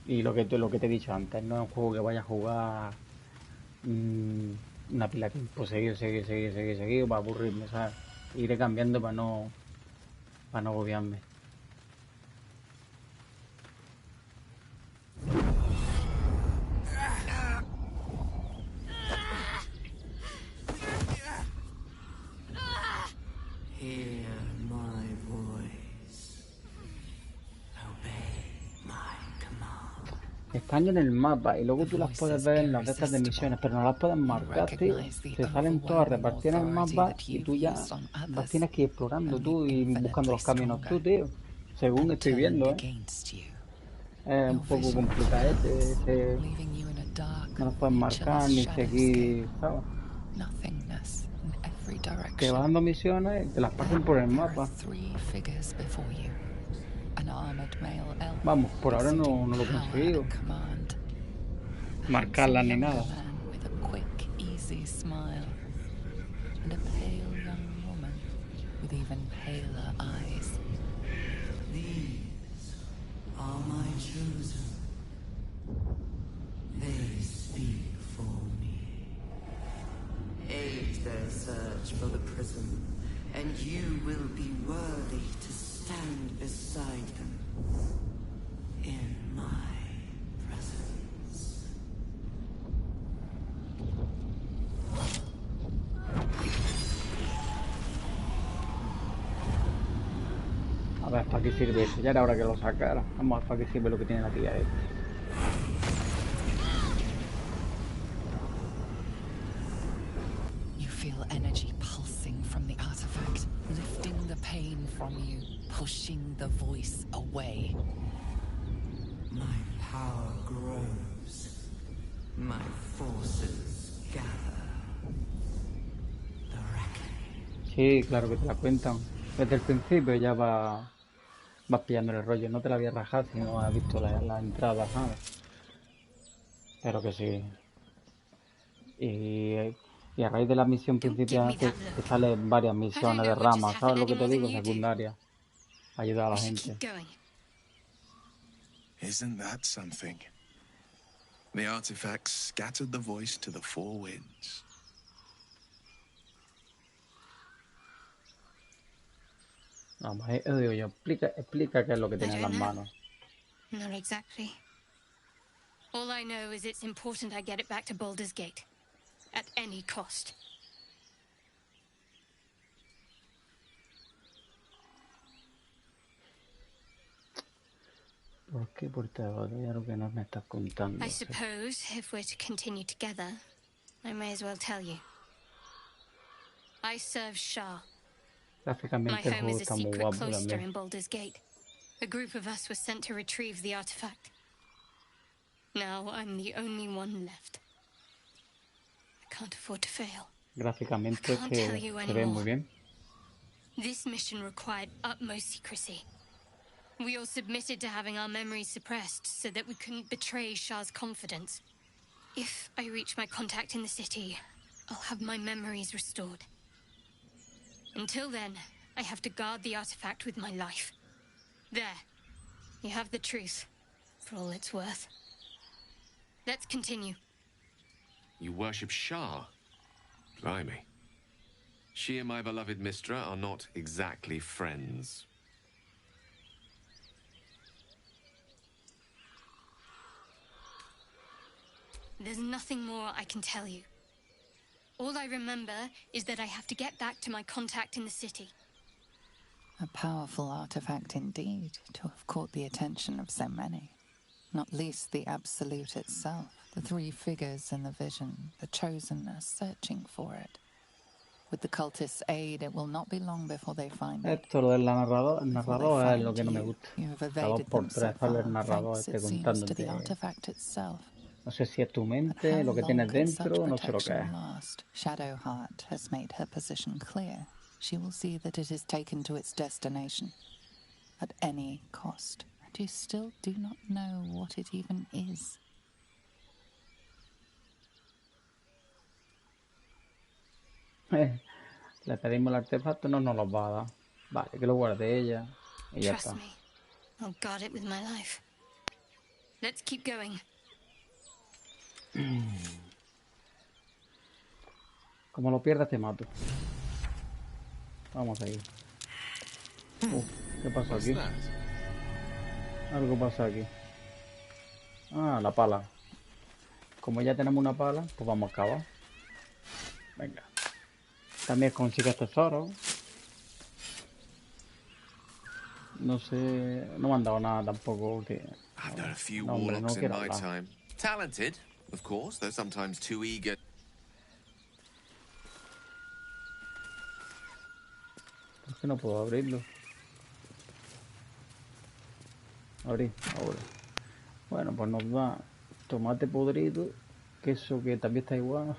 Speaker 15: Y lo que te he dicho antes, no es un juego que vaya a jugar una pila de tiempo seguido para aburrirme, ¿sabes? Iré cambiando para no agobiarme. Están en el mapa y luego tú las puedes ver en las letras de misiones, pero no las puedes marcar, tío. Te salen todas repartidas en el mapa y tú ya las tienes que ir explorando tú y buscando los caminos tú, tío. Según estoy viendo, es un poco complicado, no las puedes marcar ni seguir, ¿sabes? Te vas dando misiones y te las pasan por el mapa. Vamos, por ahora no lo he conseguido. Marcarlas ni nada.
Speaker 4: And you will be worthy to stand beside them in my presence.
Speaker 15: A ver, ¿para qué sirve eso? Ya era hora que lo sacara. Vamos a ver para qué sirve lo que tiene la tía esta.
Speaker 7: Pushing the voice away.
Speaker 4: My power grows. My forces gather. The reckoning.
Speaker 15: Sí, claro que te la cuentan. Desde el principio ya vas pillando el rollo. No te la voy a rajar si no has visto la entrada, ¿sabes? Pero que sí. Y a raíz de la misión principal te salen varias misiones de ramas, ¿sabes lo que te digo? Secundarias. Ayudar a la gente.
Speaker 5: Isn't that something? The artifacts scattered the voice to the four winds.
Speaker 15: Vamos, digo yo, explica qué es lo que tiene en las manos.
Speaker 6: Not exactly. All I know is it's important I get it back to Baldur's Gate. At any cost.
Speaker 15: ¿Por qué portador? Ya lo que no me estás contando.
Speaker 6: I suppose, if we're to continue together, I may as well tell you. I serve Shah. My home is a secret cloister in Baldur's Gate. A group of us was sent to retrieve the artifact. Now I'm the only one left. can't afford to fail.
Speaker 15: Gráficamente es que se ve muy bien.
Speaker 6: This mission required utmost secrecy. We all submitted to having our memories suppressed so that we couldn't betray Shah's confidence. If I reach my contact in the city, I'll have my memories restored. Until then, I have to guard the artifact with my life. There. You have the truth, for all it's worth. Let's continue.
Speaker 16: You worship Shah? Blimey. She and my beloved Mistra are not exactly friends.
Speaker 6: There's nothing more I can tell you. All I remember is that I have to get back to my contact in the city.
Speaker 7: A powerful artifact indeed, to have caught the attention of so many. Not least the Absolute itself, the three figures in the vision, the Chosen are searching for it. With the cultists' aid, it will not be long before they find it.
Speaker 15: Esto, lo del narrador, el narrador es lo que no me gusta. Cada 2x3 sale el narrador contándote. No sé si es tu mente, lo que tienes dentro, no sé lo que es.
Speaker 7: Shadowheart has made her position clear. She will see that it is taken to its destination. At any cost. And you still do not know what it even is.
Speaker 15: Le pedimos el artefacto, no nos lo va a dar. Vale, que lo guarde ella y ya está.
Speaker 6: Trust me. I'll guard it with my life. Let's keep going.
Speaker 15: Como lo pierdas te mato. Vamos a ir. ¿Qué pasó aquí? Algo pasa aquí. Ah, la pala. Como ya tenemos una pala, pues vamos a cavar. Venga. También consigues tesoro. No sé, no me han dado nada tampoco.
Speaker 16: I've known a few warlocks in my time. Talented, of course, though sometimes too eager.
Speaker 15: ¿Por qué no puedo abrirlo? Abrir, ahora. Bueno, pues nos da tomate podrido, queso que también está igual.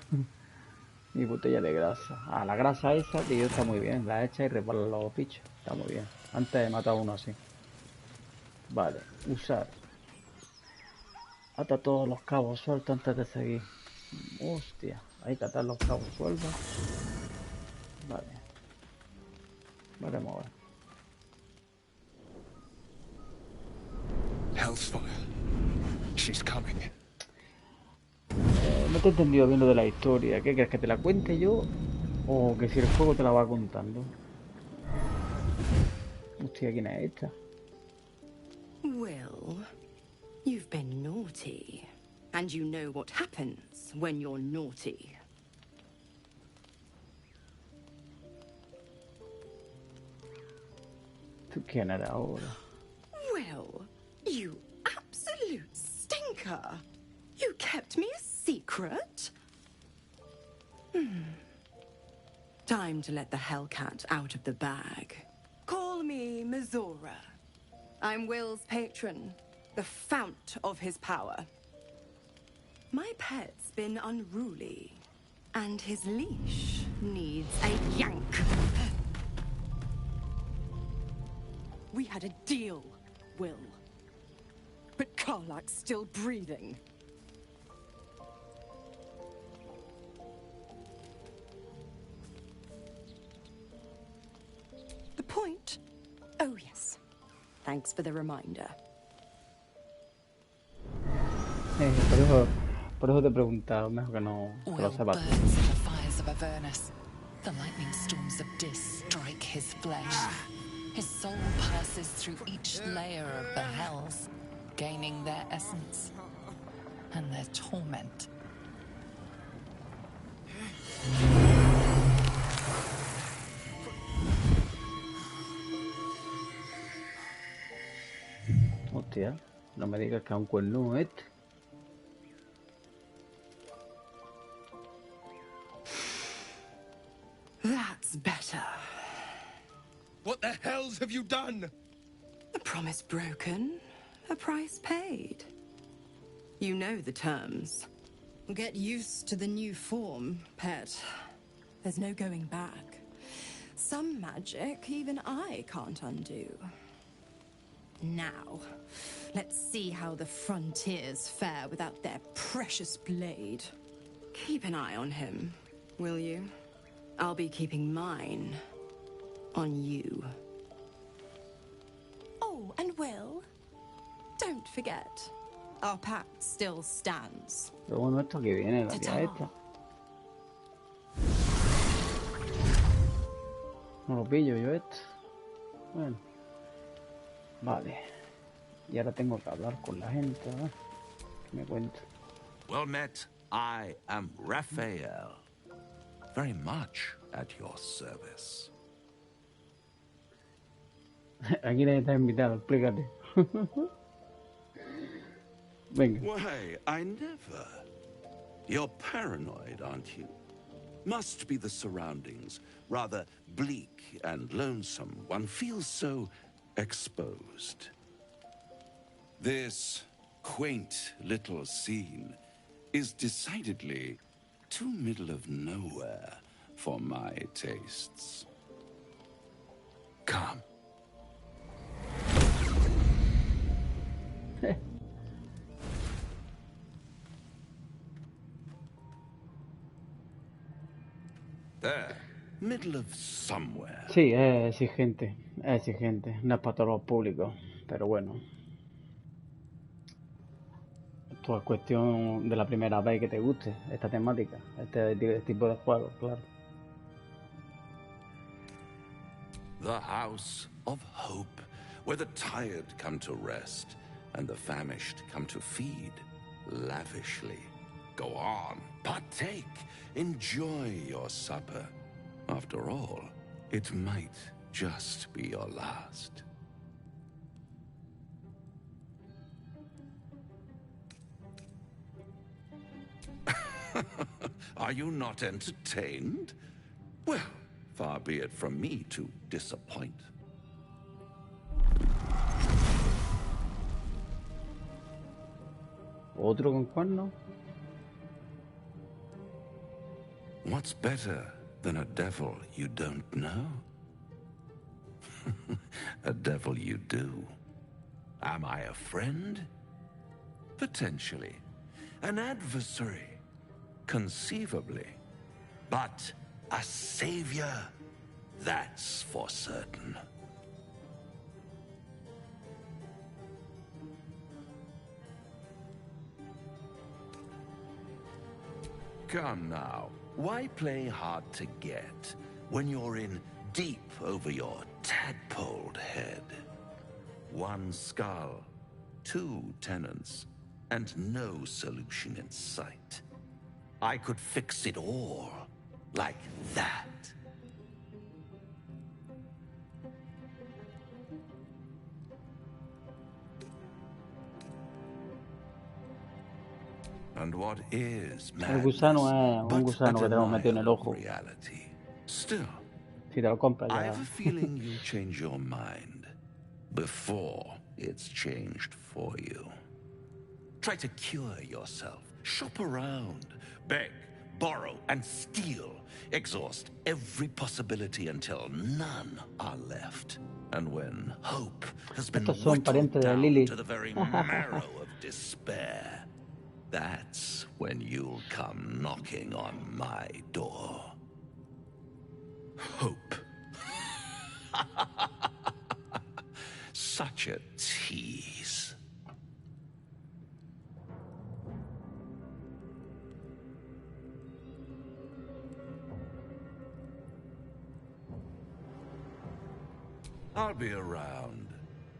Speaker 15: Y botella de grasa. Ah, la grasa esa, tío, está muy bien. La echa y repara los bichos. Está muy bien. Antes he matado uno así. Vale, usar. Ata todos los cabos sueltos antes de seguir. Hostia, hay que atar los cabos sueltos. Vale. Veremos ahora.
Speaker 5: Hellfire. She's coming.
Speaker 15: No te he entendido bien lo de la historia. ¿Qué crees? ¿Que te la cuente yo? ¿O que si el juego te la va contando? Hostia, ¿quién es esta?
Speaker 11: Well, you've been naughty. And you know what happens when you're naughty.
Speaker 15: ¿Tú quién eres ahora?
Speaker 11: Well, you absolute stinker. You kept me a secret? Time to let the Hellcat out of the bag. Call me Mizora. I'm Will's patron, the fount of his power. My pet's been unruly, and his leash needs a yank. We had a deal, Will. But Karlak's still breathing. The point? Oh, yes. Thanks for the reminder.
Speaker 15: Por eso te he preguntado, mejor que no que lo sepas.
Speaker 7: Burns in the fires of Avernus. The lightning storms of Dis strike his flesh. His soul passes through each layer of the hells, gaining their essence and their torment.
Speaker 15: Hostia, no me digas que a un cuerno este.
Speaker 11: That's better.
Speaker 5: What the hells have you done?
Speaker 11: A promise broken, a price paid. You know the terms. Get used to the new form, pet. There's no going back. Some magic even I can't undo. Now, let's see how the frontiers fare without their precious blade. Keep an eye on him, will you? I'll be keeping mine on you. Oh, and Will, don't forget, our pact still stands.
Speaker 15: Lo bueno esto que viene la tía esta. No lo pillo yo esto. Bueno. Vale. Y ahora tengo que hablar con la gente, ¿verdad? Que me cuento.
Speaker 13: Well met. I am Raphael. Very much at your service.
Speaker 15: Aquí nadie está invitado, explícate. Venga.
Speaker 13: Why, I never. You're paranoid, aren't you? Must be the surroundings. Rather bleak and lonesome. One feels so exposed. This quaint little scene is decidedly too middle of nowhere for my tastes. Come. There, middle of somewhere.
Speaker 15: Sí, es exigente, no es para todos los públicos, pero bueno. Esto es cuestión de la primera vez que te guste esta temática, este tipo de juego, claro.
Speaker 13: The house of hope, where the tired come to rest and the famished come to feed lavishly. Go on, partake, enjoy your supper. After all, it might just be your last. Are you not entertained? Well, far be it from me to disappoint.
Speaker 15: ¿Otro con cuerno?
Speaker 13: What's better than a devil you don't know? A devil you do. Am I a friend? Potentially. An adversary? Conceivably. But a savior? That's for certain. Come now. Why play hard to get when you're in deep over your tadpoled head? One skull, two tenants, and no solution in sight. I could fix it all like that. And what is
Speaker 15: El gusano es un gusano que tenemos metido en el ojo.
Speaker 13: Still,
Speaker 15: Si te lo compras
Speaker 13: I
Speaker 15: ya.
Speaker 13: have a feeling you'll change your mind before it's changed for you. Try to cure yourself. Shop around. Beg, borrow, and steal. Exhaust every possibility until none are left. And when hope has been
Speaker 15: Estos son
Speaker 13: whittled
Speaker 15: parientes de
Speaker 13: down
Speaker 15: Lily.
Speaker 13: to the very marrow of despair, that's when you'll come knocking on my door. Hope. Such a tease. I'll be around,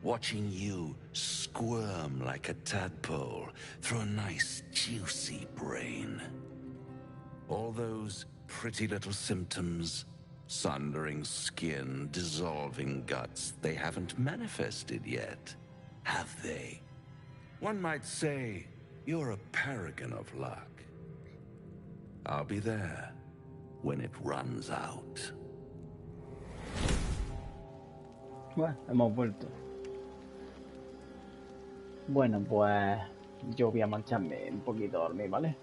Speaker 13: watching you squirm like a tadpole through a nice, juicy brain. All those pretty little symptoms, sundering skin, dissolving guts, they haven't manifested yet, have they? One might say you're a paragon of luck. I'll be there when it runs out.
Speaker 15: Bueno, hemos vuelto. Bueno, pues yo voy a marcharme un poquito a dormir, ¿vale?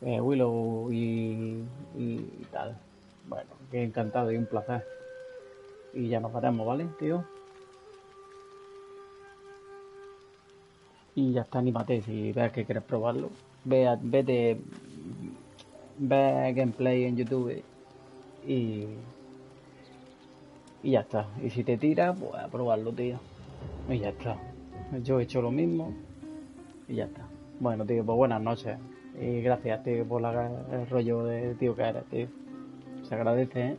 Speaker 15: Willow y tal. Bueno, que encantado y un placer. Y ya nos veremos, ¿vale, tío? Y ya está, anímate si ves que quieres probarlo. Ve gameplay en YouTube y ya está. Y si te tiras, pues a probarlo, tío. Y ya está. Yo he hecho lo mismo y ya está. Bueno, tío, pues buenas noches. Y gracias, tío, por el rollo de tío que eres, tío. Se agradece, ¿eh?